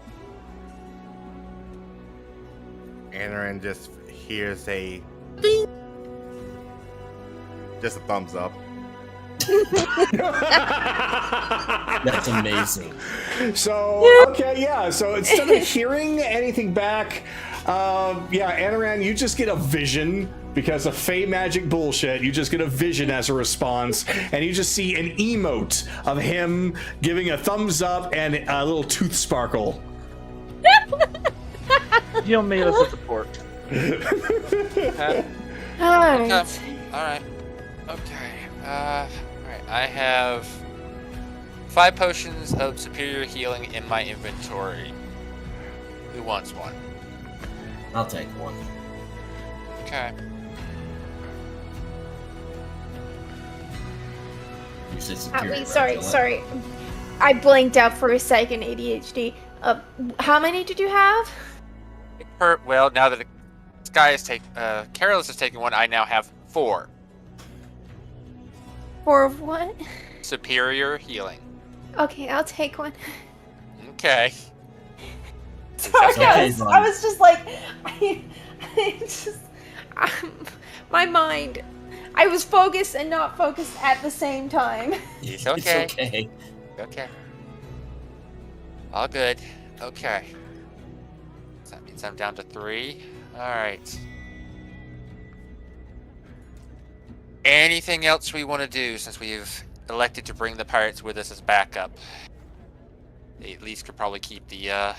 Anaran just hears a ding. Just a thumbs up.
That's amazing.
So, okay, yeah. So instead of hearing anything back, Anaran, you just get a vision because of Fey magic bullshit. You just get a vision as a response, and you just see an emote of him giving a thumbs up and a little tooth sparkle.
He'll meet us at the port.
Okay.
Alright.
Alright. Okay. Alright. I have 5 potions of superior healing in my inventory. Who wants one?
I'll take one.
Okay.
You said superior.
Wait, sorry,
right, Dylan?
sorry. I blinked out for a second, ADHD. How many did you have?
Well, now that this guy is Careless has taken one, I now have 4.
4 of what?
Superior healing.
Okay, I'll take one.
Okay.
Sorry,
okay,
I
Vaughn.
was just like, my mind. I was focused and not focused at the same time.
It's okay.
It's okay.
Okay. All good. Okay. So that means I'm down to 3. Alright. Anything else we want to do since we've elected to bring the pirates with us as backup? They at least could probably keep the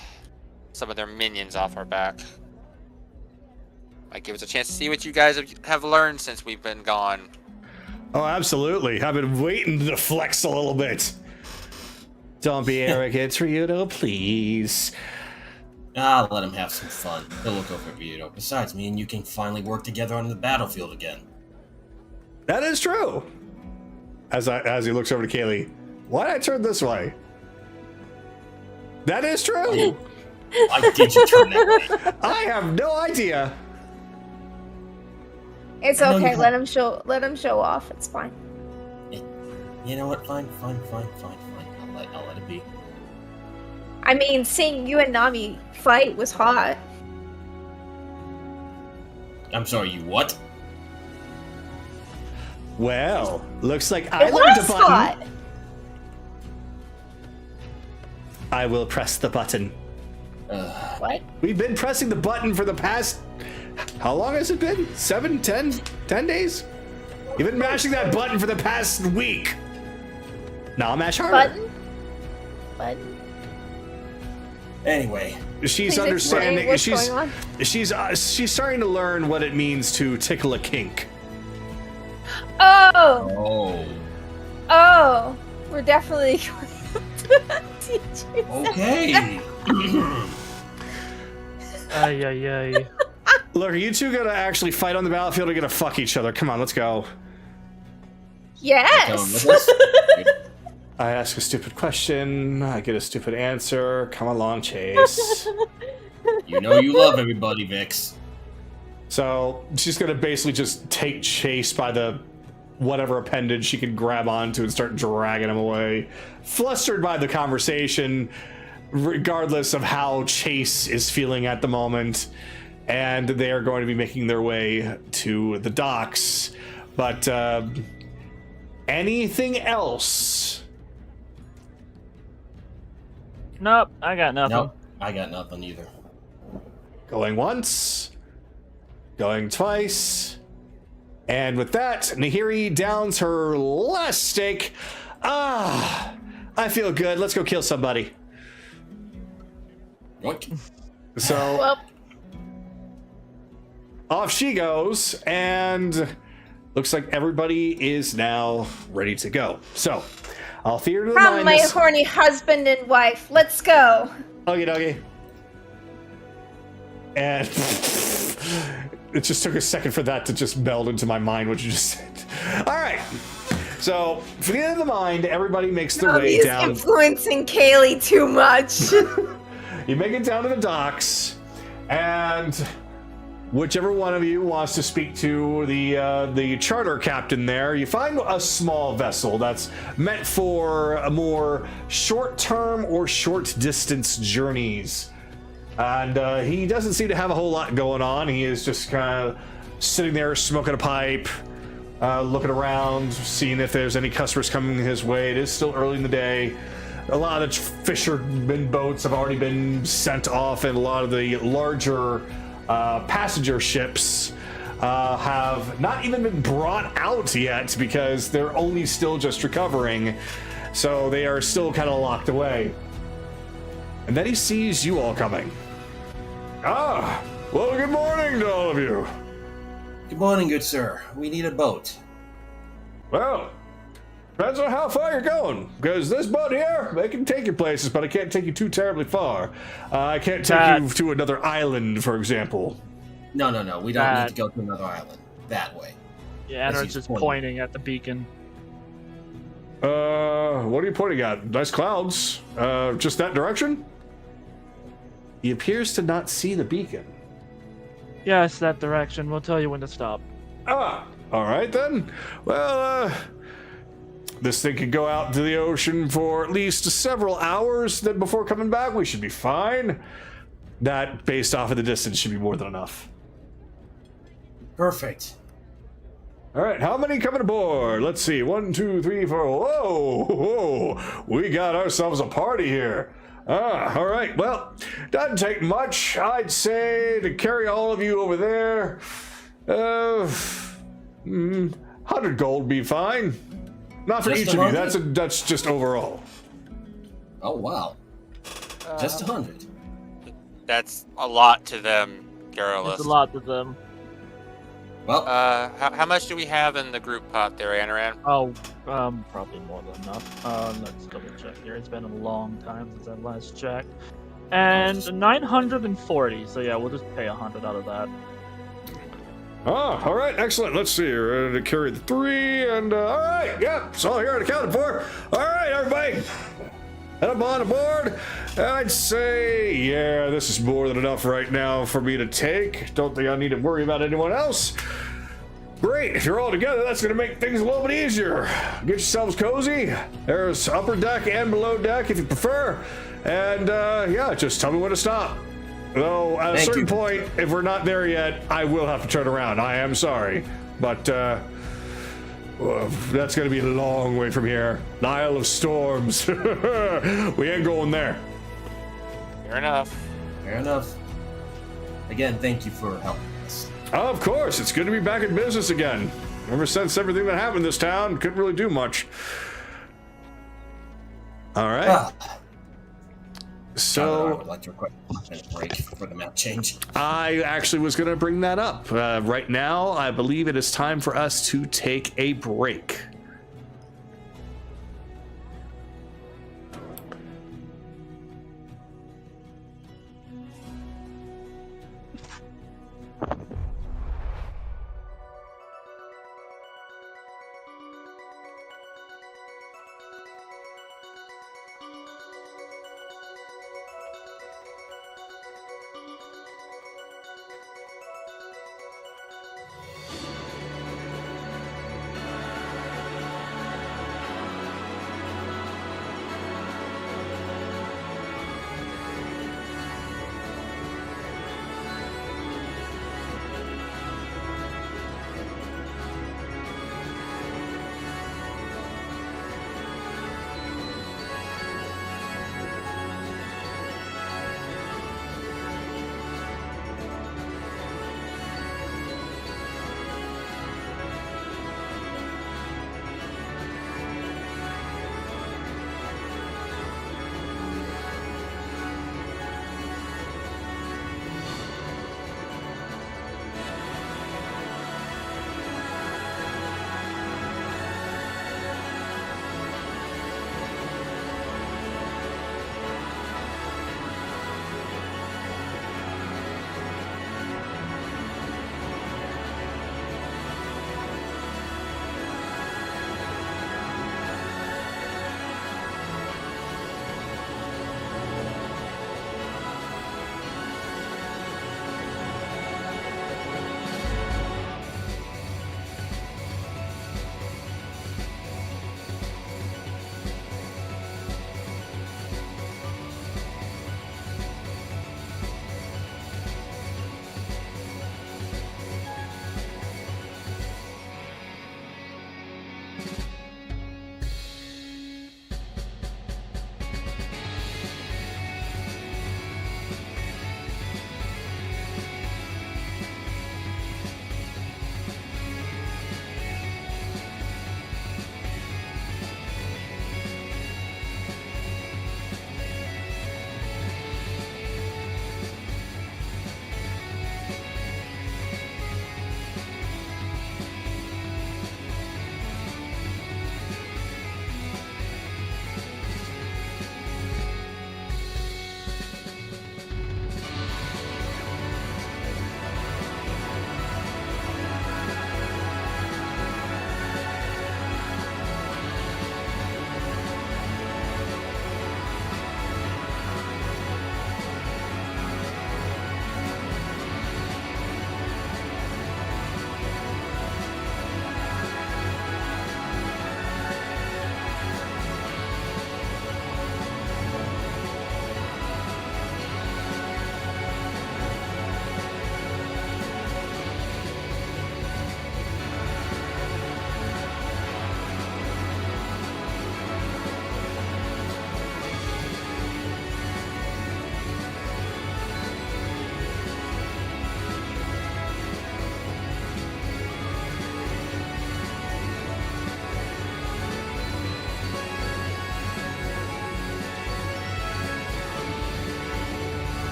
some of their minions off our back. Might give us a chance to see what you guys have learned since we've been gone.
Oh, absolutely. I've been waiting to flex a little bit. Don't be arrogant, Ryudo, please.
Let him have some fun. He'll look over at Ryudo. Besides, me and you can finally work together on the battlefield again.
That is true. As he looks over to Kaylee, why did I turn this way? That is true.
Why did you turn that way?
I have no idea.
It's
I know
okay.
you
Let him show off. It's fine.
You know what? Fine. I'll let it be.
I mean, seeing you and Nami fight was hot.
I'm sorry, you what?
Well, looks like I
It
learned a
was
button.
hot.
I will press the button.
What?
We've been pressing the button for the past... How long has it been? 7, 10 days? You've been mashing that button for the past week. Now I'll mash harder.
Button?
Anyway,
She's
Please
understanding.
explain what's going on.
She's starting to learn what it means to tickle a kink.
Oh!
oh,
We're definitely going to teach you that.
okay.
Ay.
Look, are you two gonna actually fight on the battlefield or gonna fuck each other? Come on, let's go.
Come
Yes!
with us.
I ask a stupid question, I get a stupid answer. Come along, Chase.
You know you love everybody, Vix.
So she's gonna basically just take chase by the whatever appendage she can grab onto and start dragging him away, flustered by the conversation, regardless of how Chase is feeling at the moment. And they are going to be making their way to the docks. But anything else?
Nope, I got nothing.
Nope, I got nothing either.
Going once, going twice, and with that, Nahiri downs her last steak. Ah, I feel good. Let's go kill somebody.
Yoink.
So
Well,
off she goes, and looks like everybody is now ready to go. So I'll theater to the
come,
mind
my
this.
horny husband and wife. Let's go.
Okie dokie. And it just took a second for that to just meld into my mind what you just said. All right. So for the end of the mind, everybody makes their way
He's
down.
influencing Kaylee too much.
You make it down to the docks, and whichever one of you wants to speak to the charter captain there, you find a small vessel that's meant for a more short-term or short-distance journeys. And he doesn't seem to have a whole lot going on. He is just kind of sitting there smoking a pipe, looking around, seeing if there's any customers coming his way. It is still early in the day. A lot of the fishermen boats have already been sent off, and a lot of the larger passenger ships have not even been brought out yet because they're only still just recovering. So they are still kind of locked away. And then he sees you all coming. Ah, well, good morning to all of you.
Good morning, good sir. We need a boat.
Well, depends on how far you're going, because this boat here, they can take you places, but I can't take you too terribly far. I can't take you to another island, for example.
No. We don't need to go to another island. That way.
Yeah, and
As
are
he's
just
pointing.
pointing at the beacon.
What are you pointing at? Nice clouds. Just that direction? He appears to not see the beacon.
Yes, that direction. We'll tell you when to stop.
Ah, all right then. Well, this thing can go out to the ocean for at least several hours. Then before coming back, we should be fine. That, based off of the distance, should be more than enough.
Perfect.
All right, how many coming aboard? Let's see. 1, 2, 3, 4. Whoa, we got ourselves a party here. Ah, all right. Well, doesn't take much, I'd say, to carry all of you over there. 100 gold be fine. Not for
Just
each of you.
100?
That's just overall.
Oh, wow. Just 100.
That's a lot to them, Garrulus.
It's a lot to them.
Well,
How much do we have in the group pot there, Anaran?
Oh, probably more than enough. Let's double check here. It's been a long time since I last checked. And 940. So yeah, we'll just pay 100 out of that.
Ah, all right, excellent. Let's see. We're ready to carry the 3, and all right, yeah, it's all here and accounted for. All right, everybody, head up on aboard. I'd say, yeah, this is more than enough right now for me to take. Don't think I need to worry about anyone else. Great, if you're all together, that's going to make things a little bit easier. Get yourselves cozy. There's upper deck and below deck if you prefer. And yeah, just tell me when to stop. Though at a
Thank
certain
you.
point, if we're not there yet, I will have to turn around. I am sorry, but that's going to be a long way from here. The Isle of Storms. We ain't going there.
Fair enough.
fair enough. Again, thank you for helping us.
Of course, it's good to be back in business again. Ever since everything that happened in this town, couldn't really do much. All right.
I
So
would like to request a 5-minute break for the map change.
I actually was going to bring that up. Right now, I believe it is time for us to take a break.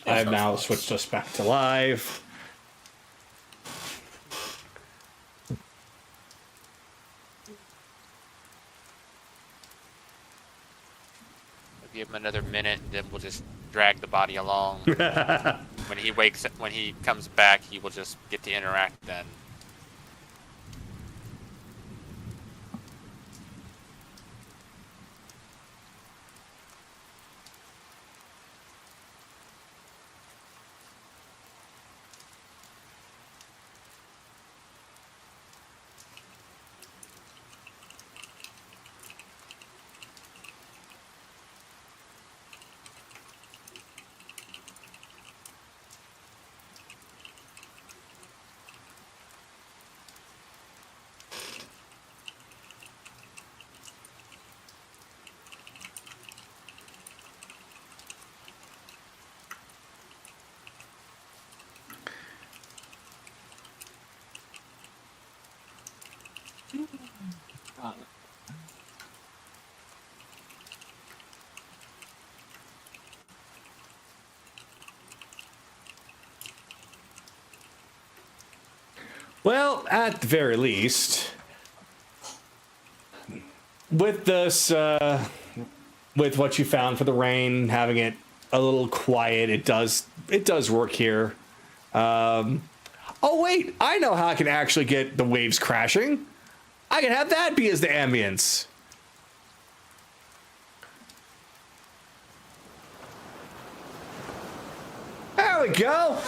I have now switched us back to live.
We'll give him another minute, and then we'll just drag the body along. When he comes back, he will just get to interact then.
Well, at the very least, with this, with what you found for the rain, having it a little quiet, it does work here. Oh wait, I know how I can actually get the waves crashing. I can have that be as the ambience. There we go.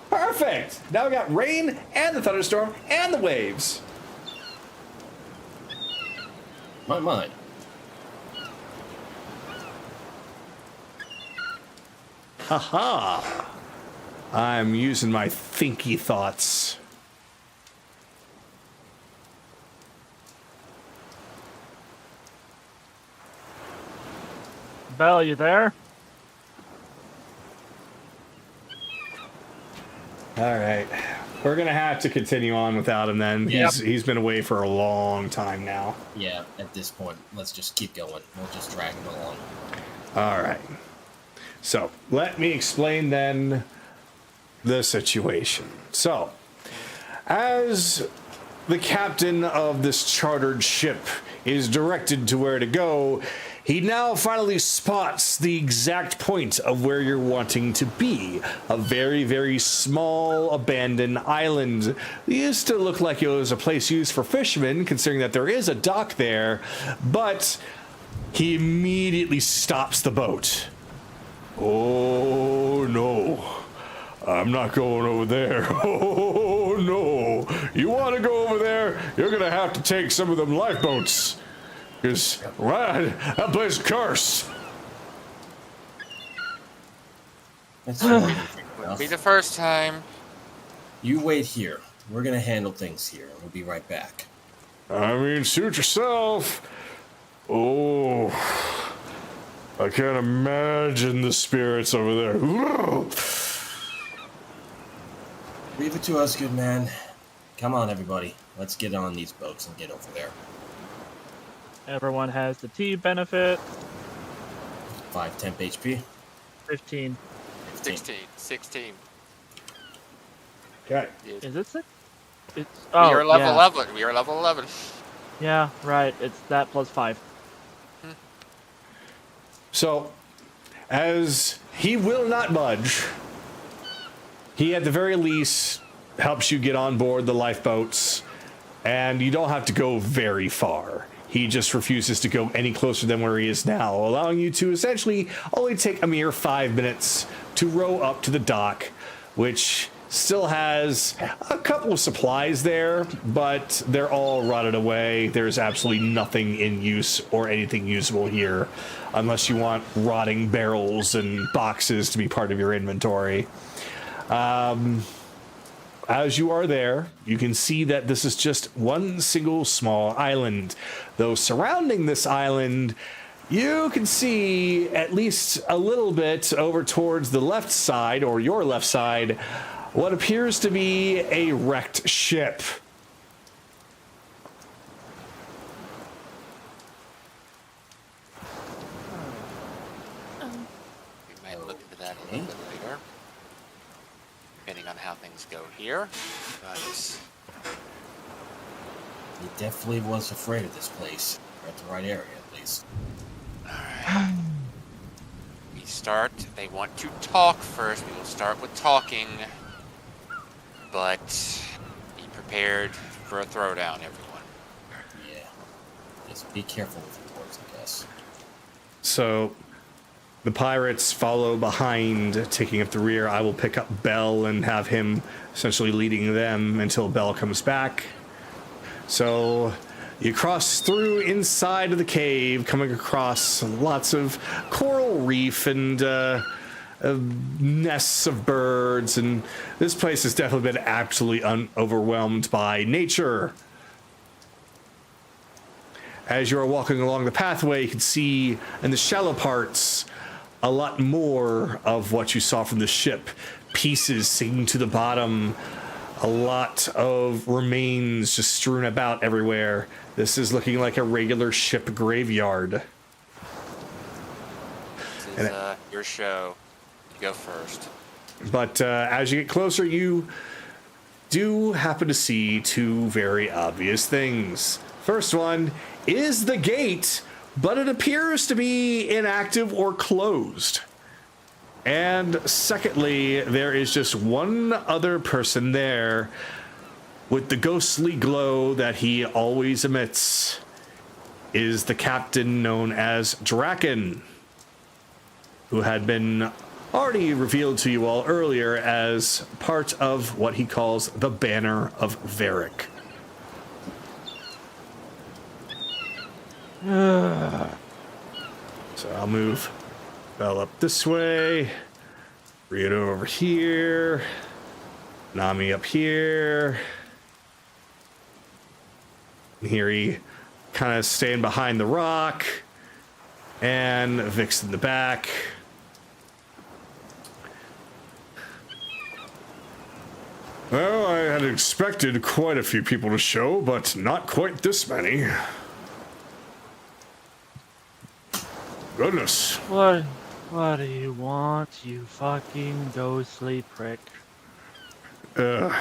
Perfect. Now we got rain and the thunderstorm and the waves.
My.
Haha. I'm using my thinky thoughts.
Belle, you there?
All right. We're going to have to continue on without him then.
Yep.
He's been away for a long time now.
Yeah, at this point, let's just keep going. We'll just drag him along.
All right. So, let me explain then the situation. So, as the captain of this chartered ship is directed to where to go, he now finally spots the exact point of where you're wanting to be. A very, very small abandoned island. It used to look like it was a place used for fishermen, considering that there is a dock there, but he immediately stops the boat. Oh no, I'm not going over there. Oh no, you want to go over there? You're gonna have to take some of them lifeboats. Because, right, that place cursed.
That's
Wouldn't be the first time.
You wait here. We're gonna handle things here, and we'll be right back.
I mean, suit yourself. Oh, I can't imagine the spirits over there.
Leave it to us, good man. Come on, everybody. Let's get on these boats and get over there.
Everyone has the tea benefit.
5 temp HP.
15.
16.
Okay.
Is it 6? It's
We
oh
are level
yeah.
11. We are level 11.
Yeah, right. It's that plus 5.
So, as he will not budge, he at the very least helps you get on board the lifeboats, and you don't have to go very far. He just refuses to go any closer than where he is now, allowing you to essentially only take a mere 5 minutes to row up to the dock, which still has a couple of supplies there, but they're all rotted away. There's absolutely nothing in use or anything usable here, unless you want rotting barrels and boxes to be part of your inventory. As you are there, you can see that this is just one single small island. Though surrounding this island, you can see at least a little bit over towards the left side, or your left side, what appears to be a wrecked ship.
We might look into that a little bit later. how things go here. But
He definitely was afraid of this place. We're at the right area, at least.
we start. They want to talk first. We will start with talking. But be prepared for a throwdown, everyone.
Yeah. Just be careful with your words, I guess.
So the pirates follow behind, taking up the rear. I will pick up Bell and have him essentially leading them until Bell comes back. So you cross through inside of the cave, coming across lots of coral reef and nests of birds, and this place has definitely been absolutely overwhelmed by nature. As you are walking along the pathway, you can see in the shallow parts a lot more of what you saw from the ship. Pieces sinking to the bottom, a lot of remains just strewn about everywhere. This is looking like a regular ship graveyard.
This is your show. You go first.
But as you get closer, you do happen to see two very obvious things. First one is the gate, but it appears to be inactive or closed. And secondly, there is just one other person there with the ghostly glow that he always emits. Is the captain known as Draken, who had been already revealed to you all earlier as part of what he calls the Banner of Varric. So I'll move Bell up this way, Rito over here, Nami up here, Hiri kind of staying behind the rock, and Vix in the back. Well, I had expected quite a few people to show, but not quite this many. Goodness.
What do you want, you fucking ghostly prick?
I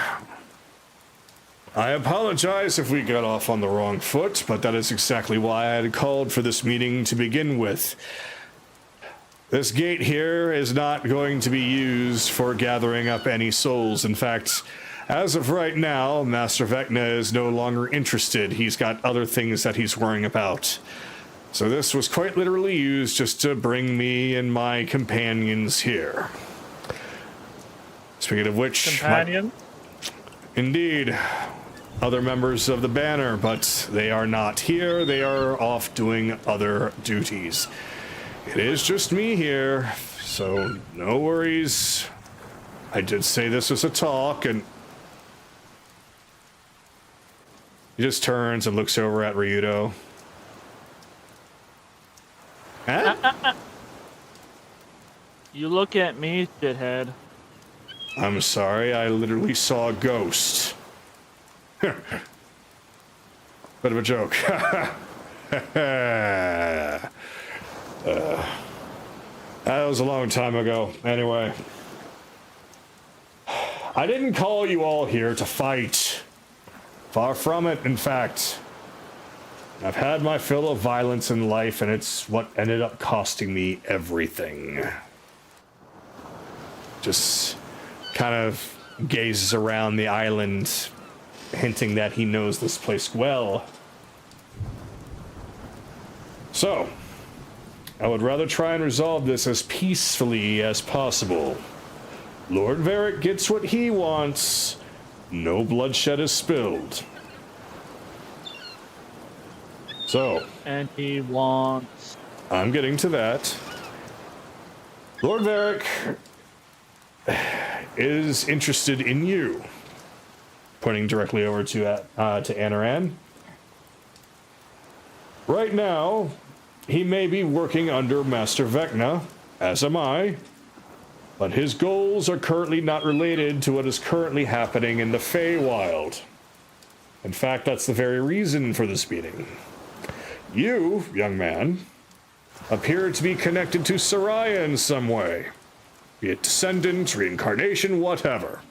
apologize if we got off on the wrong foot, but that is exactly why I had called for this meeting to begin with. This gate here is not going to be used for gathering up any souls. In fact, as of right now, Master Vecna is no longer interested. He's got other things that he's worrying about. So this was quite literally used just to bring me and my companions here. Speaking of which...
Companion?
Indeed. Other members of the banner, but they are not here. They are off doing other duties. It is just me here, so no worries. I did say this was a talk, and... He just turns and looks over at Ryudo. Huh?
You look at me, shithead.
I'm sorry, I literally saw a ghost. Bit of a joke. That was a long time ago. Anyway. I didn't call you all here to fight. Far from it, in fact. I've had my fill of violence in life, and it's what ended up costing me everything. Just kind of gazes around the island, hinting that he knows this place well. So, I would rather try and resolve this as peacefully as possible. Lord Varric gets what he wants. No bloodshed is spilled. So,
And he wants...
I'm getting to that. Lord Varric is interested in you. Pointing directly over to Anaran. Right now, he may be working under Master Vecna, as am I, but his goals are currently not related to what is currently happening in the Feywild. In fact, that's the very reason for this meeting. You, young man, appear to be connected to Soraya in some way, be it descendant, reincarnation, whatever.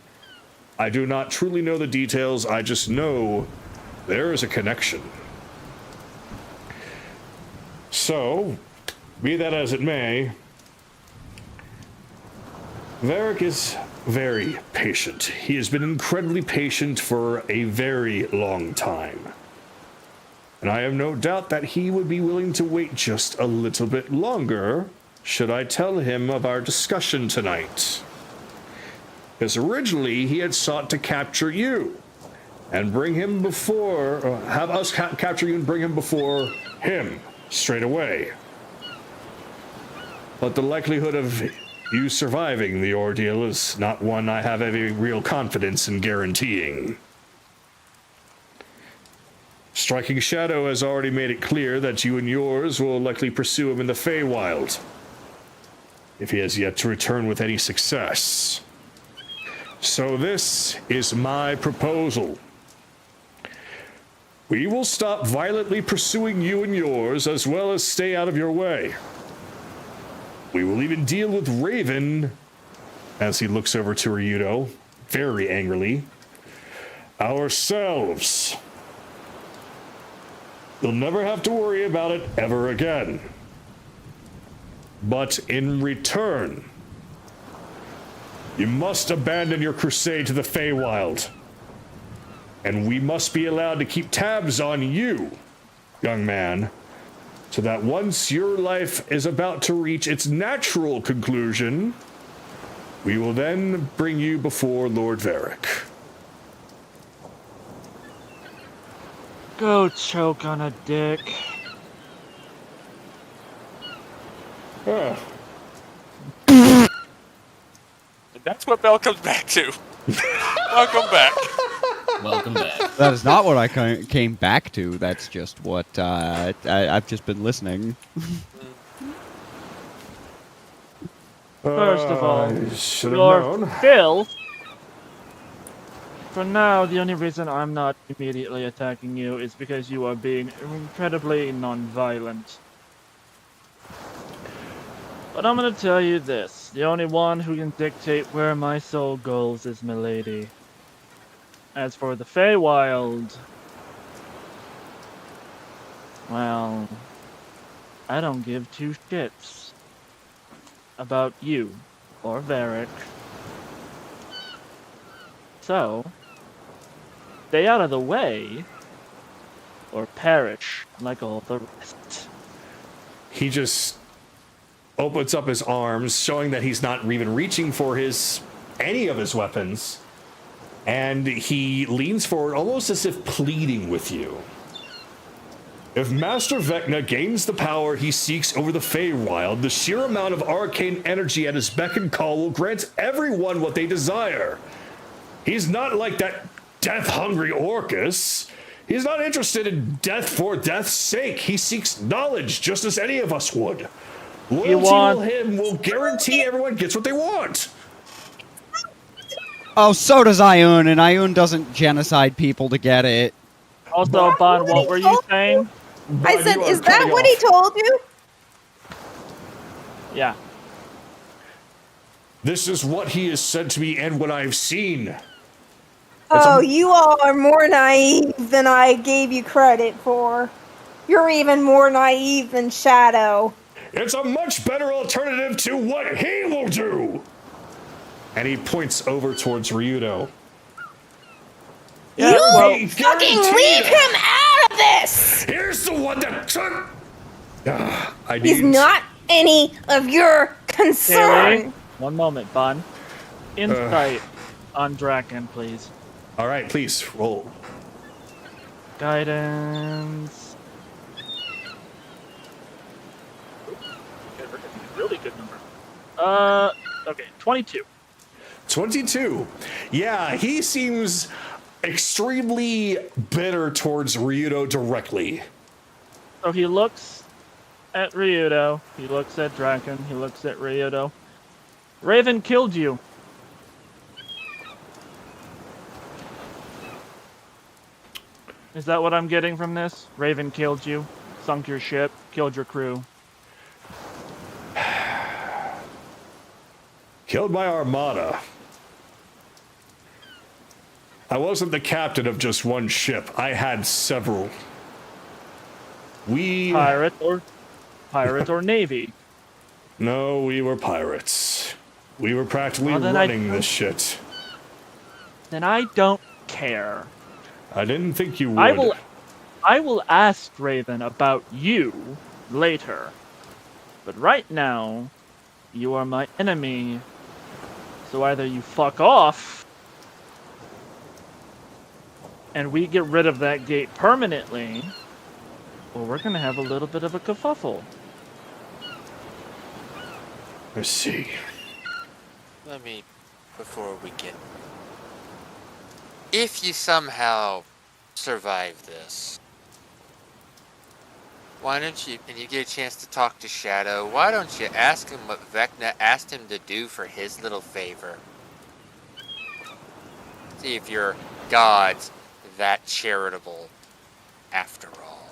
I do not truly know the details, I just know there is a connection. So, be that as it may, Varric is very patient. He has been incredibly patient for a very long time. And I have no doubt that he would be willing to wait just a little bit longer should I tell him of our discussion tonight. Because originally he had sought to capture you and bring him before, have us capture you and bring him before him straight away. But the likelihood of you surviving the ordeal is not one I have any real confidence in guaranteeing. Striking Shadow has already made it clear that you and yours will likely pursue him in the Feywild, if he has yet to return with any success. So this is my proposal. We will stop violently pursuing you and yours, as well as stay out of your way. We will even deal with Raven, as he looks over to Ryudo, very angrily, ourselves. You'll never have to worry about it ever again. But in return, you must abandon your crusade to the Feywild. And we must be allowed to keep tabs on you, young man, so that once your life is about to reach its natural conclusion, we will then bring you before Lord Varric.
Go choke on a dick.
Ah.
That's what Bell comes back to. Welcome back.
Welcome back.
That is not what I came back to. That's just what I've just been listening.
First of all,
I should have
your
known.
filth. For now, the only reason I'm not immediately attacking you is because you are being incredibly non-violent. But I'm gonna tell you this, the only one who can dictate where my soul goes is Milady. As for the Feywild, well, I don't give two shits about you or Varric. So, stay out of the way or perish like all the rest.
He just opens up his arms, showing that he's not even reaching for any of his weapons, and he leans forward almost as if pleading with you. If Master Vecna gains the power he seeks over the Feywild, the sheer amount of arcane energy at his beck and call will grant everyone what they desire. He's not like that death-hungry Orcus. He's not interested in death for death's sake. He seeks knowledge just as any of us would. Loyalty to him will guarantee everyone gets what they want.
Oh, so does Ioun, and Ioun doesn't genocide people to get it.
Also, Bon, what were you saying?
I said, is that what he told you?
Yeah.
This is what he has said to me and what I've seen.
Oh, you all are more naive than I gave you credit for. You're even more naive than Shadow.
It's a much better alternative to what he will do. And he points over towards Ryudo.
Yeah,
You
well,
fucking leave him out of this!
Here's the one that took.
He's not any of your concern.
Haley, one moment, Bon. Insight on Draken, please.
All right, please roll.
Guidance. Really good number. Okay, 22.
22. Yeah, he seems extremely bitter towards Ryudo directly.
So he looks at Ryudo, he looks at Draken, he looks at Ryudo. Raven killed you. Is that what I'm getting from this? Raven killed you, sunk your ship, killed your crew.
Killed my armada. I wasn't the captain of just one ship. I had several.
Pirate or navy?
No, we were pirates. We were practically
Well, then
running this shit.
Then I don't care.
I didn't think you would.
I will ask Raven about you later. But right now, you are my enemy. So either you fuck off, and we get rid of that gate permanently, or we're gonna have a little bit of a kerfuffle.
Let's see.
Let me, before we get... If you somehow survive this, why don't you, and you get a chance to talk to Shadow, why don't you ask him what Vecna asked him to do for his little favor? See if your god's that charitable after all.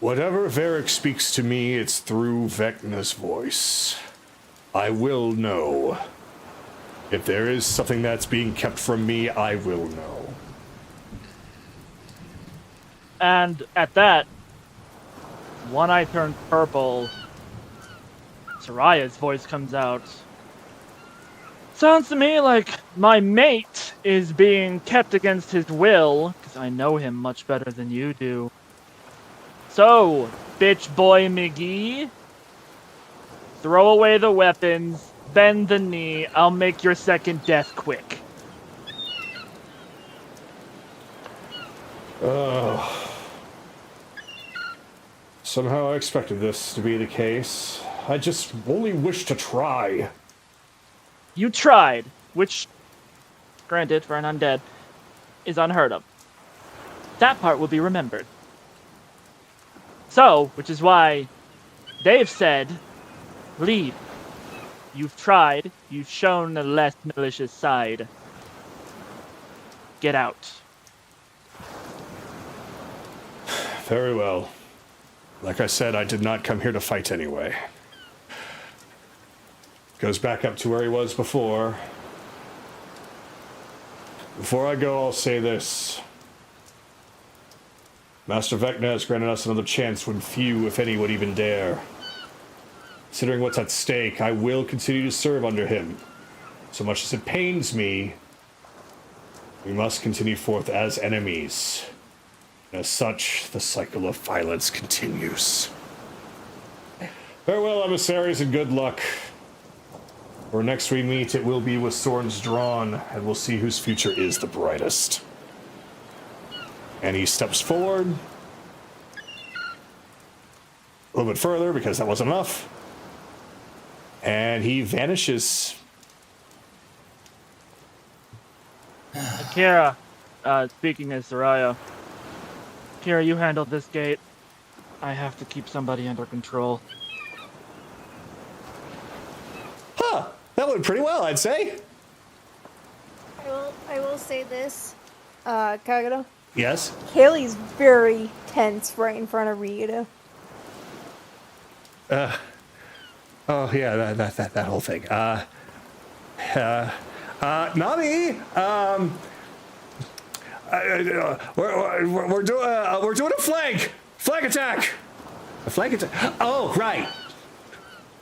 Whatever Varric speaks to me, it's through Vecna's voice. I will know. If there is something that's being kept from me, I will know.
And at that, one eye turned purple. Soraya's voice comes out. Sounds to me like my mate is being kept against his will, because I know him much better than you do. So, bitch boy McGee, throw away the weapons, bend the knee, I'll make your second death quick.
Somehow I expected this to be the case. I just only wish to try.
You tried, which, granted, for an undead, is unheard of. That part will be remembered. So, which is why they've said, leave. You've tried, you've shown a less malicious side. Get out.
Very well. Like I said, I did not come here to fight anyway. Goes back up to where he was before. Before I go, I'll say this. Master Vecna has granted us another chance when few, if any, would even dare. Considering what's at stake, I will continue to serve under him. So much as it pains me, we must continue forth as enemies. As such, the cycle of violence continues. Farewell, emissaries, and good luck. For next we meet, it will be with swords drawn, and we'll see whose future is the brightest. And he steps forward. A little bit further, because that wasn't enough. And he vanishes.
Akira, speaking as Soraya. Akira, you handled this gate. I have to keep somebody under control.
Huh, that went pretty well, I'd say.
I will say this, Kagato.
Yes?
Kaylee's very tense right in front of Ryuta.
Oh, yeah, that whole thing. Nami, we're doing a flank attack. A flank attack. Oh, right.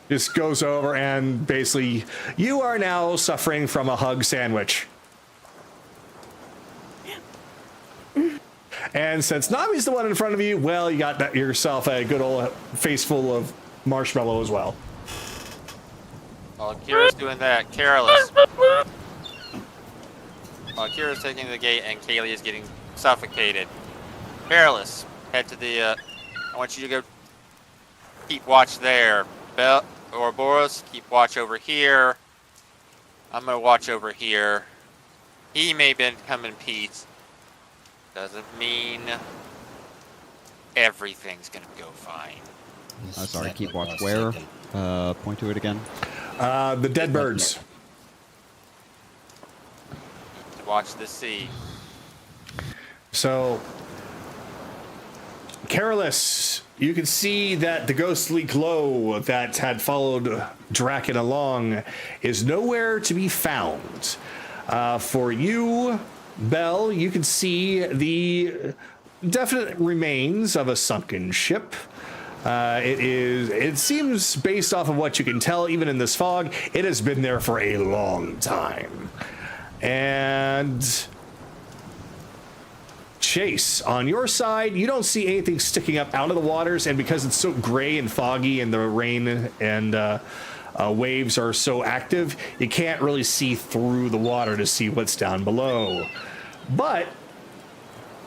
Just goes over and basically, you are now suffering from a hug sandwich. And since Nami's the one in front of you, well, you got yourself a good old face full of marshmallow as well.
While Kira's doing that, careless. While Kira's taking the gate and Kaylee is getting suffocated. Careless, head to the, I want you to go keep watch there. Bell or Boros, keep watch over here. I'm gonna watch over here. He may become in peace. Doesn't mean everything's gonna go fine.
Sorry, keep watch where? Point to it again.
The dead birds.
Watch the sea.
So, Careless, you can see that the ghostly glow that had followed Draken along is nowhere to be found. For you, Bell, you can see the definite remains of a sunken ship. It seems, based off of what you can tell, even in this fog, it has been there for a long time. And Chase, on your side, you don't see anything sticking up out of the waters, and because it's so gray and foggy and the rain and waves are so active, you can't really see through the water to see what's down below. But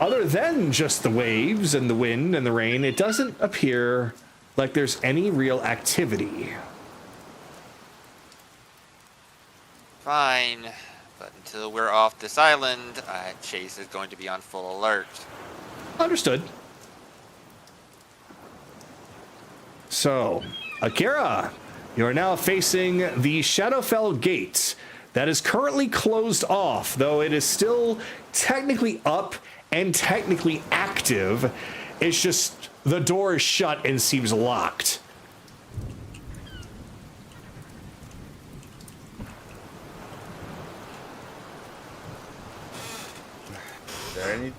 other than just the waves and the wind and the rain, it doesn't appear like there's any real activity.
Fine. But until we're off this island, Chase is going to be on full alert.
Understood. So, Akira, you are now facing the Shadowfell Gate that is currently closed off, though it is still technically up and technically active. It's just the door is shut and seems locked.
Is there any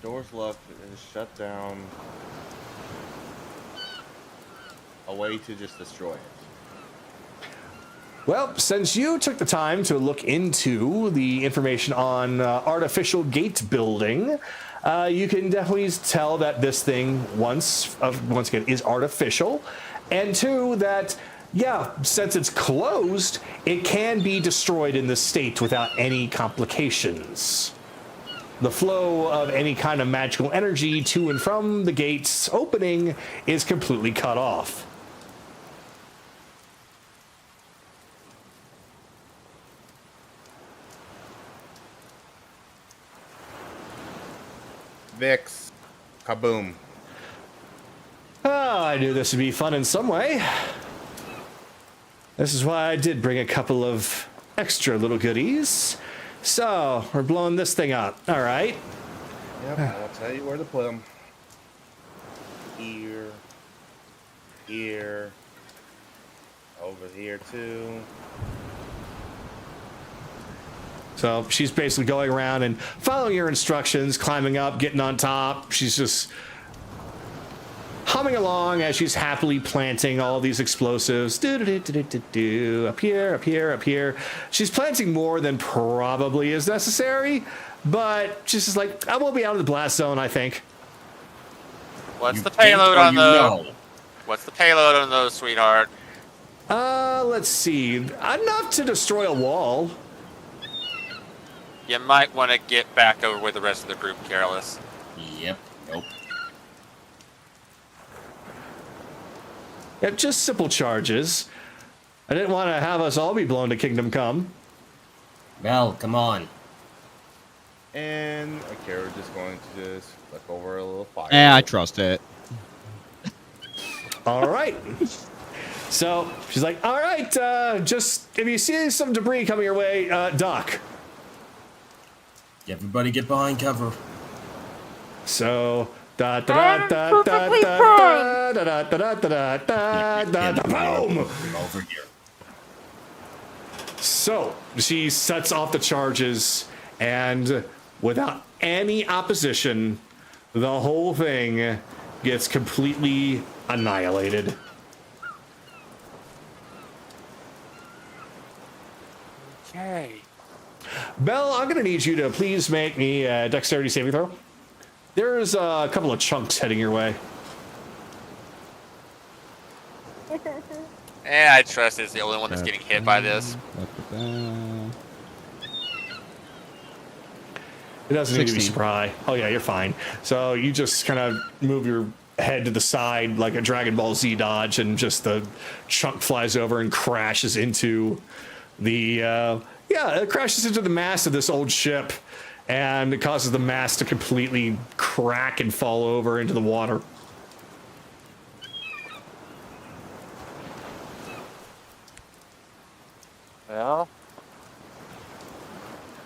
doors locked? It is shut down. A way to just destroy it.
Well, since you took the time to look into the information on artificial gate building, you can definitely tell that this thing, once again, is artificial. And two, that, yeah, since it's closed, it can be destroyed in this state without any complications. The flow of any kind of magical energy to and from the gate's opening is completely cut off.
Vix. Kaboom.
Ah, I knew this would be fun in some way. This is why I did bring a couple of extra little goodies. So, we're blowing this thing up. All right.
Yep, I'll tell you where to put them. Here. Here. Over here, too.
So she's basically going around and following your instructions, climbing up, getting on top. She's just humming along as she's happily planting all these explosives. Up here, up here, up here. She's planting more than probably is necessary, but she's just like, I won't be out of the blast zone, I think.
What's the payload on those? What's the payload on those, sweetheart?
Let's see. Enough to destroy a wall.
You might want to get back over with the rest of the group, Careless.
Yep. Nope.
Yep, just simple charges. I didn't want to have us all be blown to Kingdom Come.
Bell, come on.
And Akira just going to just flick over a little fire.
I trust it.
All right. So she's like, all right, just if you see some debris coming your way, Doc.
Everybody get behind cover.
So da da da da da da da da da da da da da boom.
Over here.
So she sets off the charges, and without any opposition, the whole thing gets completely annihilated.
Okay.
Bell, I'm gonna need you to please make me a dexterity saving throw. There's a couple of chunks heading your way.
I trust it's the only one that's getting hit by this.
It doesn't need to be
16.
super high. Oh yeah, you're fine. So you just kind of move your head to the side like a Dragon Ball Z dodge, and just the chunk flies over and crashes into the it crashes into the mast of this old ship, and it causes the mast to completely crack and fall over into the water.
Well,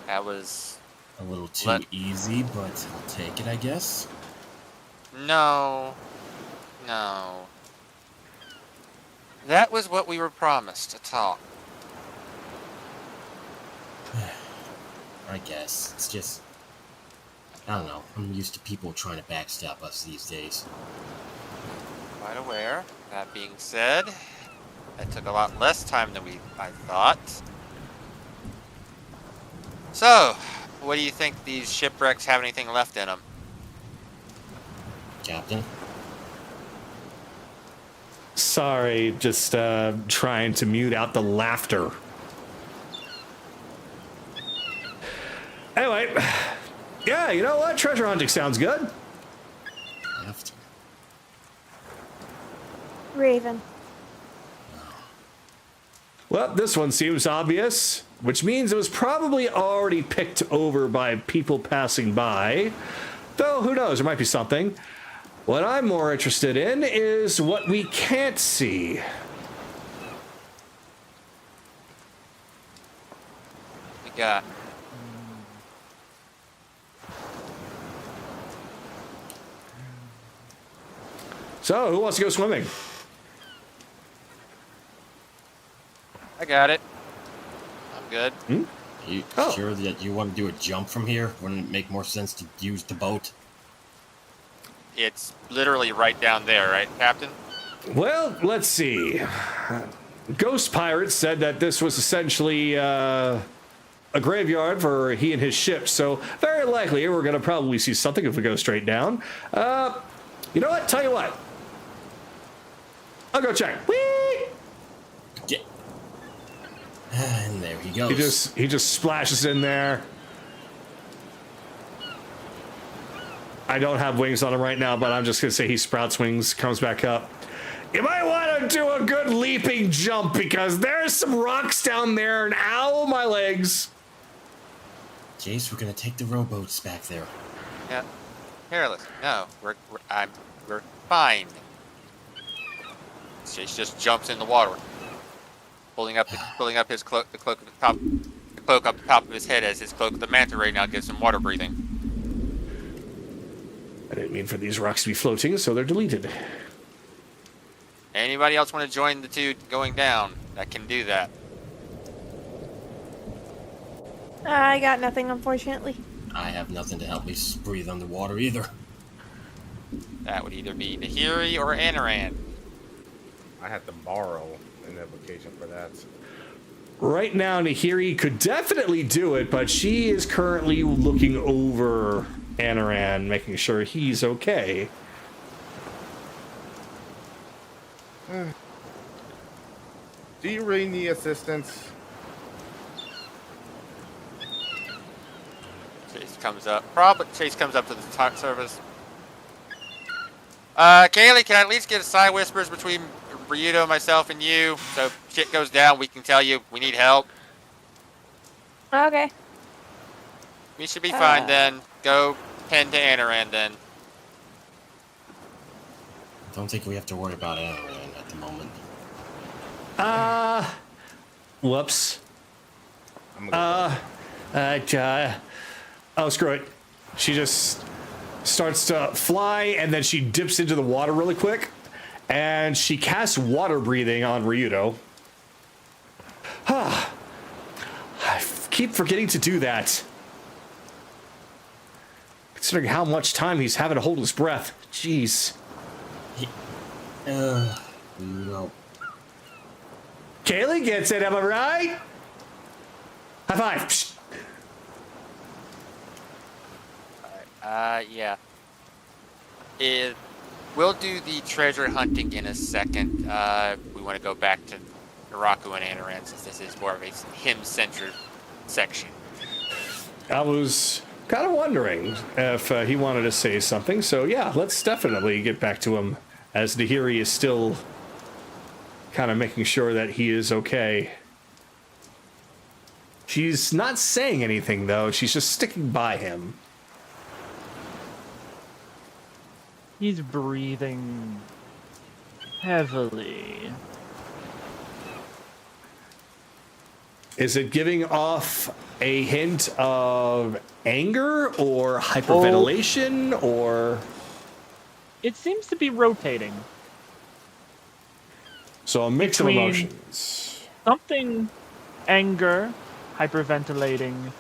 that was
A little too easy, but I'll take it, I guess.
No. No. That was what we were promised, a talk.
I guess. It's just... I don't know. I'm used to people trying to backstab us these days.
Quite aware. That being said, that took a lot less time than I thought. So, what do you think these shipwrecks have anything left in them?
Captain?
Sorry, just trying to mute out the laughter. Anyway, yeah, you know what? Treasure hunting sounds good.
Left.
Raven.
Well, this one seems obvious, which means it was probably already picked over by people passing by. Though, who knows, there might be something. What I'm more interested in is what we can't see.
We got
So, who wants to go swimming?
I got it. I'm good.
You
Oh.
sure that you want to do a jump from here? Wouldn't it make more sense to use the boat?
It's literally right down there, right, Captain?
Well, let's see. Ghost Pirates said that this was essentially a graveyard for he and his ship, so very likely we're going to probably see something if we go straight down. You know what? Tell you what. I'll go check. Whee!
Yeah. And there he goes.
He just splashes in there. I don't have wings on him right now, but I'm just gonna say he sprouts wings, comes back up. You might want to do a good leaping jump because there's some rocks down there, and ow, my legs.
Jace, we're gonna take the rowboats back there.
Yeah. Careless. No, we're fine. Chase just jumps in the water, pulling up his cloak, the cloak up the top of his head as his cloak, the manta ray now gives him water breathing.
I didn't mean for these rocks to be floating, so they're deleted.
Anybody else want to join the two going down? That can do that.
I got nothing, unfortunately.
I have nothing to help me breathe underwater either.
That would either be Nahiri or Anaran.
I had to borrow an invocation for that.
Right now, Nahiri could definitely do it, but she is currently looking over Anaran, making sure he's okay.
Do you really need assistance?
Chase comes up. Chase comes up to the surface. Kaylee, can I at least get a side whispers between Ryudo, myself, and you? So if shit goes down, we can tell you we need help.
Okay.
We should be fine then. Go tend to Anaran then.
Don't think we have to worry about Anaran at the moment.
Whoops.
I'm gonna
Oh, screw it. She just starts to fly, and then she dips into the water really quick, and she casts water breathing on Ryudo. I keep forgetting to do that. Considering how much time he's having to hold his breath. Jeez.
No.
Kaylee gets it, am I right? High five. Psst.
Yeah. We'll do the treasure hunting in a second. We want to go back to Naraku and Anaran since this is more of a him-centered section.
I was kind of wondering if he wanted to say something, so yeah, let's definitely get back to him as Nahiri is still kind of making sure that he is okay. She's not saying anything, though. She's just sticking by him.
He's breathing heavily.
Is it giving off a hint of anger or hyperventilation or...
It seems to be rotating.
So a mix of
Between-
emotions.
Something anger, hyperventilating,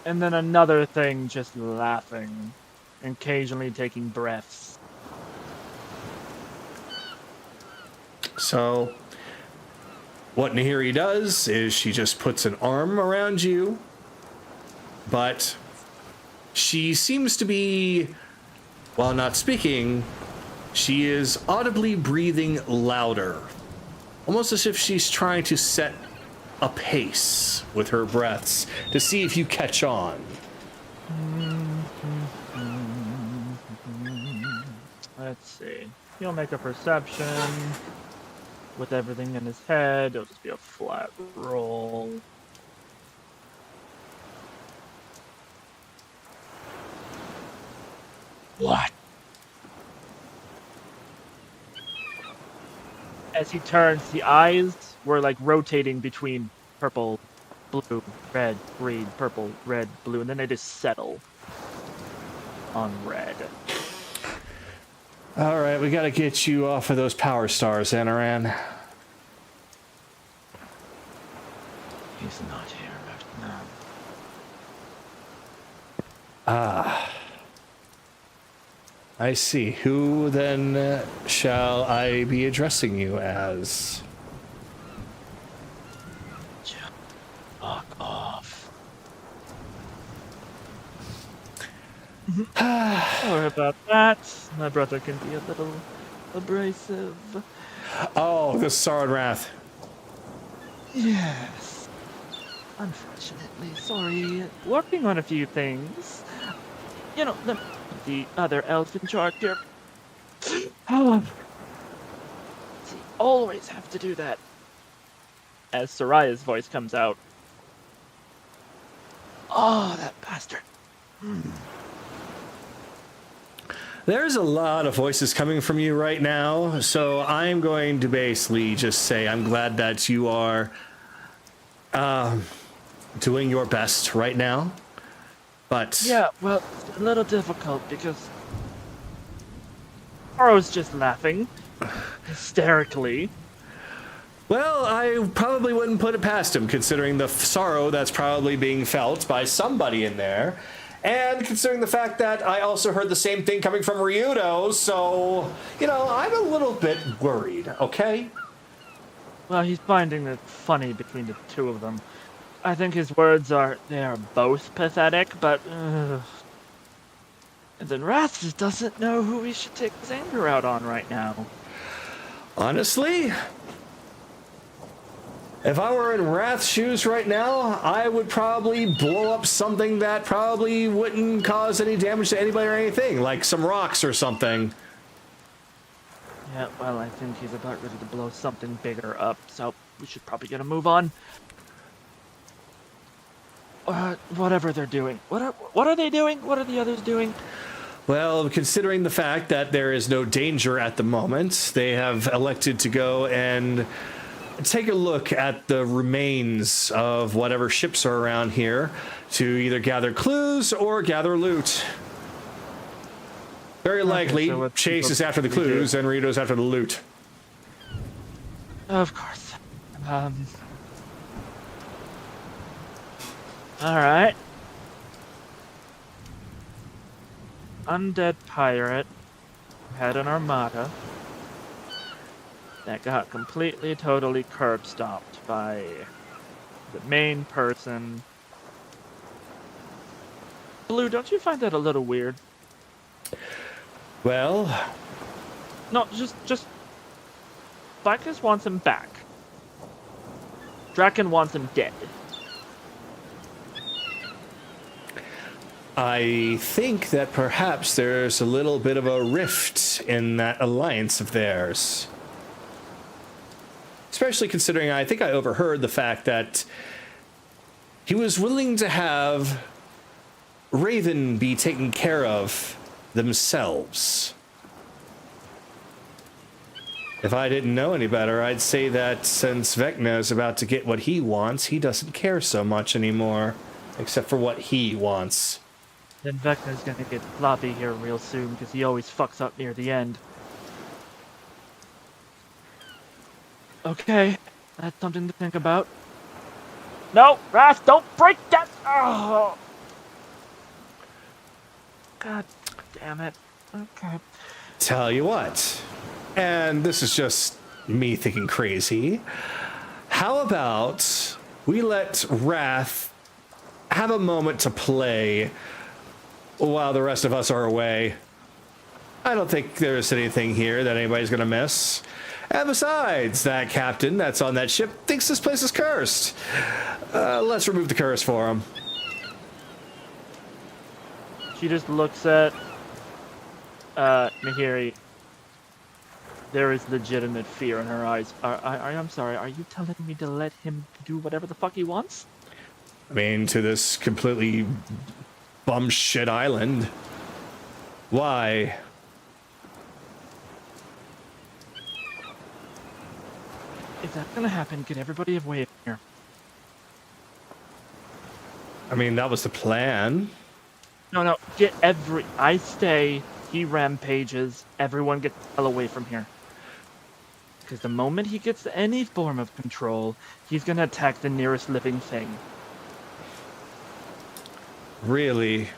and then another thing just laughing, and occasionally taking breaths.
So what Nahiri does is she just puts an arm around you, but she seems to be, while not speaking, she is audibly breathing louder, almost as if she's trying to set a pace with her breaths to see if you catch on.
Let's see. He'll make a perception. With everything in his head, it'll just be a flat roll. What? As he turns, the eyes were like rotating between purple, blue, red, green, purple, red, blue, and then they just settle on red.
All right, we got to get you off of those power stars, Anaran.
He's not here right now.
I see. Who then shall I be addressing you as?
Fuck off. Sorry about that. My brother can be a little abrasive.
Oh, the Sorrow and Wrath.
Yes. Unfortunately, sorry. Working on a few things. You know, the other elf in charge here. See, always have to do that. As Soraya's voice comes out. Oh, that bastard.
There's a lot of voices coming from you right now, so I'm going to basically just say I'm glad that you are doing your best right now. But
Yeah, well, it's a little difficult because Toro's just laughing hysterically.
well, I probably wouldn't put it past him, considering the sorrow that's probably being felt by somebody in there, and considering the fact that I also heard the same thing coming from Ryudo, so, you know, I'm a little bit worried, okay?
Well, he's finding it funny between the two of them. I think his words are both pathetic, but and then Wrath just doesn't know who he should take his anger out on right now.
Honestly, if I were in Wrath's shoes right now, I would probably blow up something that probably wouldn't cause any damage to anybody or anything, like some rocks or something.
Yeah, well, I think he's about ready to blow something bigger up, so we should probably get a move on. Whatever they're doing. What are they doing? What are the others doing?
Well, considering the fact that there is no danger at the moment, they have elected to go and take a look at the remains of whatever ships are around here to either gather clues or gather loot. Very likely,
so
Chase is after the clues and Rito's after the loot.
Of course. Alright. Undead pirate had an armada that got completely, totally curb stomped by the main person. Blue, don't you find that a little weird?
Well,
No, just Vicus wants him back. Draken wants him dead.
I think that perhaps there's a little bit of a rift in that alliance of theirs. Especially considering I think I overheard the fact that he was willing to have Raven be taken care of themselves. If I didn't know any better, I'd say that since Vecna is about to get what he wants, he doesn't care so much anymore, except for what he wants.
Then Vecna's gonna get floppy here real soon because he always fucks up near the end. Okay, that's something to think about. No, Wrath, don't break that! Oh! God damn it. Okay.
Tell you what, and this is just me thinking crazy, how about we let Wrath have a moment to play while the rest of us are away? I don't think there's anything here that anybody's gonna miss. And besides, that captain that's on that ship thinks this place is cursed. Let's remove the curse for him.
She just looks at Nahiri. There is legitimate fear in her eyes. I'm sorry, are you telling me to let him do whatever the fuck he wants?
I mean, to this completely bum shit island. Why?
If that's gonna happen, get everybody away from here.
I mean, that was the plan.
No, I stay, he rampages, everyone gets the hell away from here. Because the moment he gets any form of control, he's gonna attack the nearest living thing.
Really?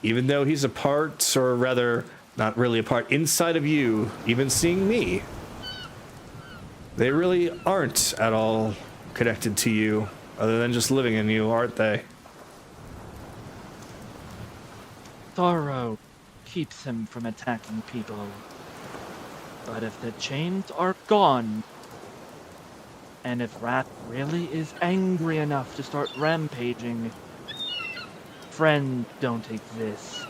Even though he's a part, or rather, not really a part, inside of you, even seeing me. They really aren't at all connected to you, other than just living in you, aren't they?
Sorrow keeps him from attacking people. But if the chains are gone, and if Wrath really is angry enough to start rampaging, friends don't exist.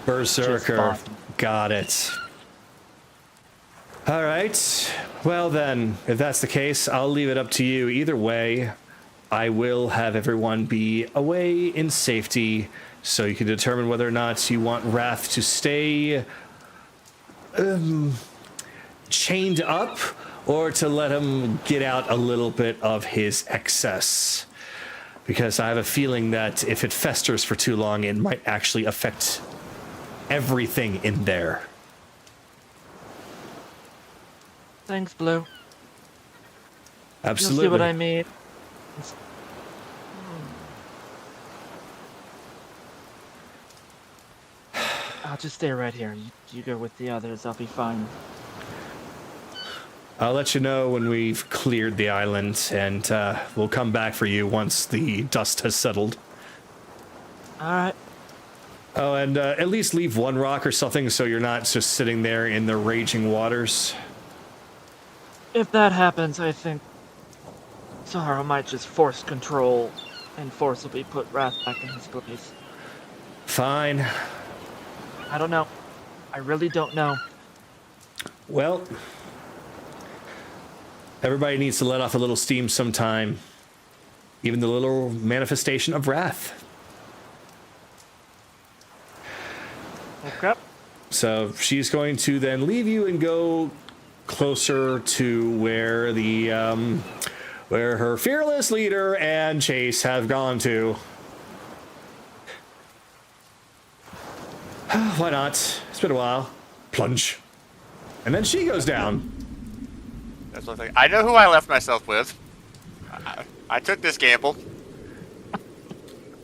Berserker. Got it. All right. Well then, if that's the case, I'll leave it up to you. Either way, I will have everyone be away in safety, so you can determine whether or not you want Wrath to stay chained up, or to let him get out a little bit of his excess. Because I have a feeling that if it festers for too long, it might actually affect everything in there.
Thanks, Blue.
Absolutely.
You'll see what I mean. I'll just stay right here. You go with the others. I'll be fine.
I'll let you know when we've cleared the island, and we'll come back for you once the dust has settled.
All right.
Oh, and at least leave one rock or something so you're not just sitting there in the raging waters.
If that happens, I think Sorrow might just force control and forcibly put Wrath back in his place.
Fine.
I don't know. I really don't know.
Well, everybody needs to let off a little steam sometime. Even the little manifestation of wrath.
Okay.
So she's going to then leave you and go closer to where the where her fearless leader and Chase have gone to. Why not? It's been a while. Plunge. And then she goes down.
That's one thing. I know who I left myself with. I took this gamble.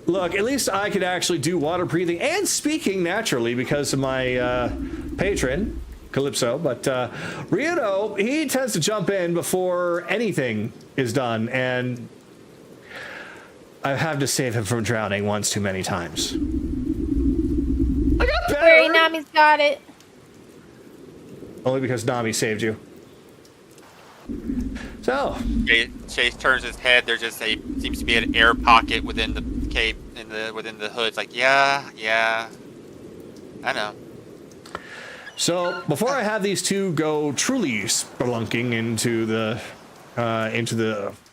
Look, at least I could actually do water breathing and speaking naturally because of my patron, Calypso. But Ryudo, he tends to jump in before anything is done, and I've had to save him from drowning once too many times. I got better!
Fairy Nami's got it.
Only because Nami saved you. So.
Chase turns his head. There's just seems to be an air pocket within the cape, within the hood. It's like, yeah, I know.
So before I have these two go truly spelunking into the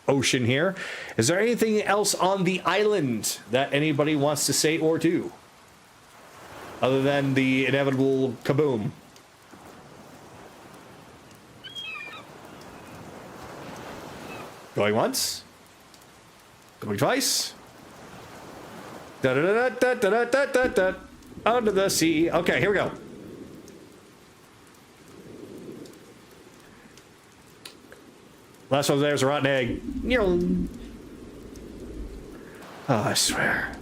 ocean here, is there anything else on the island that anybody wants to say or do, other than the inevitable kaboom? Going once. Going twice. Da da da da da da da da da. under the sea. Okay, here we go. Last one there's a rotten egg. Oh, I swear.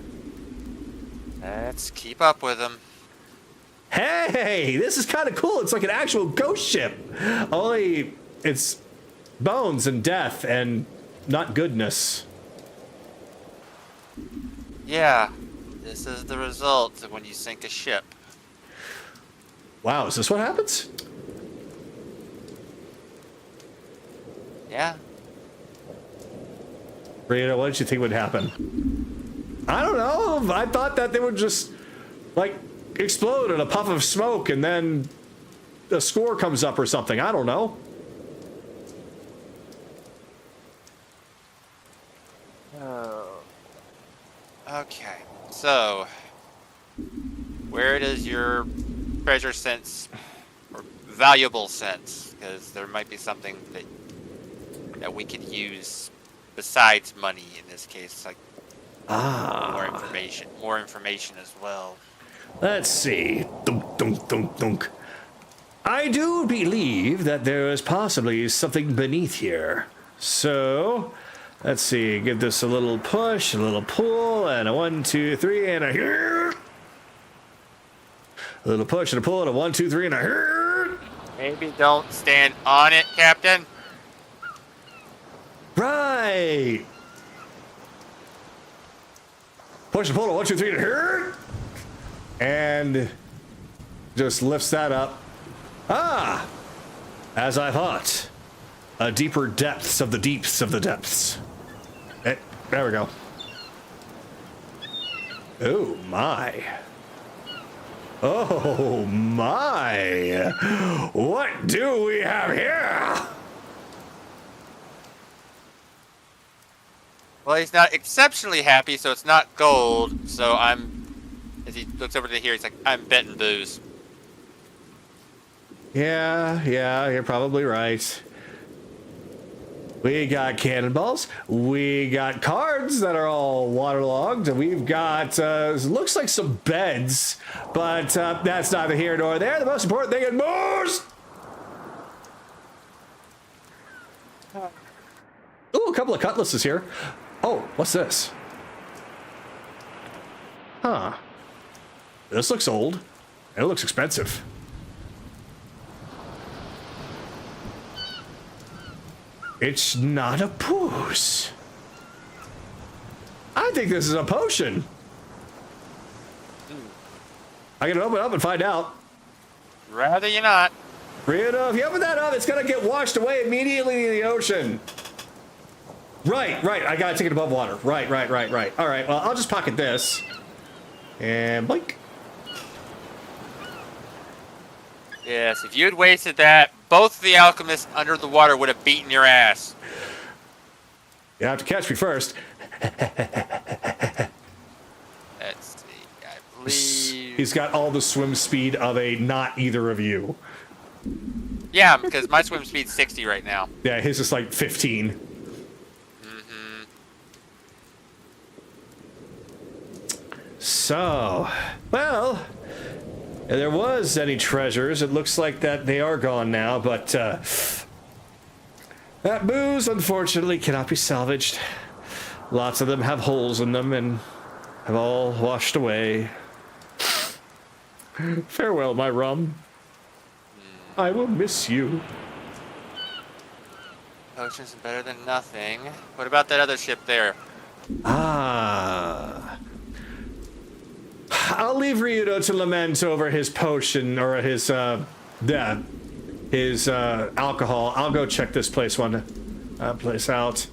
Let's keep up with him.
Hey, this is kind of cool. It's like an actual ghost ship. Only it's bones and death and not goodness.
Yeah, this is the result of when you sink a ship.
Wow, is this what happens?
Yeah.
Rita, what did you think would happen? I don't know. I thought that they would just, like, explode in a puff of smoke and then a score comes up or something. I don't know.
Okay, so where does your treasure sense or valuable sense? Because there might be something that we could use besides money in this case, like more information as well.
Let's see. Dunk, dunk, dunk, dunk. I do believe that there is possibly something beneath here. So, let's see. Give this a little push, a little pull, and a 1, 2, 3, and a little push and a pull, and a 1, 2, 3, and a
Maybe don't stand on it, Captain.
Right. Push and pull, a 1, 2, 3, and just lifts that up. Ah, as I thought, a deeper depths of the deeps of the depths. There we go. Oh my. Oh my. What do we have here?
Well, he's not exceptionally happy, so it's not gold. So as he looks over to here, he's like, I'm betting booze.
Yeah, you're probably right. We got cannonballs. We got cards that are all waterlogged. We've got, looks like some beds, but that's neither here nor there. The most important thing is booze! Ooh, a couple of cutlasses here. Oh, what's this? Huh. This looks old. And it looks expensive. It's not a booze. I think this is a potion. I can open it up and find out.
Rather you not.
Rita, if you open that up, it's gonna get washed away immediately in the ocean. Right. I gotta take it above water. Right. All right, well, I'll just pocket this. And blink.
Yes, if you had wasted that, both the alchemists under the water would have beaten your ass.
You have to catch me first.
Let's see, I believe...
He's got all the swim speed of a not either of you.
Yeah, because my swim speed's 60 right now.
Yeah, his is like 15. So, well, if there was any treasures, it looks like that they are gone now, but that booze, unfortunately, cannot be salvaged. Lots of them have holes in them and have all washed away. Farewell, my rum. I will miss you.
Potions are better than nothing. What about that other ship there?
Ah. I'll leave Ryudo to lament over his potion or his alcohol. I'll go check this place out.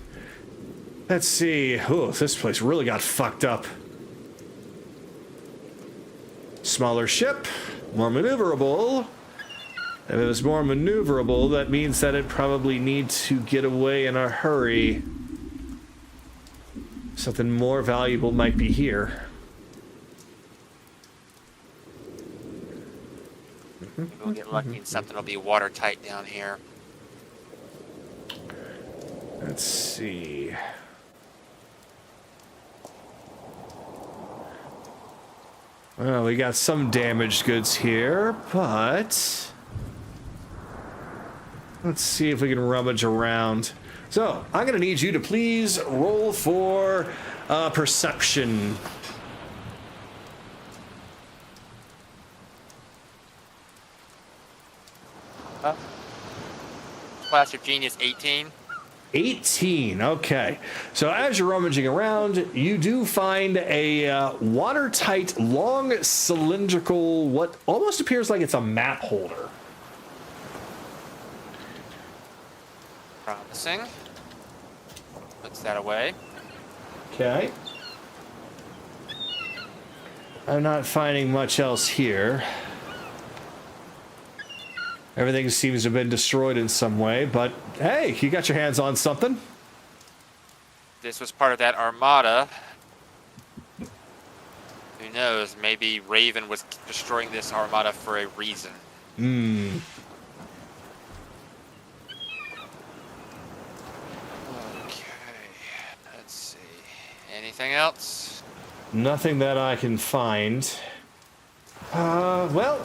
Let's see. Oh, this place really got fucked up. Smaller ship, more maneuverable. If it was more maneuverable, that means that it probably needs to get away in a hurry. Something more valuable might be here.
Maybe we'll get lucky and something will be watertight down here.
Let's see. Well, we got some damaged goods here, but let's see if we can rummage around. So, I'm going to need you to please roll for perception.
Class of Genius 18.
18, okay. So as you're rummaging around, you do find a watertight, long, cylindrical, what almost appears like it's a map holder.
Promising. Puts that away.
Okay. I'm not finding much else here. Everything seems to have been destroyed in some way, but hey, you got your hands on something.
This was part of that armada. Who knows? Maybe Raven was destroying this armada for a reason.
Hmm.
Okay. Let's see. Anything else?
Nothing that I can find. Well,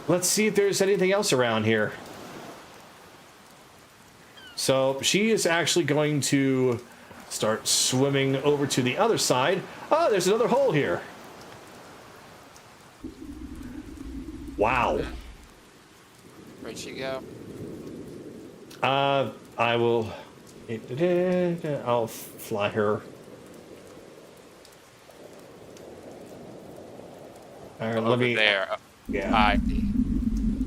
let's see if there's anything else around here. So she is actually going to start swimming over to the other side. Oh, there's another hole here. Wow.
Where'd she go?
I will. I'll fly her. All right, let
Over
me.
there.
Yeah.
I see.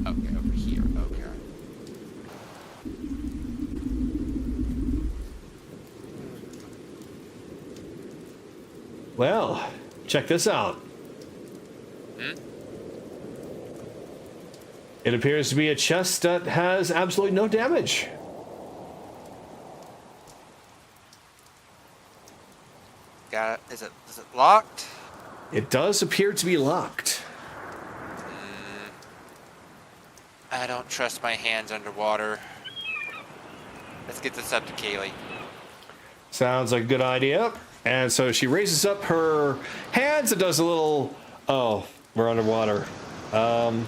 Okay, over here. Okay.
Well, check this out.
Hmm?
It appears to be a chest that has absolutely no damage.
Got it. Is it locked?
It does appear to be locked.
I don't trust my hands underwater. Let's get this up to Kaylee.
Sounds like a good idea. And so she raises up her hands and does a little... Oh, we're underwater. Plug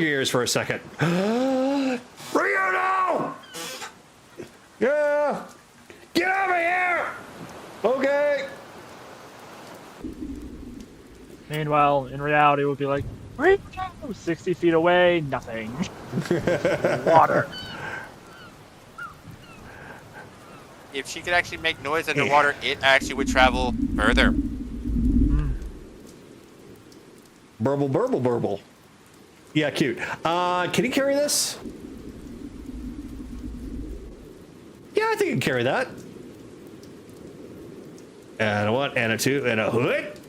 your ears for a second. Ryuno! Yeah! Get over here! Okay!
Meanwhile, in reality, it would be like, 60 feet away, nothing. Water.
If she could actually make noise underwater, it actually would travel further.
Burble, burble, burble. Yeah, cute. Can he carry this? Yeah, I think he can carry that. And a one, and a two, and a hood.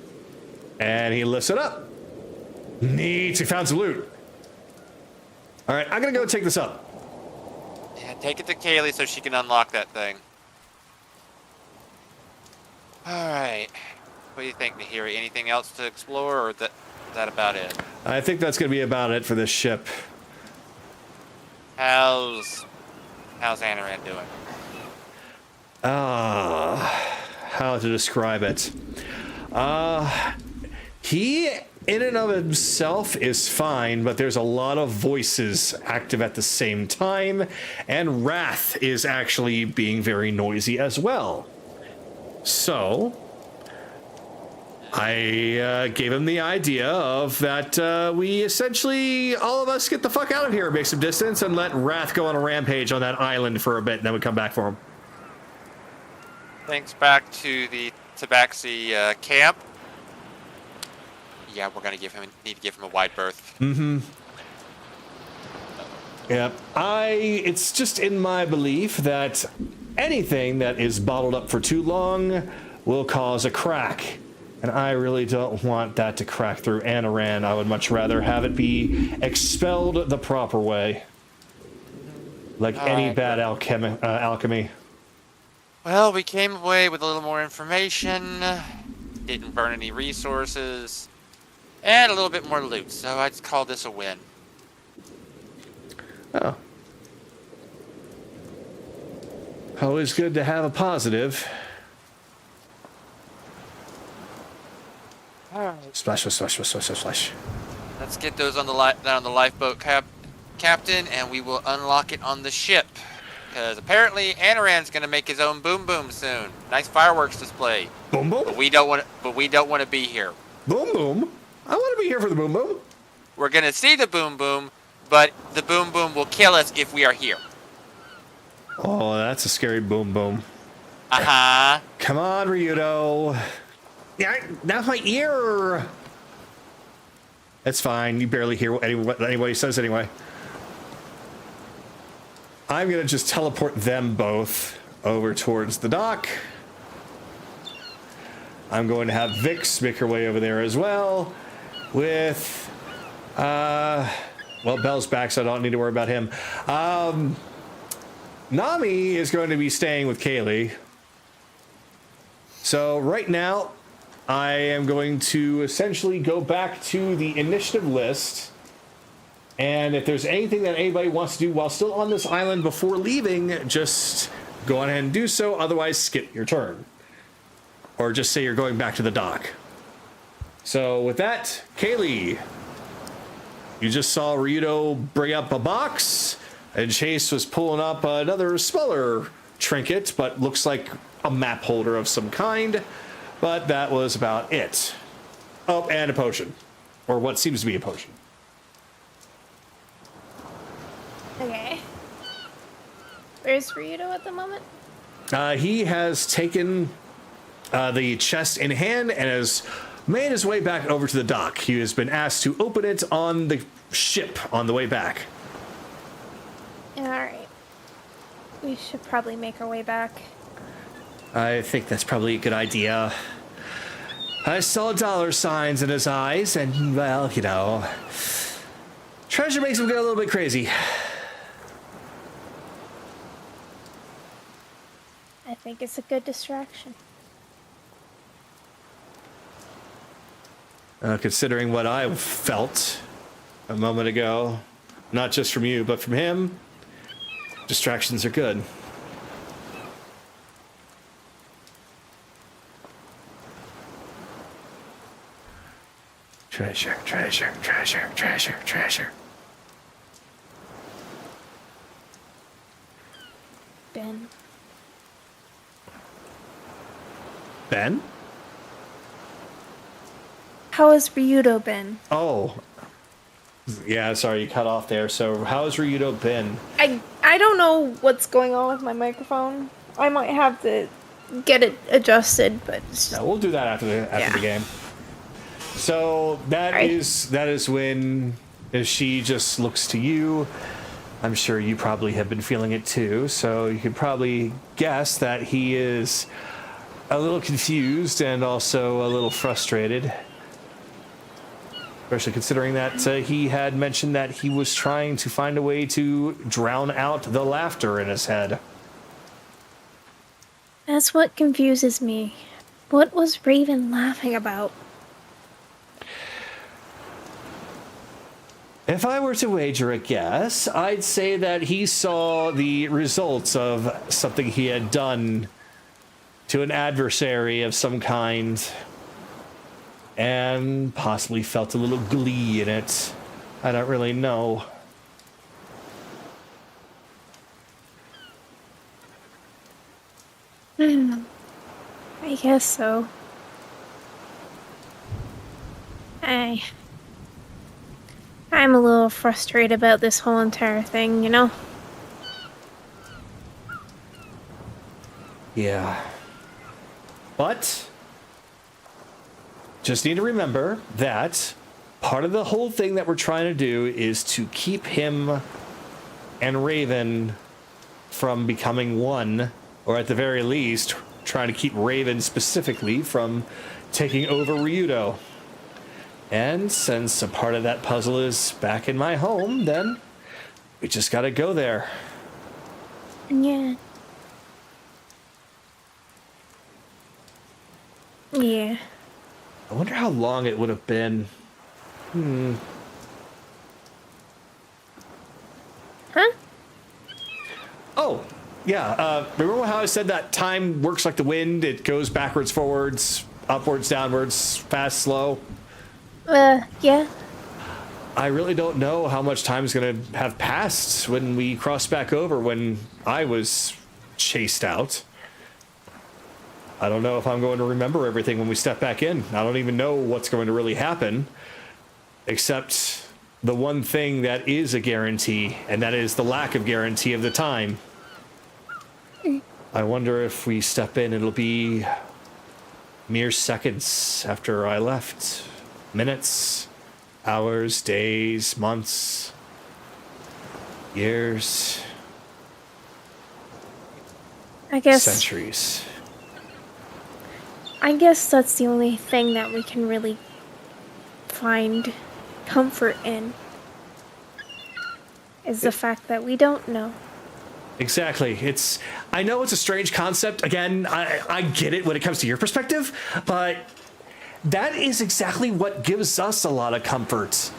And he lifts it up. Neat, he found some loot. All right, I'm gonna go take this up.
Yeah, take it to Kaylee so she can unlock that thing. Alright. What do you think, Nahiri? Anything else to explore, or is that about it?
I think that's gonna be about it for this ship.
How's Anaran doing?
How to describe it? He, in and of himself, is fine, but there's a lot of voices active at the same time, and Wrath is actually being very noisy as well. So, I gave him the idea of that we essentially, all of us get the fuck out of here, make some distance, and let Wrath go on a rampage on that island for a bit, and then we come back for him.
Thanks back to the Tabaxi camp. Yeah, we're gonna need to give him a wide berth.
Mm-hmm. Yep. It's just in my belief that anything that is bottled up for too long will cause a crack. And I really don't want that to crack through Anaran. I would much rather have it be expelled the proper way. Like any bad alchemy.
Well, we came away with a little more information, didn't burn any resources, and a little bit more loot, so I'd call this a win.
Oh. Always good to have a positive.
Alright,
Splash, splash, splash, splash, splash.
Let's get those on the lifeboat, Captain, and we will unlock it on the ship. Because apparently Anaran's gonna make his own boom boom soon. Nice fireworks display.
Boom boom.
But we don't want to be here.
Boom boom. I want to be here for the boom boom.
We're gonna see the boom boom, but the boom boom will kill us if we are here.
Oh, that's a scary boom boom.
Uh-huh.
Come on, Ryudo. Yeah, that's my ear. That's fine. You barely hear what anybody says anyway. I'm going to just teleport them both over towards the dock. I'm going to have Vix make her way over there as well with, well, Bell's back, so I don't need to worry about him. Nami is going to be staying with Kaylee. So right now, I am going to essentially go back to the initiative list. And if there's anything that anybody wants to do while still on this island before leaving, just go on ahead and do so. Otherwise, skip your turn. Or just say you're going back to the dock. So with that, Kaylee, you just saw Ryudo bring up a box, and Chase was pulling up another smaller trinket, but looks like a map holder of some kind. But that was about it. Oh, and a potion. Or what seems to be a potion.
Okay. Where's Ryudo at the moment?
He has taken the chest in hand and has made his way back over to the dock. He has been asked to open it on the ship on the way back.
Alright. We should probably make our way back.
I think that's probably a good idea. I saw dollar signs in his eyes, and, well, you know, treasure makes him get a little bit crazy.
I think it's a good distraction.
Considering what I felt a moment ago, not just from you, but from him, distractions are good. Treasure, treasure, treasure, treasure, treasure.
Ben.
Ben?
How has Ryudo been?
Oh. Yeah, sorry, you cut off there. So, how has Ryudo been?
I don't know what's going on with my microphone. I might have to get it adjusted, but it's just...
No, we'll do that after the game. So that is when she just looks to you. I'm sure you probably have been feeling it too. So you could probably guess that he is a little confused and also a little frustrated. Especially considering that he had mentioned that he was trying to find a way to drown out the laughter in his head.
That's what confuses me. What was Raven laughing about?
If I were to wager a guess, I'd say that he saw the results of something he had done to an adversary of some kind and possibly felt a little glee in it. I don't really know.
I guess so. I'm a little frustrated about this whole entire thing, you know?
Yeah. But just need to remember that part of the whole thing that we're trying to do is to keep him and Raven from becoming one, or at the very least, trying to keep Raven specifically from taking over Ryudo. And since a part of that puzzle is back in my home, then we just gotta go there.
Yeah. Yeah.
I wonder how long it would have been.
Huh?
Oh, yeah. Remember how I said that time works like the wind? It goes backwards, forwards, upwards, downwards, fast, slow.
Yeah.
I really don't know how much time is going to have passed when we cross back over when I was chased out. I don't know if I'm going to remember everything when we step back in. I don't even know what's going to really happen, except the one thing that is a guarantee, and that is the lack of guarantee of the time. I wonder if we step in, it'll be mere seconds after I left. Minutes, hours, days, months, years,
I guess
centuries.
I guess that's the only thing that we can really find comfort in. Is the fact that we don't know.
Exactly. I know it's a strange concept. Again, I get it when it comes to your perspective, but that is exactly what gives us a lot of comfort.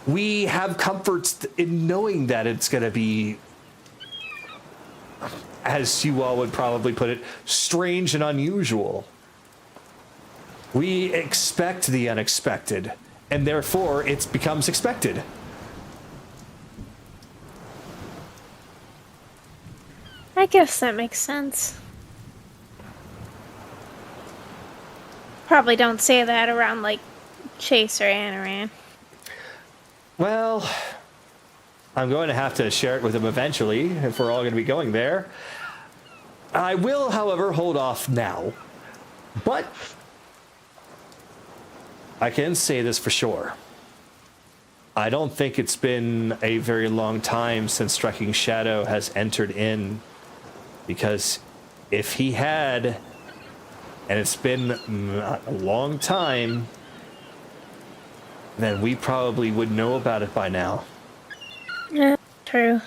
We have comfort in knowing that it's going to be, as you all would probably put it, strange and unusual. We expect the unexpected, and therefore it becomes expected.
I guess that makes sense. Probably don't say that around, like, Chase or Anaran.
Well, I'm going to have to share it with him eventually, if we're all going to be going there. I will, however, hold off now. But I can say this for sure. I don't think it's been a very long time since Striking Shadow has entered in. Because if he had, and it's been a long time, then we probably would know about it by now.
Yeah, true.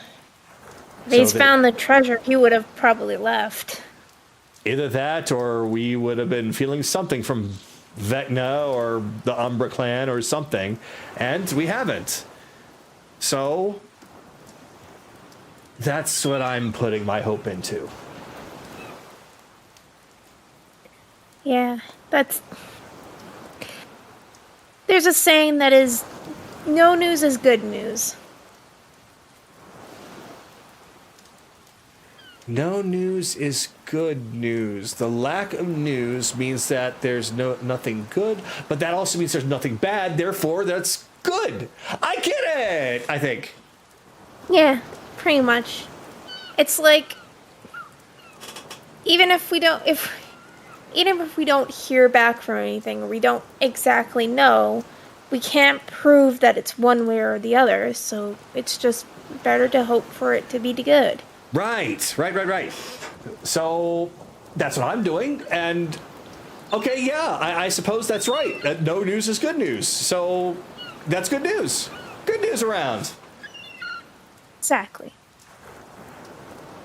If he's found the treasure, he would have probably left.
Either that, or we would have been feeling something from Vecna or the Umbra clan or something, and we haven't. So that's what I'm putting my hope into.
Yeah, there's a saying that is, no news is good news.
No news is good news. The lack of news means that there's nothing good, but that also means there's nothing bad, therefore that's good. I get it, I think.
Yeah, pretty much. It's like, even if we don't hear back from anything, or we don't exactly know, we can't prove that it's one way or the other, so it's just better to hope for it to be good.
Right. So that's what I'm doing, and okay, yeah, I suppose that's right. That no news is good news, so that's good news. Good news around.
Exactly.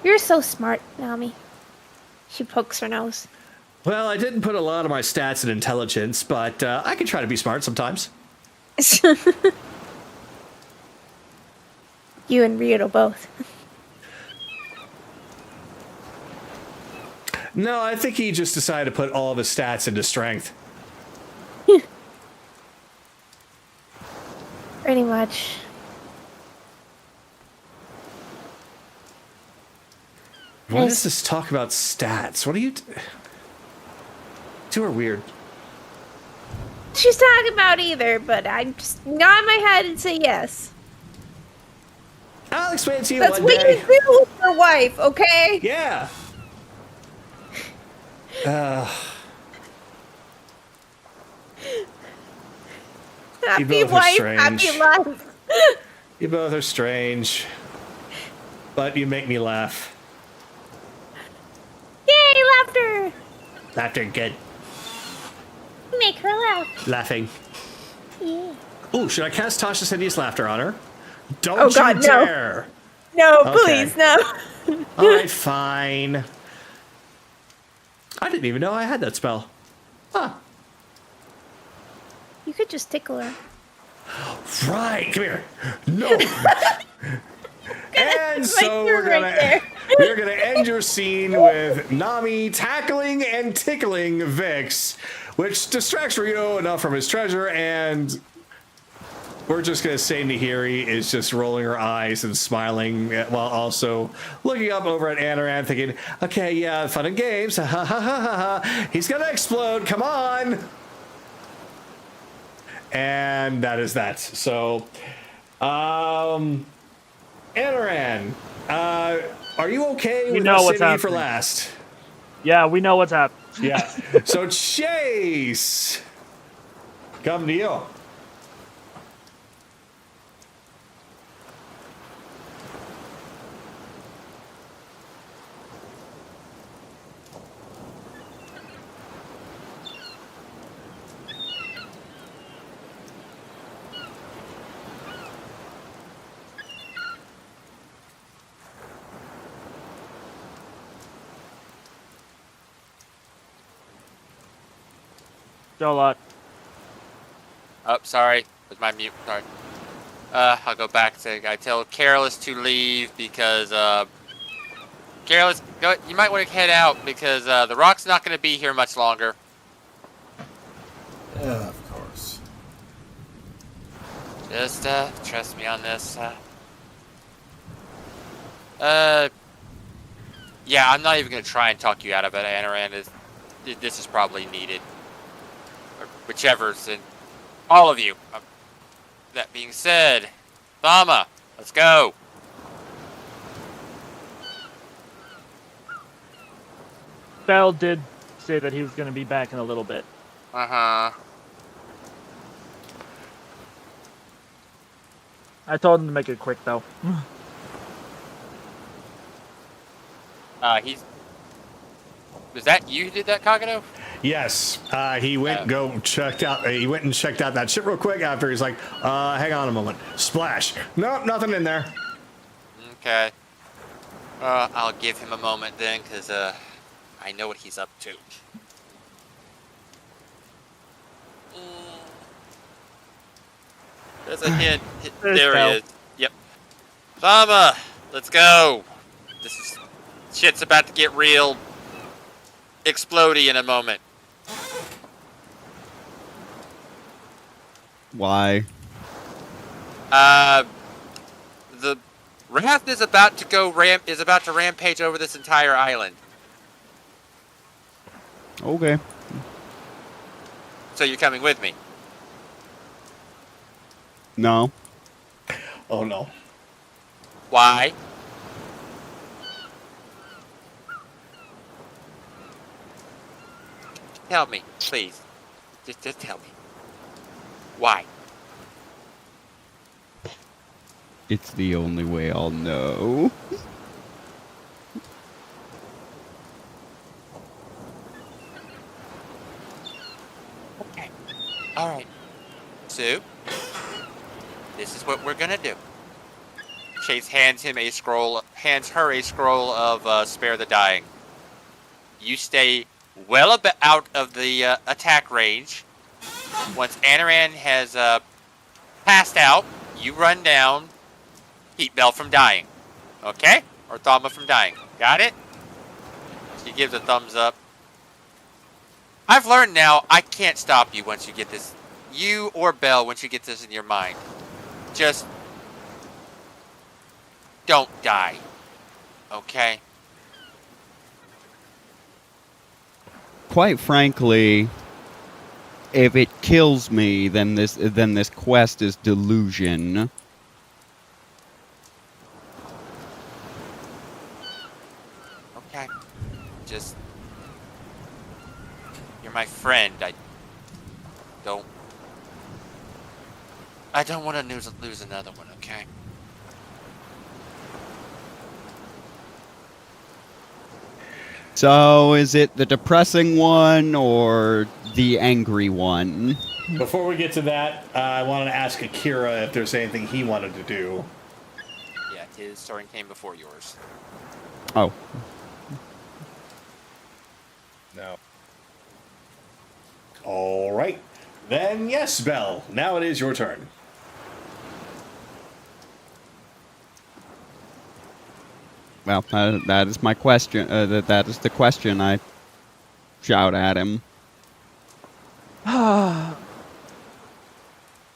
You're so smart, Nami. She pokes her nose.
Well, I didn't put a lot of my stats in intelligence, but I can try to be smart sometimes.
You and Ryuto both.
No, I think he just decided to put all of his stats into strength.
Pretty much.
What is this talk about stats? What are you... Two are weird.
She's talking about either, but I just nod my head and say yes.
I'll explain to you
That's
one
what
day.
you do with your wife, okay?
Yeah.
Happy
both are
wife,
strange.
happy life.
You both are strange. But you make me laugh.
Yay, laughter!
Laughter good.
Make her laugh.
Laughing.
Yeah.
Ooh, should I cast Tasha's Hideous Laughter on her? Don't
Oh, God,
you
no.
dare!
No,
Okay.
please, no.
Alright, fine. I didn't even know I had that spell. Huh.
You could just tickle her.
Right, come here. No. And
My
so
ear right there.
we're gonna end your scene with Nami tackling and tickling Vix, which distracts Ryo enough from his treasure and We're just going to say Nahiri is just rolling her eyes and smiling while also looking up over at Anaran thinking, okay, yeah, fun and games. Ha ha ha ha ha. He's going to explode. Come on. And that is that. So, Anaran, are you okay with us saving you for last?
Yeah, we know what's happening.
Yeah. So, Chase, come to you.
Go a lot.
Oh, sorry. Was my mute. Sorry. I'll go back to. I tell Careless to leave because Careless, you might want to head out because the Rock's not going to be here much longer.
Of course.
Just trust me on this. Yeah, I'm not even going to try and talk you out of it, Anaran. This is probably needed. Or whichever's in all of you. That being said, Thama, let's go.
Bell did say that he was going to be back in a little bit.
Uh-huh.
I told him to make it quick, though.
Was that you who did that, Kagato?
Yes, he went checked out. He went and checked out that shit real quick. After he's like, hang on a moment, splash. Nope, nothing in there.
Okay. I'll give him a moment then, cause I know what he's up to. There's a hint. There he is. Yep. Thama, let's go. Shit's about to get real explodey in a moment.
Why?
The Wrath is about to rampage over this entire island.
Okay.
So you're coming with me?
No.
Oh no.
Why? Tell me, please. Just tell me. Why?
It's the only way I'll know.
Okay. Alright. So, this is what we're gonna do. Chase hands her a scroll of Spare the Dying. You stay well out of the attack range. Once Anaran has passed out, you run down, keep Bell from dying. Okay? Or Thama from dying. Got it? She gives a thumbs up. I've learned now I can't stop you once you get this. You or Bell, once you get this in your mind. Just don't die. Okay?
Quite frankly, if it kills me, then this quest is delusion.
Okay. Just... You're my friend. I don't want to lose another one, okay?
So, is it the depressing one or the angry one?
Before we get to that, I wanted to ask Akira if there's anything he wanted to do.
Yeah, his story came before yours.
Oh.
No.
All right. Then yes, Bell. Now it is your turn.
Well, that is my question. That is the question I shout at him.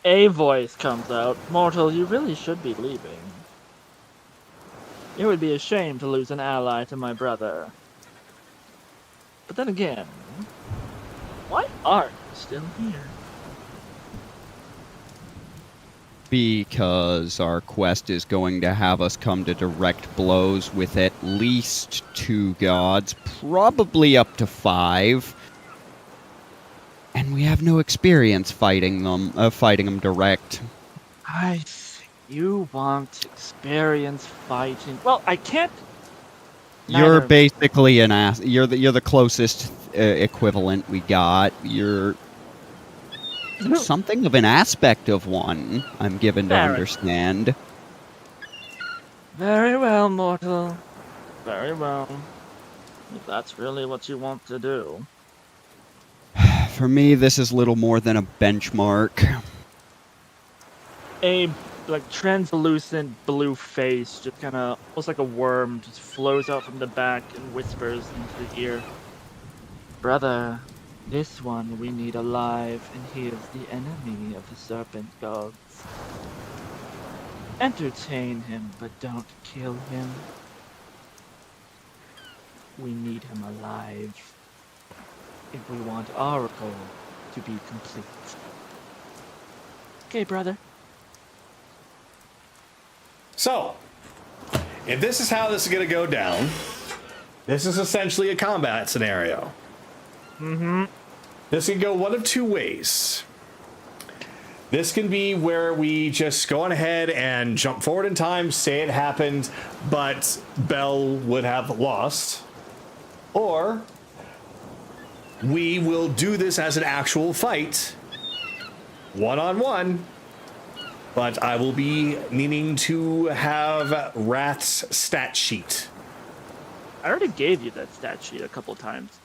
A voice comes out. Mortal, you really should be leaving. It would be a shame to lose an ally to my brother. But then again, why are you still here?
Because our quest is going to have us come to direct blows with at least 2 gods, probably up to 5. And we have no experience fighting them direct.
I see. You want experience fighting. Well, I can't.
You're
Neither-
basically an ass. You're the closest equivalent we got. You're something of an aspect of one. I'm given to
Fair.
understand.
Very well, mortal. Very well. If that's really what you want to do.
For me, this is little more than a benchmark.
A translucent blue face, just kind of almost like a worm, just flows out from the back and whispers into the ear. Brother, this one we need alive, and he is the enemy of the serpent gods. Entertain him, but don't kill him. We need him alive if we want our goal to be complete. Okay, brother.
So, if this is how this is going to go down, this is essentially a combat scenario.
Mm-hmm.
This can go one of 2 ways. This can be where we just go on ahead and jump forward in time, say it happened, but Bell would have lost. Or we will do this as an actual fight, one-on-one, but I will be needing to have Wrath's stat sheet.
I already gave you that stat sheet a couple times.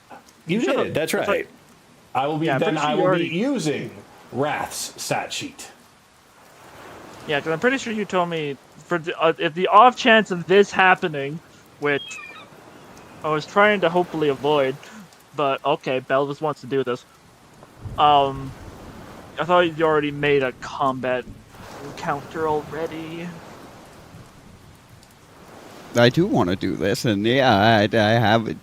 You
should've-
did, that's
that's
right. I will be
Yeah, I'm
then
pretty sure
I
you
will
already-
be using Wrath's stat sheet.
Yeah, because I'm pretty sure you told me for if the off chance of this happening, which I was trying to hopefully avoid, but okay, Bell just wants to do this. I thought you already made a combat encounter already.
I do want to do this, and yeah, I have.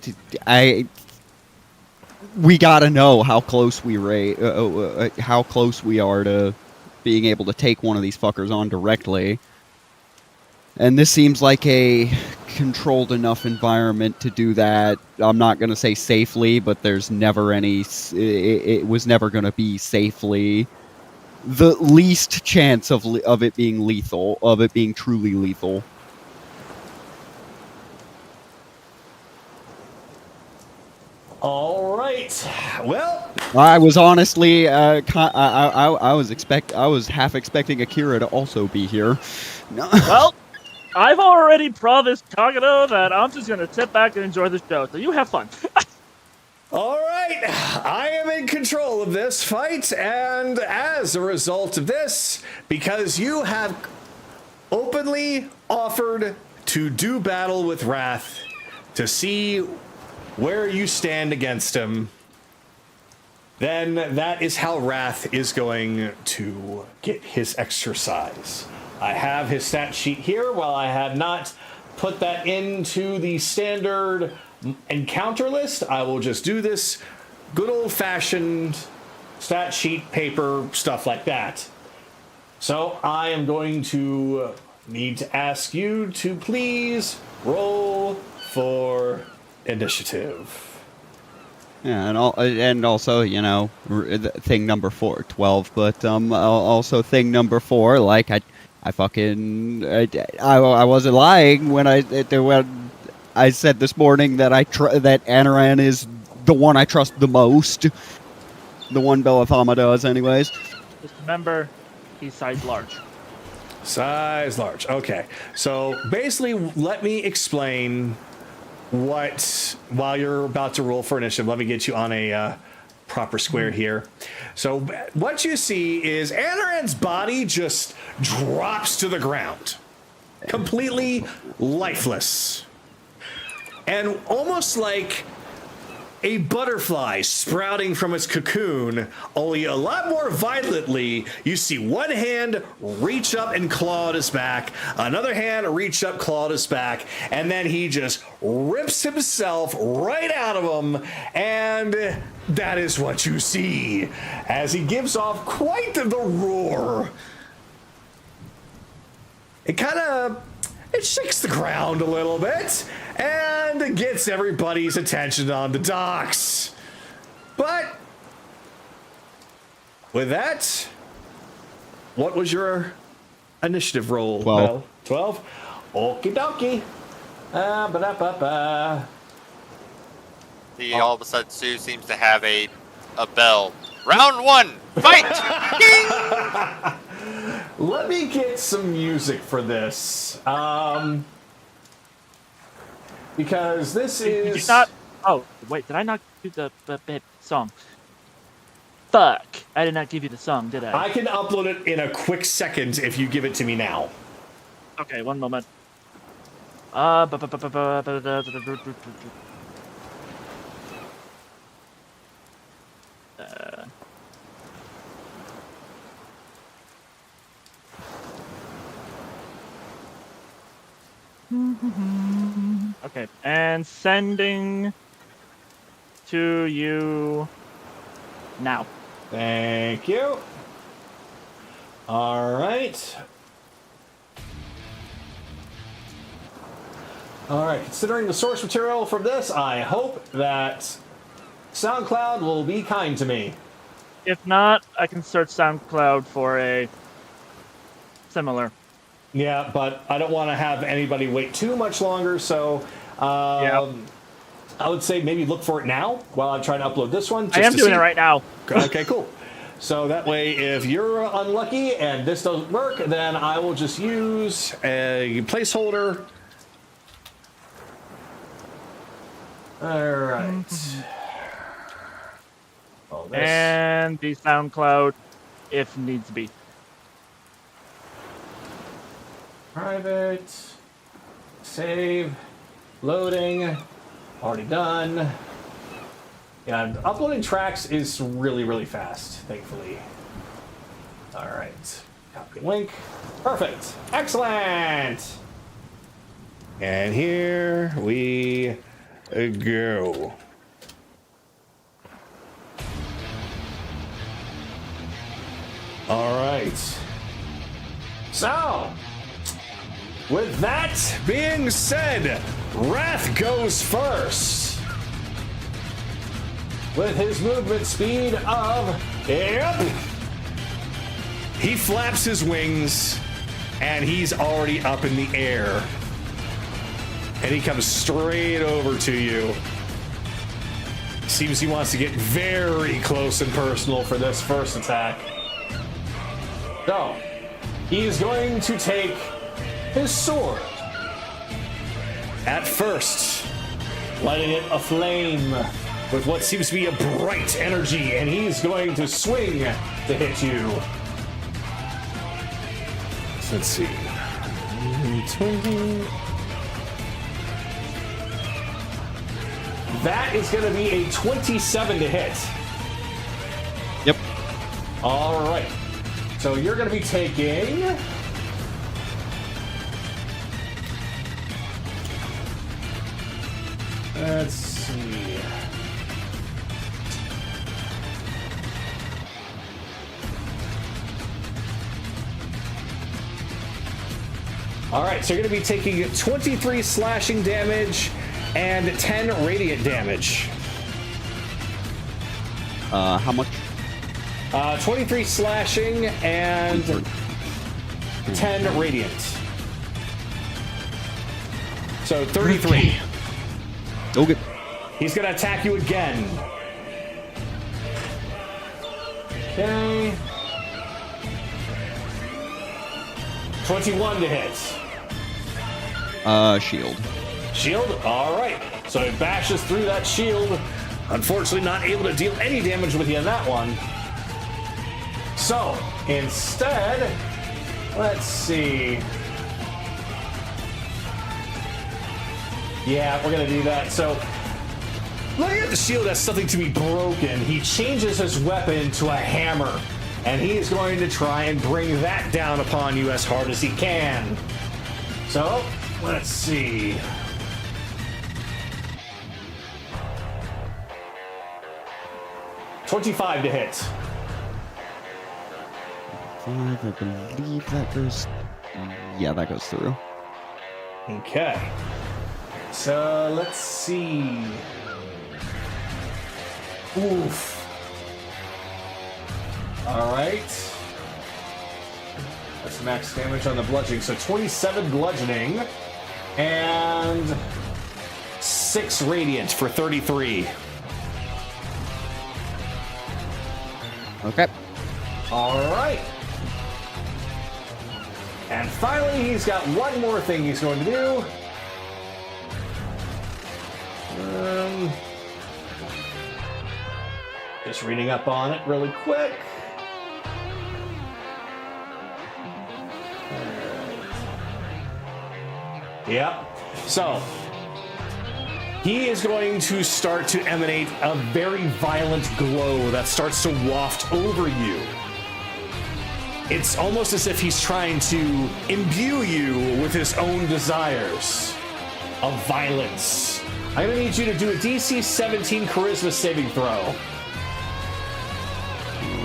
We gotta know how close how close we are to being able to take one of these fuckers on directly. And this seems like a controlled enough environment to do that. I'm not gonna say safely, but there's never any. It was never gonna be safely. The least chance of it being lethal, of it being truly lethal.
All right. Well,
I was honestly, I was half expecting Akira to also be here. No.
Well, I've already promised Kagato that I'm just gonna sit back and enjoy the show, so you have fun.
all right. I am in control of this fight, and as a result of this, because you have openly offered to do battle with Wrath to see where you stand against him, then that is how Wrath is going to get his exercise. I have his stat sheet here. While I had not put that into the standard encounter list, I will just do this good old-fashioned stat sheet paper stuff like that. So I am going to need to ask you to please roll for initiative.
Yeah, and also, you know, thing number 12, but also thing number 4, like I wasn't lying when I said this morning that that Anaran is the one I trust the most. The one Bellathama does, anyways.
Just remember, he's size large.
Size large. Okay. So basically, let me explain while you're about to roll for initiative, let me get you on a proper square here. So what you see is Anaran's body just drops to the ground, completely lifeless. And almost like a butterfly sprouting from its cocoon, only a lot more violently. You see one hand reach up and claw at his back, another hand reach up, claw at his back, and then he just rips himself right out of him, and that is what you see as he gives off quite the roar. It shakes the ground a little bit and gets everybody's attention on the docks. But with that, what was your initiative roll?
12.
12? Okie dokie. Ba-da-ba-ba.
See, all of a sudden, Sue seems to have a bell. Round 1, fight! Ding!
Let me get some music for this. Because this is...
Did you not... Oh, wait, did I not do the song? Fuck. I did not give you the song, did I?
I can upload it in a quick second if you give it to me now.
Okay, one moment. Okay, and sending to you now.
Thank you. All right. All right, considering the source material from this, I hope that SoundCloud will be kind to me.
If not, I can search SoundCloud for a similar.
Yeah, but I don't want to have anybody wait too much longer, so I would say maybe look for it now while I'm trying to upload this one.
I am doing it right now.
Okay, cool. So that way, if you're unlucky and this doesn't work, then I will just use a placeholder. All right. Oh, this.
And the SoundCloud, if needs be.
Private, save, loading, already done. Yeah, uploading tracks is really, really fast, thankfully. All right, copy link. Perfect, excellent. And here we go. All right. So, with that being said, Wrath goes first. With his movement speed of, yep. He flaps his wings, and he's already up in the air. And he comes straight over to you. Seems he wants to get very close and personal for this first attack. So, he's going to take his sword. At first, lighting it aflame with what seems to be a bright energy, and he's going to swing to hit you. So let's see. 20. That is going to be a 27 to hit.
Yep.
All right. So you're going to be taking... Let's see. All right, so you're going to be taking 23 slashing damage and 10 radiant damage.
How much?
23 slashing and 10 radiant. So 33.
Okay.
He's going to attack you again. Okay. 21 to hit.
Shield.
Shield? All right. So it bashes through that shield. Unfortunately, not able to deal any damage with you on that one. So, instead, let's see. Yeah, we're going to do that. So, Looking at the shield as something to be broken, he changes his weapon to a hammer, and he is going to try and bring that down upon you as hard as he can. So, let's see. $25 to hit.
5, I believe that goes... Yeah, that goes through.
Okay. So, let's see. Oof. Alright. That's max damage on the bludgeoning. So 27 bludgeoning. And 6 radiant for 33.
Okay.
Alright. And finally, he's got one more thing he's going to do. Just reading up on it really quick. Yep. So, he is going to start to emanate a very violent glow that starts to waft over you. It's almost as if he's trying to imbue you with his own desires of violence. I'm going to need you to do a DC 17 Charisma saving throw.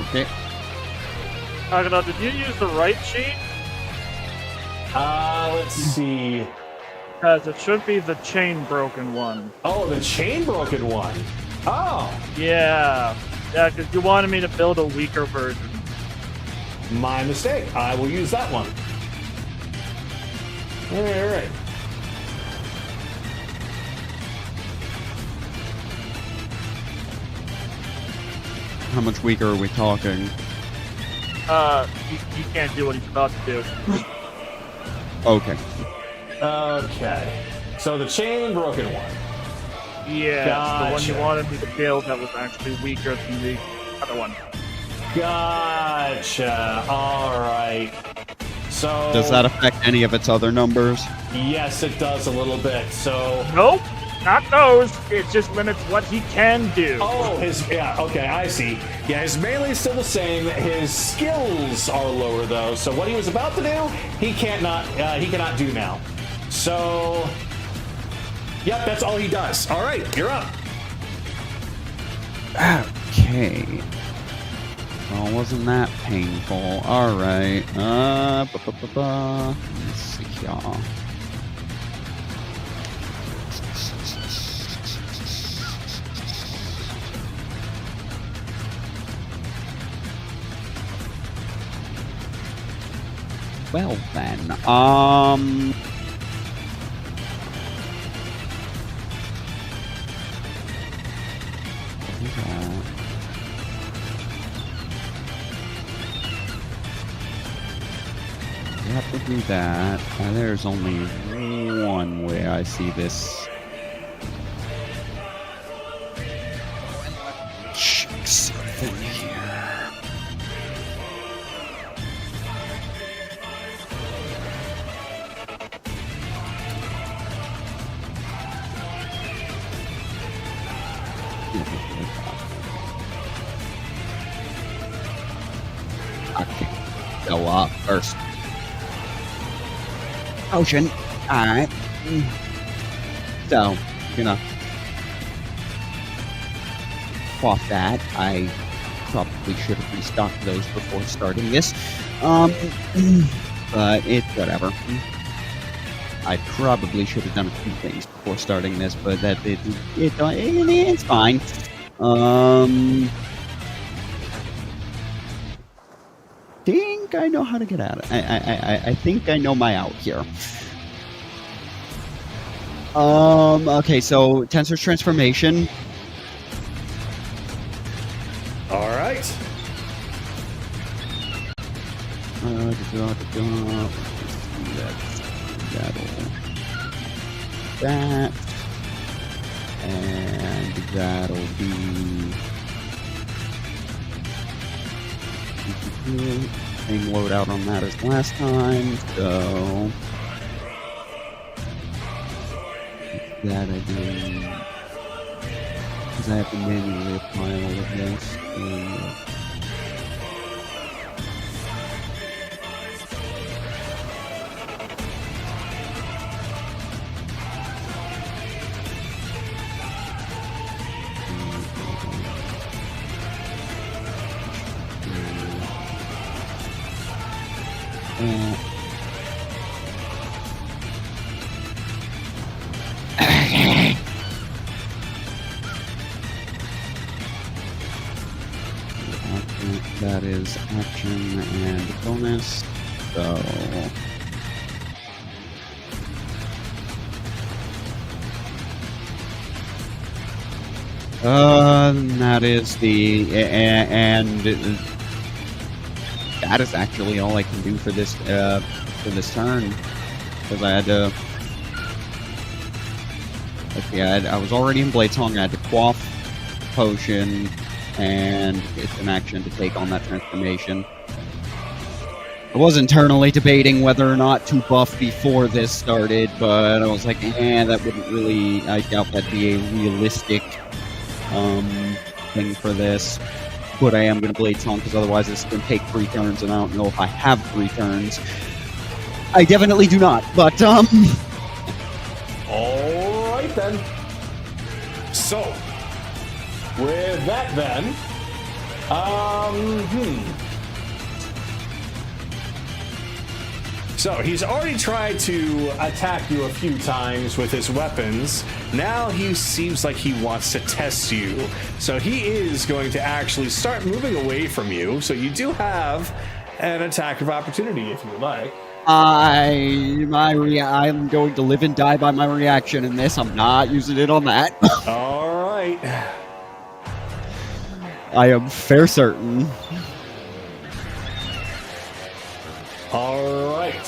Okay.
Kagato, did you use the right sheet?
Let's see.
Because it should be the chain broken one.
Oh, the chain broken one. Oh.
Yeah. Yeah, because you wanted me to build a weaker version.
My mistake. I will use that one. All right.
How much weaker are we talking?
You can't do what he's about to do.
Okay.
Okay. So the chain broken one.
Yeah,
Gotcha.
the one you wanted me to build that was actually weaker than the other one.
Gotcha. All right. So
Does that affect any of its other numbers?
Yes, it does a little bit. So
Nope, not those. It just limits what he can do.
oh, okay, I see. Yeah, his melee is still the same. His skills are lower though. So what he was about to do, he cannot do now. So yep, that's all he does. All right, you're up.
Okay. Well, wasn't that painful? All right. Let's see here. Well then, you have to do that. There's only one way I see this. Check something here. Okay, go up first. Ocean. Alright. So, gonna off that. I probably should have restocked those before starting this. But it's whatever. I probably should have done a few things before starting this, but it's fine. Think I know how to get out of it. I think I know my out here. Okay, so Tensor's transformation.
All right.
That. And that'll be same loadout on that as last time, so that I do because I have to manually apply all of this. That is action and bonus. So that is the and that is actually all I can do for this turn, because I had to. Okay, I was already in Blade Song. I had to quaff potion, and it's an action to take on that transformation. I was internally debating whether or not to buff before this started, but I was like, that wouldn't really. I doubt that'd be a realistic thing for this. But I am going to Blade Song, because otherwise it's going to take 3 turns, and I don't know if I have 3 turns. I definitely do not, but
Alright then. So, with that then, So he's already tried to attack you a few times with his weapons. Now he seems like he wants to test you. So he is going to actually start moving away from you. So you do have an attack of opportunity if you would like.
I'm going to live and die by my reaction in this. I'm not using it on that.
All right.
I am fair certain.
All right.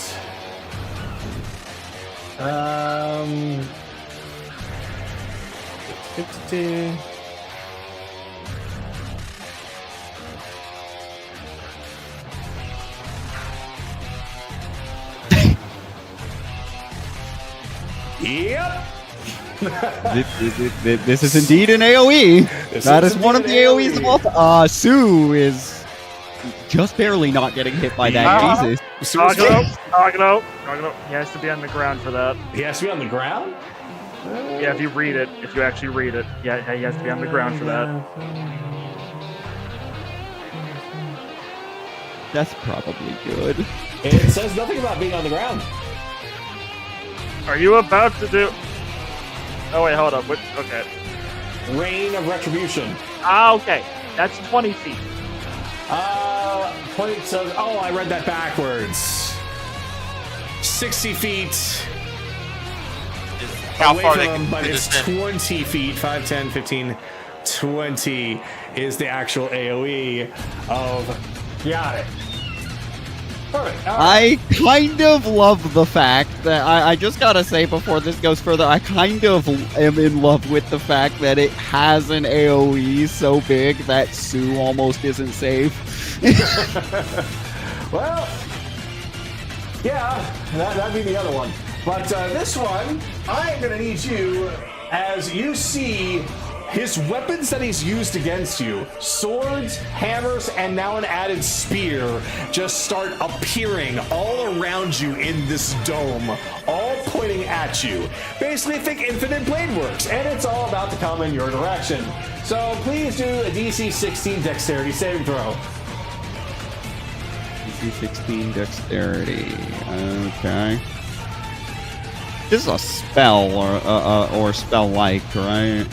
Yep.
This is indeed an AoE. That is one of the AoEs of all time. Sue is just barely not getting hit by that. Jesus.
Kagato. He has to be on the ground for that.
He has to be on the ground?
Yeah, if you read it, if you actually read it, yeah, he has to be on the ground for that.
That's probably good.
It says nothing about being on the ground.
Are you about to do... Oh, wait, hold up. Okay.
Rain of Retribution.
Okay. That's 20 feet.
Points of... Oh, I read that backwards. 60 feet...
How
away
far
from
they
him,
can
but it's
descend.
20 feet. 5, 10, 15, 20 is the actual AoE of... Got it. Perfect. All right.
I kind of love the fact that I just gotta say before this goes further, I kind of am in love with the fact that it has an AoE so big that Sue almost isn't safe.
Well, yeah, that'd be the other one. But this one, I'm going to need you, as you see his weapons that he's used against you, swords, hammers, and now an added spear, just start appearing all around you in this dome, all pointing at you. Basically, think Infinite Blade works, and it's all about to come in your direction. So please do a DC 16 Dexterity saving throw.
DC 16 Dexterity. Okay. This is a spell or spell-like, right?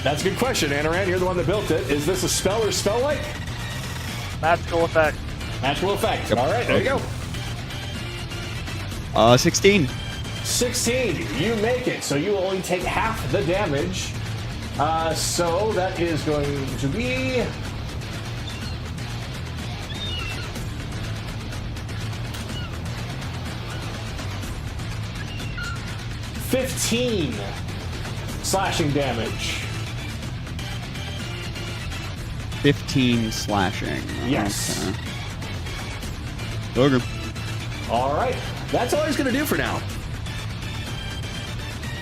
That's a good question, Anaran. You're the one that built it. Is this a spell or spell-like?
Magical effect.
Magical effect.
Yep.
All right, there you go.
16.
16. You make it, so you will only take half the damage. So that is going to be... $15 slashing damage.
15 slashing.
Yes.
Okay.
All right. That's all he's going to do for now.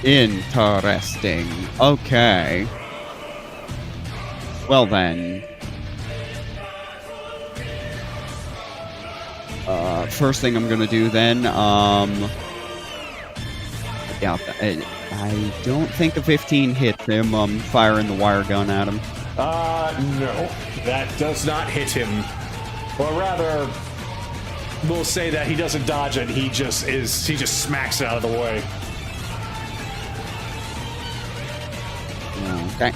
Interesting. Okay. Well then. First thing I'm gonna do then, yeah, I don't think a 15 hits him. I'm firing the wire gun at him.
No, that does not hit him. Or rather, we'll say that he doesn't dodge it. He just smacks it out of the way.
Okay.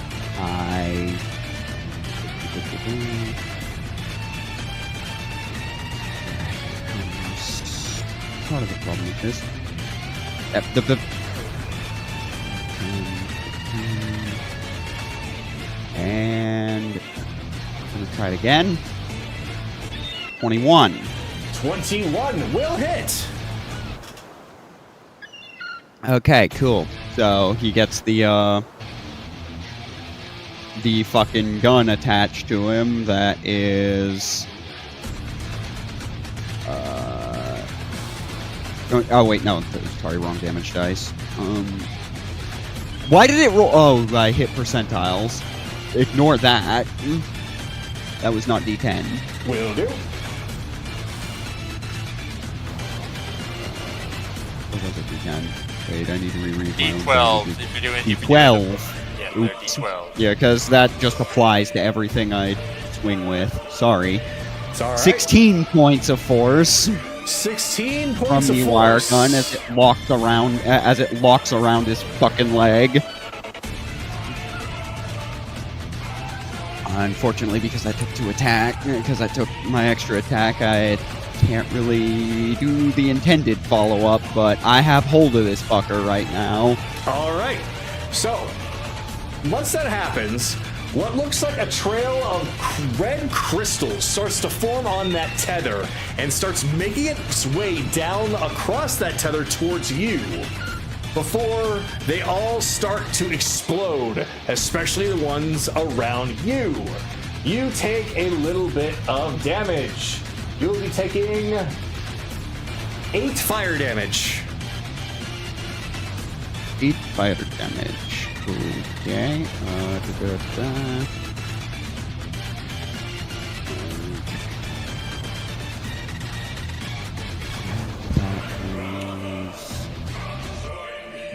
Part of the problem with this. And I'm gonna try it again. 21.
21 will hit.
Okay, cool. So he gets the fucking gun attached to him. That is. Oh wait, no, sorry, wrong damage dice. Why did it roll? Oh, I hit percentiles. Ignore that. That was not D10.
Will do.
What was it, D10? Wait, I need to reread
D12. If you're doing
D12.
Yeah,
Oops.
D12.
Yeah, because that just applies to everything I swing with. Sorry.
It's all right.
16 points of force
16
from
points
the
of
wire
force.
gun as it locks around his fucking leg. Unfortunately, because I took because I took my extra attack, I can't really do the intended follow-up, but I have hold of this fucker right now.
All right. So, once that happens, what looks like a trail of red crystals starts to form on that tether and starts making its way down across that tether towards you before they all start to explode, especially the ones around you. You take a little bit of damage. You'll be taking 8 fire damage.
8 fire damage. Okay.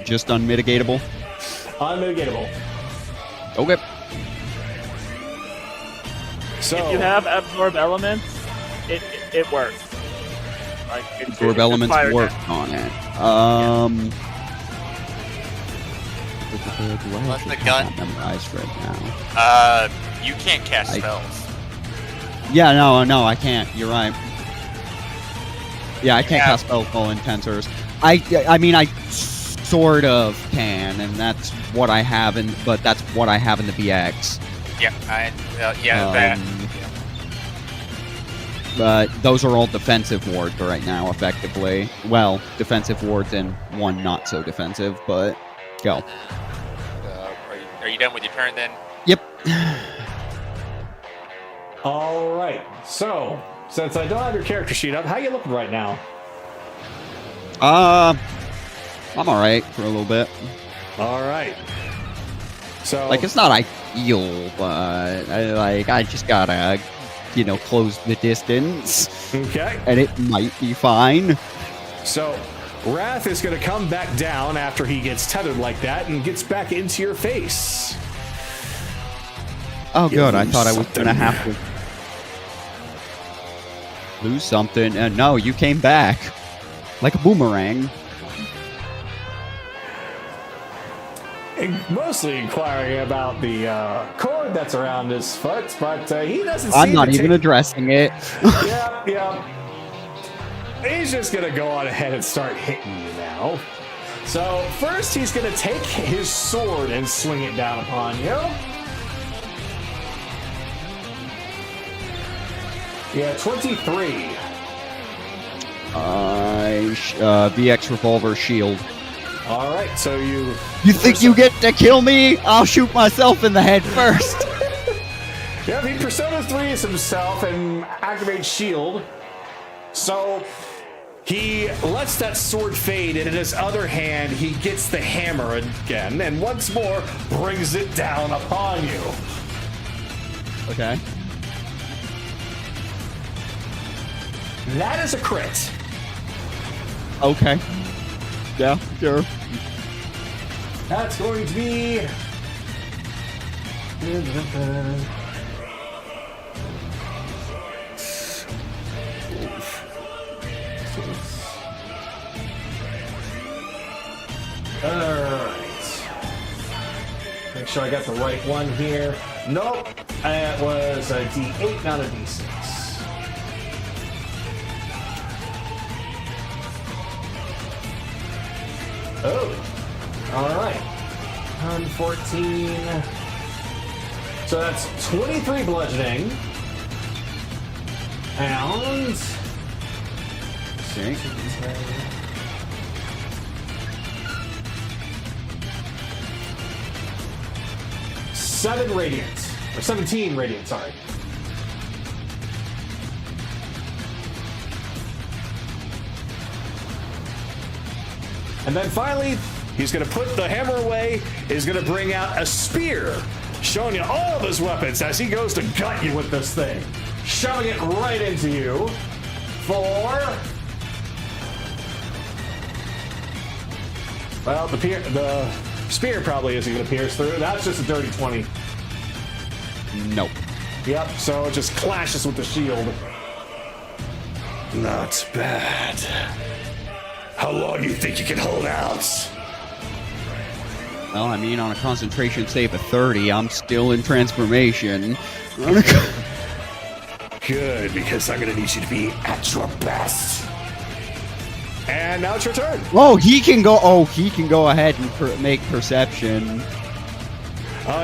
Just unmitigatable?
Unmitigatable.
Okay.
So,
If you have absorb elements, it works. Like
Absorb elements
fire
work
damage.
on it. Do I
Unless
actually
the
have
gun-
that memorized right now?
You can't cast
I-
spells.
Yeah, no, I can't. You're right. Yeah, I can't
Yeah.
cast spells while in tensors. I mean, I sort of can, and that's what I have but that's what I have in the BX.
Yeah, that.
But those are all defensive wards right now, effectively. Well, defensive wards and one not so defensive, but go.
Are you done with your turn then?
Yep.
all right. So, since I don't have your character sheet up, how you looking right now?
I'm alright for a little bit.
All right. So,
Like, it's not ideal, but I just gotta, close the distance,
okay.
and it might be fine.
So, Wrath is going to come back down after he gets tethered like that and gets back into your face.
Oh,
You
good. I
lose
thought I was
something.
gonna have to lose something, and no, you came back like a boomerang.
Mostly inquiring about the cord that's around his foot, but he doesn't
I'm
seem
not
to
even
take-
addressing it.
Yeah. He's just gonna go on ahead and start hitting you now. So first he's gonna take his sword and swing it down upon you. Yeah, 23.
VX revolver shield.
All right, so you
think you get to kill me? I'll shoot myself in the head first.
Yeah, he Persona 3s himself and activates shield. So he lets that sword fade, and in his other hand, he gets the hammer again, and once more brings it down upon you.
Okay.
That is a crit.
Okay. Yeah, sure.
That's going to be... Alright. Make sure I got the right one here. Nope. It was a D8, not a D6. Oh. Alright. 114. So that's 23 bludgeoning. And...
Okay.
7 radiant. Or 17 radiant, sorry. And then finally, he's going to put the hammer away. He's going to bring out a spear, showing you all of his weapons as he goes to gut you with this thing, shoving it right into you for... Well, the spear probably isn't going to pierce through. That's just a dirty 20.
Nope.
Yep, so it just clashes with the shield. Not bad. How long do you think you can hold out?
Well, I mean, on a concentration save of 30, I'm still in transformation.
Good, because I'm gonna need you to be at your best. And now it's your turn.
Oh, he can go. Oh, he can go ahead and make perception.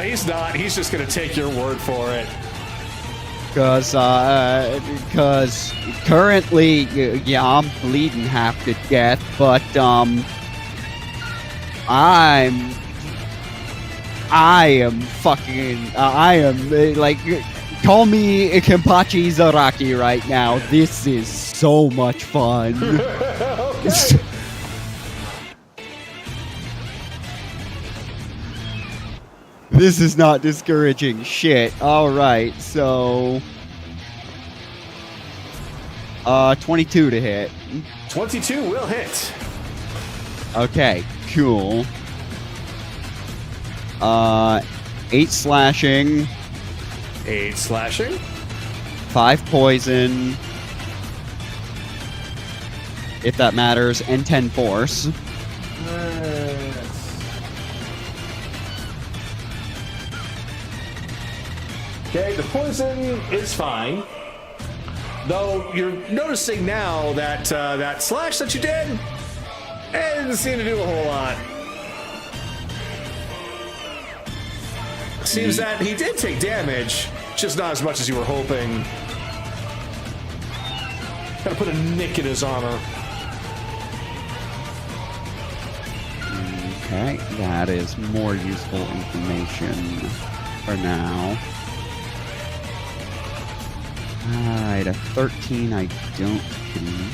He's not. He's just gonna take your word for it.
Because currently, yeah, I'm bleeding half to death, but I am like, call me Kenpachi Zaraki right now. This is so much fun. This is not discouraging shit. Alright, so... 22 to hit.
22 will hit.
Okay, cool. 8 slashing.
8 slashing.
5 poison. If that matters, and 10 force.
Okay, the poison is fine. Though you're noticing now that that slash that you did, it didn't seem to do a whole lot. Seems that he did take damage, just not as much as you were hoping. Gotta put a nick in his armor.
Okay, that is more useful information for now. Alright, a 13 I don't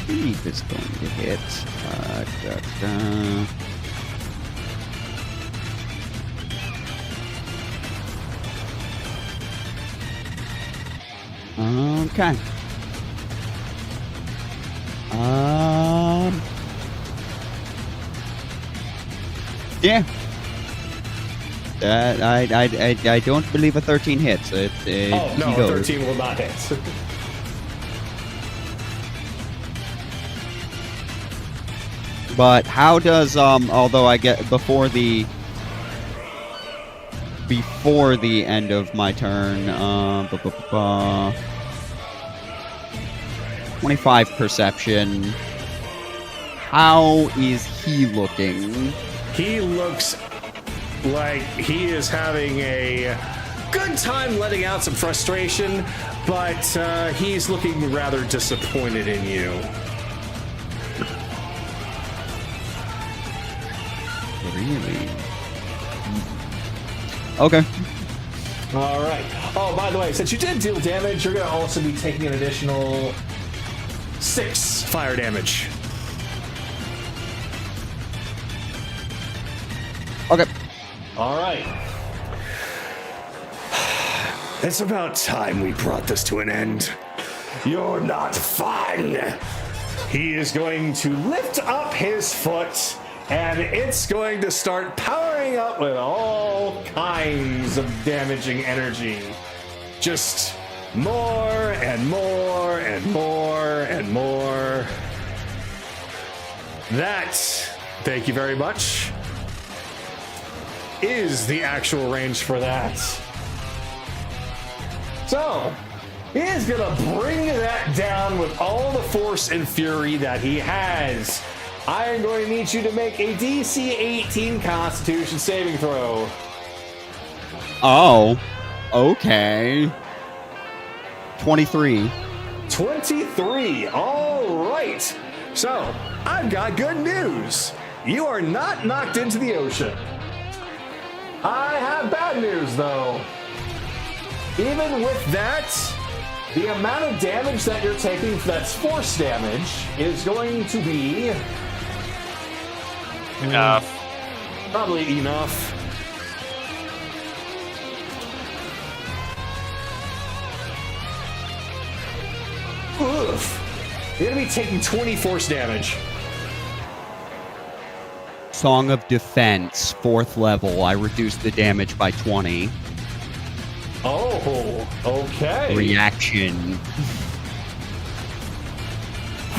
believe is going to hit. Okay. Yeah. I don't believe a 13 hits.
Oh, no,
he goes.
13 will not hit.
But how does, although I get before the end of my turn, 25 perception, how is he looking?
He looks like he is having a good time letting out some frustration, but he's looking rather disappointed in you.
Really? Okay.
All right. Oh, by the way, since you did deal damage, you're going to also be taking an additional 6 fire damage.
Okay.
All right. It's about time we brought this to an end. You're not fun. He is going to lift up his foot, and it's going to start powering up with all kinds of damaging energy. Just more and more and more and more. That, thank you very much, is the actual range for that. So, he is gonna bring that down with all the force and fury that he has. I am going to need you to make a DC 18 Constitution saving throw.
Oh, okay. 23.
23, all right. So, I've got good news. You are not knocked into the ocean. I have bad news, though. Even with that, the amount of damage that you're taking, that's force damage, is going to be...
Enough.
Probably enough. Oof. You're going to be taking 20 force damage.
Song of Defense, 4th level. I reduced the damage by 20.
Oh, okay.
Reaction.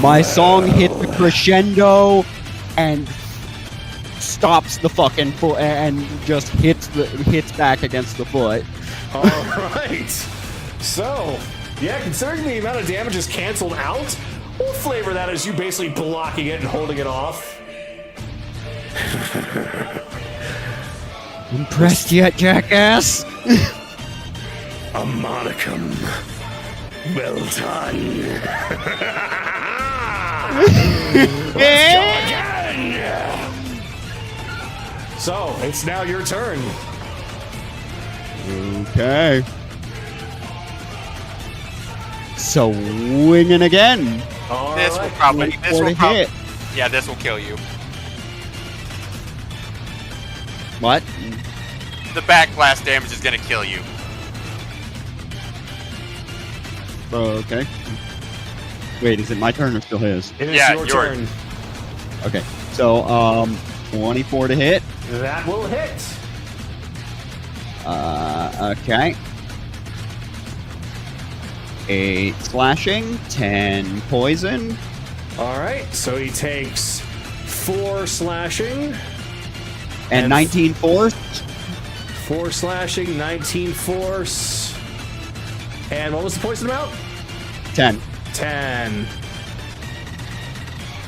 My song hits the crescendo and stops the fucking foot and just hits back against the foot.
All right. So, yeah, considering the amount of damage is canceled out, we'll flavor that as you basically blocking it and holding it off.
Impressed yet, jackass?
A monicum. Well done. Let's go again. So, it's now your turn.
Okay. Swinging again.
All
This will
right.
probably.
Wait for the hit.
Yeah, this will kill you.
What?
The backblast damage is gonna kill you.
Okay. Wait, is it my turn or still his?
It is
Yeah,
your
yours.
turn.
Okay. So, 24 to hit.
That will hit.
Okay. 8 slashing, 10 poison.
All right. So he takes 4 slashing.
And 19 force.
4 slashing, 19 force. And what was the poison amount?
10.
10.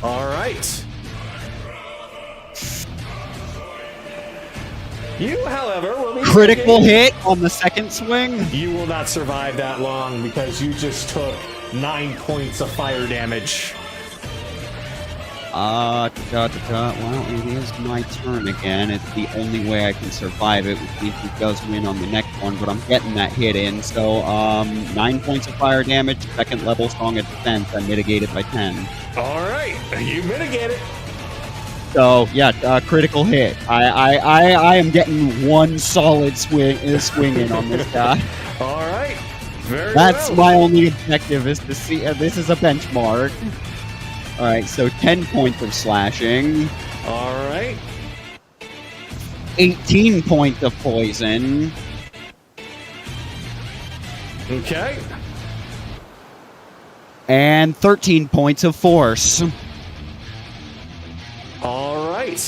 All right. You, however, will be
Critical
taking-
hit on the second swing.
You will not survive that long because you just took 9 points of fire damage.
Well, it is my turn again. It's the only way I can survive it. We'll see if he does win on the next one, but I'm getting that hit in. So, 9 points of fire damage, 2nd level Song of Defense. I mitigated by 10.
All right, you mitigate it.
So, yeah, critical hit. I am getting one solid swing in on this guy.
All right, very
That's
well.
my only objective, is to see. This is a benchmark. All right, so 10 points of slashing,
All right,
18 points of poison,
okay.
and 13 points of force.
All right.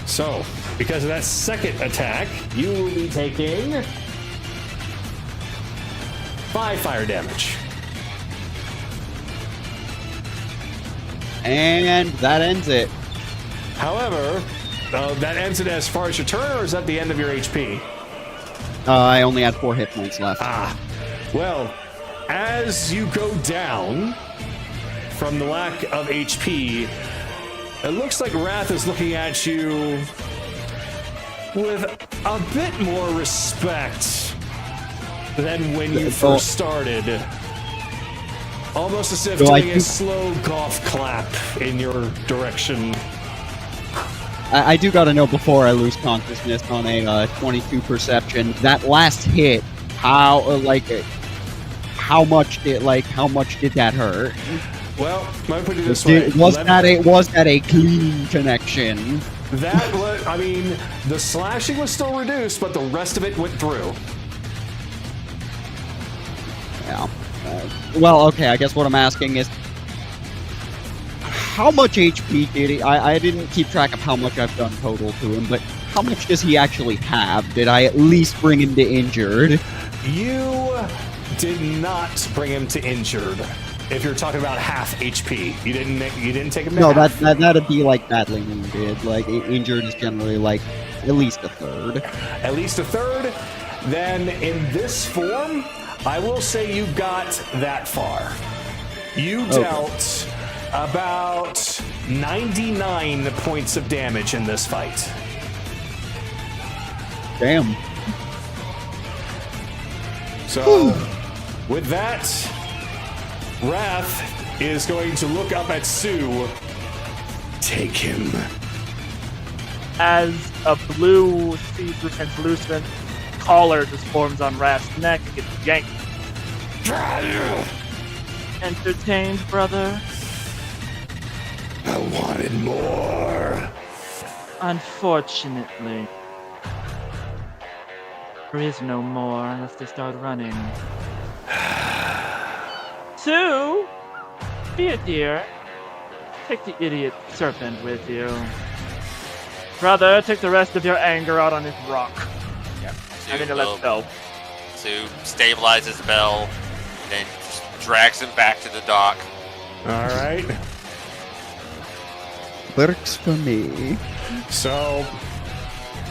So, because of that second attack, you will be taking 5 fire damage.
And that ends it.
However, that ends it as far as your turn, or is that the end of your HP?
I only had 4 hit points left.
Well, as you go down from the lack of HP, it looks like Wrath is looking at you with a bit more respect than when you first started. Almost as if
So
doing a slow golf clap in your direction.
I do gotta know before I lose consciousness on a 22 perception. That last hit, how much did that hurt?
Well, let me put it this way.
Was that a clean connection?
That was, I mean, the slashing was still reduced, but the rest of it went through.
Yeah. Well, okay, I guess what I'm asking is, how much HP did he... I didn't keep track of how much I've done total to him, but how much does he actually have? Did I at least bring him to injured?
You did not bring him to injured. If you're talking about half HP, you didn't take him to half.
that'd be like badly wounded. Like injured is generally like at least a third.
At least a third. Then in this form, I will say you got that far. You dealt about 99 points of damage in this fight.
Damn.
So, with that, Wrath is going to look up at Sue. Take him.
As a blue see-through translucent collar just forms on Raph's neck, it gets yanked. Entertained, brother?
I wanted more.
Unfortunately. There is no more unless they start running. Two, be a dear. Take the idiot serpent with you. Brother, take the rest of your anger out on this rock.
Yep.
I think let's go.
Sue stabilizes Bell, then just drags him back to the dock.
All right.
Works for me.
So,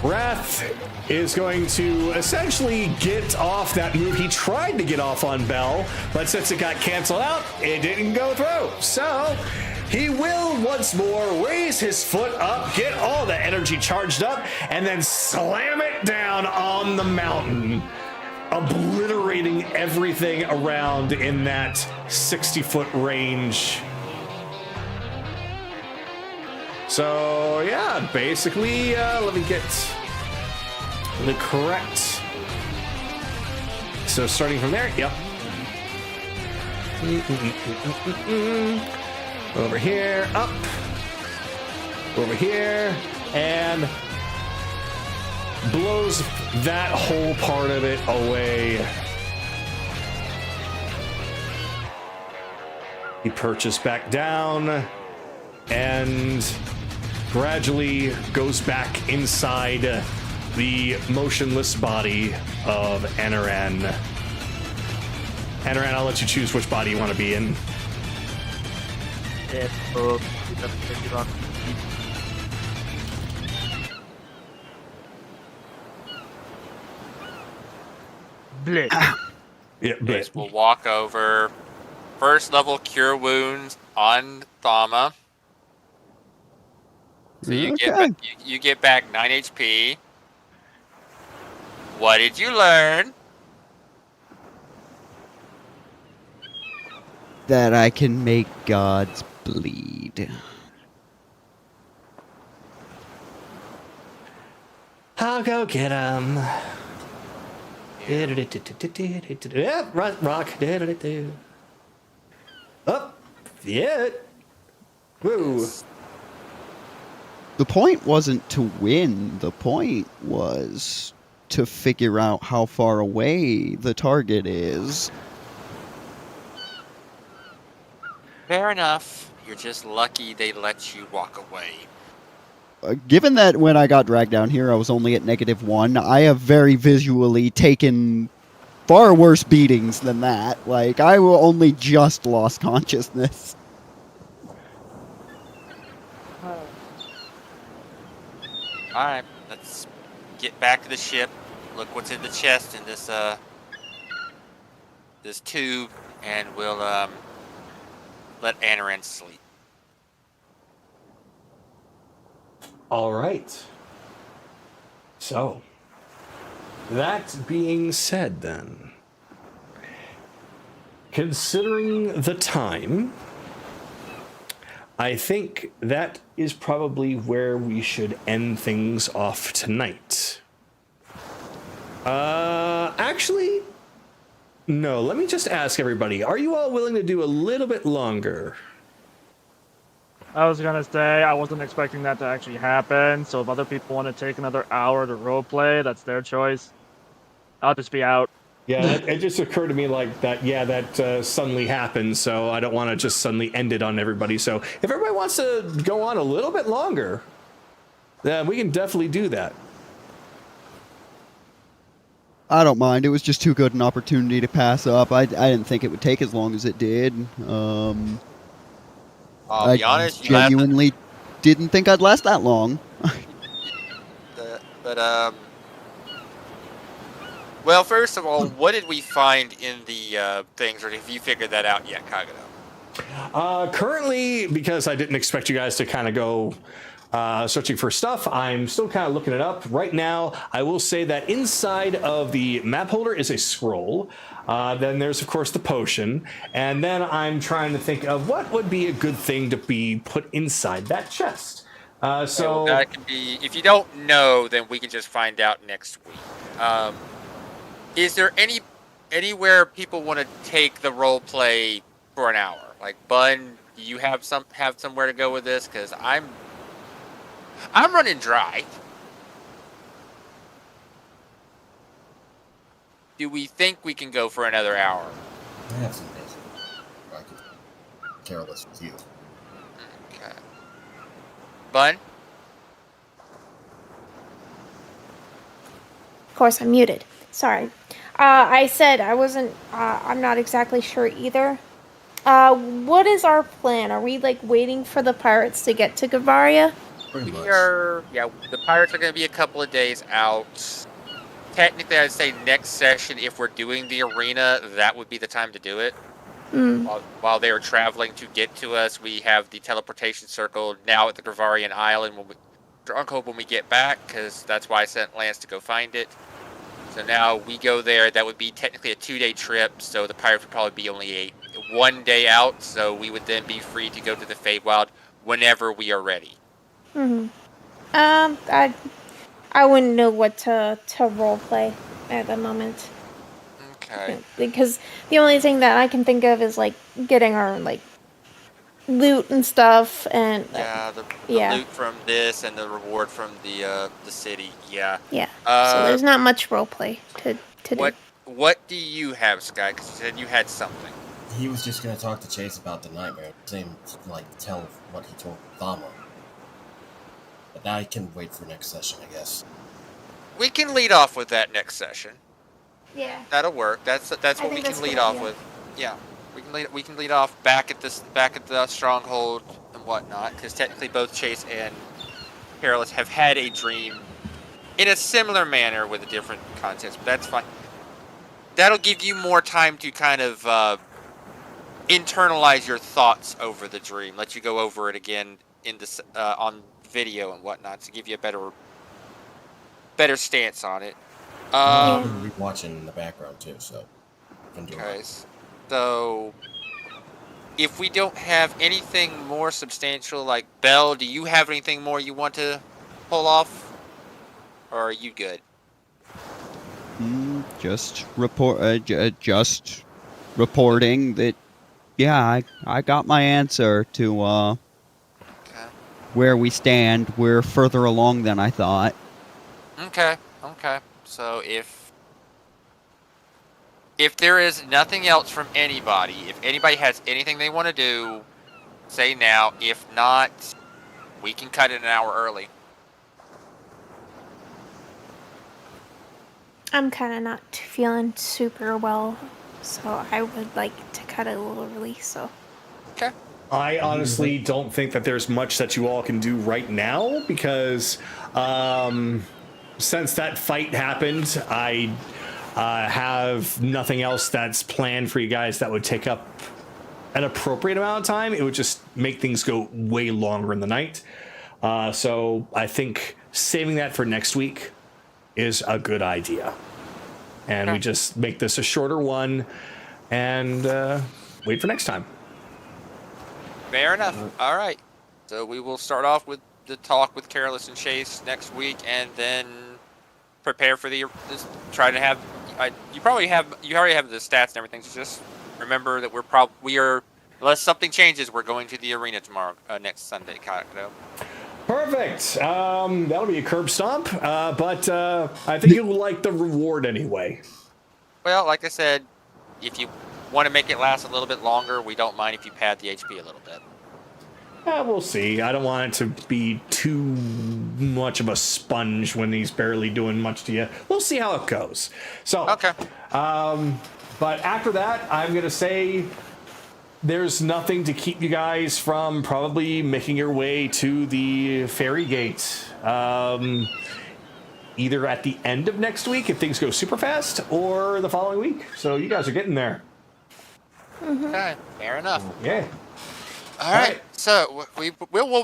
Wrath is going to essentially get off that move he tried to get off on Bell, but since it got canceled out, it didn't go through. So, he will once more raise his foot up, get all the energy charged up, and then slam it down on the mountain, obliterating everything around in that 60-foot range. So, yeah, basically, let me get the correct. So, starting from there, yep. Over here, up. Over here, and blows that whole part of it away. He perches back down and gradually goes back inside the motionless body of Anaran. Anaran, I'll let you choose which body you want to be in.
Blitz.
Yeah,
Yes, we'll walk over. First level cure wounds on Thama. So you get back 9 HP. What did you learn?
That I can make gods bleed.
I'll go get him. Yeah, rock. Up. Yeah. Woo.
The point wasn't to win. The point was to figure out how far away the target is.
Fair enough. You're just lucky they let you walk away.
Given that when I got dragged down here, I was only at -1, I have very visually taken far worse beatings than that. Like, I only just lost consciousness.
Alright, let's get back to the ship. Look what's in the chest in this this tube, and we'll let Anaran sleep.
All right. So, that being said, then, considering the time, I think that is probably where we should end things off tonight. Actually, no, let me just ask everybody, are you all willing to do a little bit longer?
I was gonna say I wasn't expecting that to actually happen, so if other people want to take another hour to roleplay, that's their choice. I'll just be out.
Yeah, it just occurred to me like that, yeah, that suddenly happened, so I don't want to just suddenly end it on everybody. So if everybody wants to go on a little bit longer, then we can definitely do that.
I don't mind. It was just too good an opportunity to pass up. I didn't think it would take as long as it did.
I'll
I
be honest, you
genuinely didn't think I'd last that long.
Well, first of all, what did we find in the things, or have you figured that out yet, Kagato?
Currently, because I didn't expect you guys to kind of go searching for stuff, I'm still kind of looking it up. Right now, I will say that inside of the map holder is a scroll. Then there's, of course, the potion. And then I'm trying to think of what would be a good thing to be put inside that chest. So
that can be, if you don't know, then we can just find out next week. Is there anywhere people want to take the role play for an hour? Like, Bun, do you have somewhere to go with this? Because I'm running dry. Do we think we can go for another hour?
I have some basic. I could care less with you.
Okay. Bun?
Of course, I'm muted. Sorry. I said I wasn't. I'm not exactly sure either. What is our plan? Are we like waiting for the pirates to get to Gavaria?
Pretty much.
The pirates are going to be a couple of days out. Technically, I'd say next session, if we're doing the arena, that would be the time to do it. While they were traveling to get to us, we have the teleportation circle now at the Gravarian Island when we get back, because that's why I sent Lance to go find it. So now we go there. That would be technically a 2-day trip, so the pirates would probably be only 1 day out, so we would then be free to go to the Feywild whenever we are ready.
I wouldn't know what to roleplay at the moment.
Okay.
Because the only thing that I can think of is like getting our like loot and stuff, and
the loot from this and the reward from the city. Yeah.
Yeah. So there's not much roleplay to do.
What do you have, Sky? Because you said you had something.
He was just gonna talk to Chase about the nightmare. Same, like, tell what he told Thama. But I can wait for next session, I guess.
We can lead off with that next session.
Yeah.
That'll work. That's what we can lead off with. Yeah. We can lead off back at the stronghold and whatnot, because technically both Chase and Perilous have had a dream in a similar manner with a different context, but that's fine. That'll give you more time to kind of internalize your thoughts over the dream. Let you go over it again in this on video and whatnot to give you a better stance on it.
I've been rewatching in the background too, so.
Okay. So, if we don't have anything more substantial, like Belle, do you have anything more you want to pull off, or are you good?
Just reporting that. Yeah, I got my answer to where we stand. We're further along than I thought.
Okay. So if there is nothing else from anybody, if anybody has anything they want to do, say now. If not, we can cut it an hour early.
I'm kind of not feeling super well, so I would like to cut it a little early. So.
Okay.
I honestly don't think that there's much that you all can do right now, because since that fight happened, I have nothing else that's planned for you guys that would take up an appropriate amount of time. It would just make things go way longer in the night. So I think saving that for next week is a good idea. And we just make this a shorter one. and wait for next time.
Fair enough. All right. So we will start off with the talk with Careless and Chase next week, and then prepare for try to have. You already have the stats and everything. So just remember that we are unless something changes, we're going to the arena tomorrow, next Sunday, Kagato.
Perfect. That'll be a curb stomp, but I think you'll like the reward anyway.
Well, like I said, if you want to make it last a little bit longer, we don't mind if you pad the HP a little bit.
We'll see. I don't want it to be too much of a sponge when he's barely doing much to you. We'll see how it goes. So,
okay.
But after that, I'm going to say there's nothing to keep you guys from probably making your way to the Fairy Gate. Either at the end of next week if things go super fast, or the following week. So you guys are getting there.
Okay, fair enough.
Yeah.
All right. So we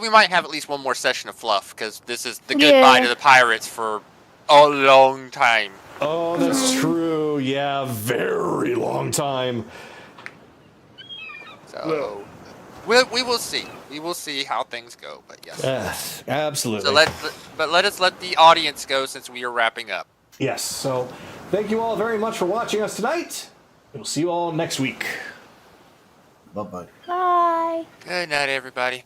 might have at least one more session of fluff, because this is the goodbye to the pirates for a long time.
Oh, that's true. Yeah, very long time.
So we will see. We will see how things go. But yes.
Absolutely.
So let us let the audience go, since we are wrapping up.
Yes. So thank you all very much for watching us tonight. We'll see you all next week.
Bye-bye.
Bye.
Good night, everybody.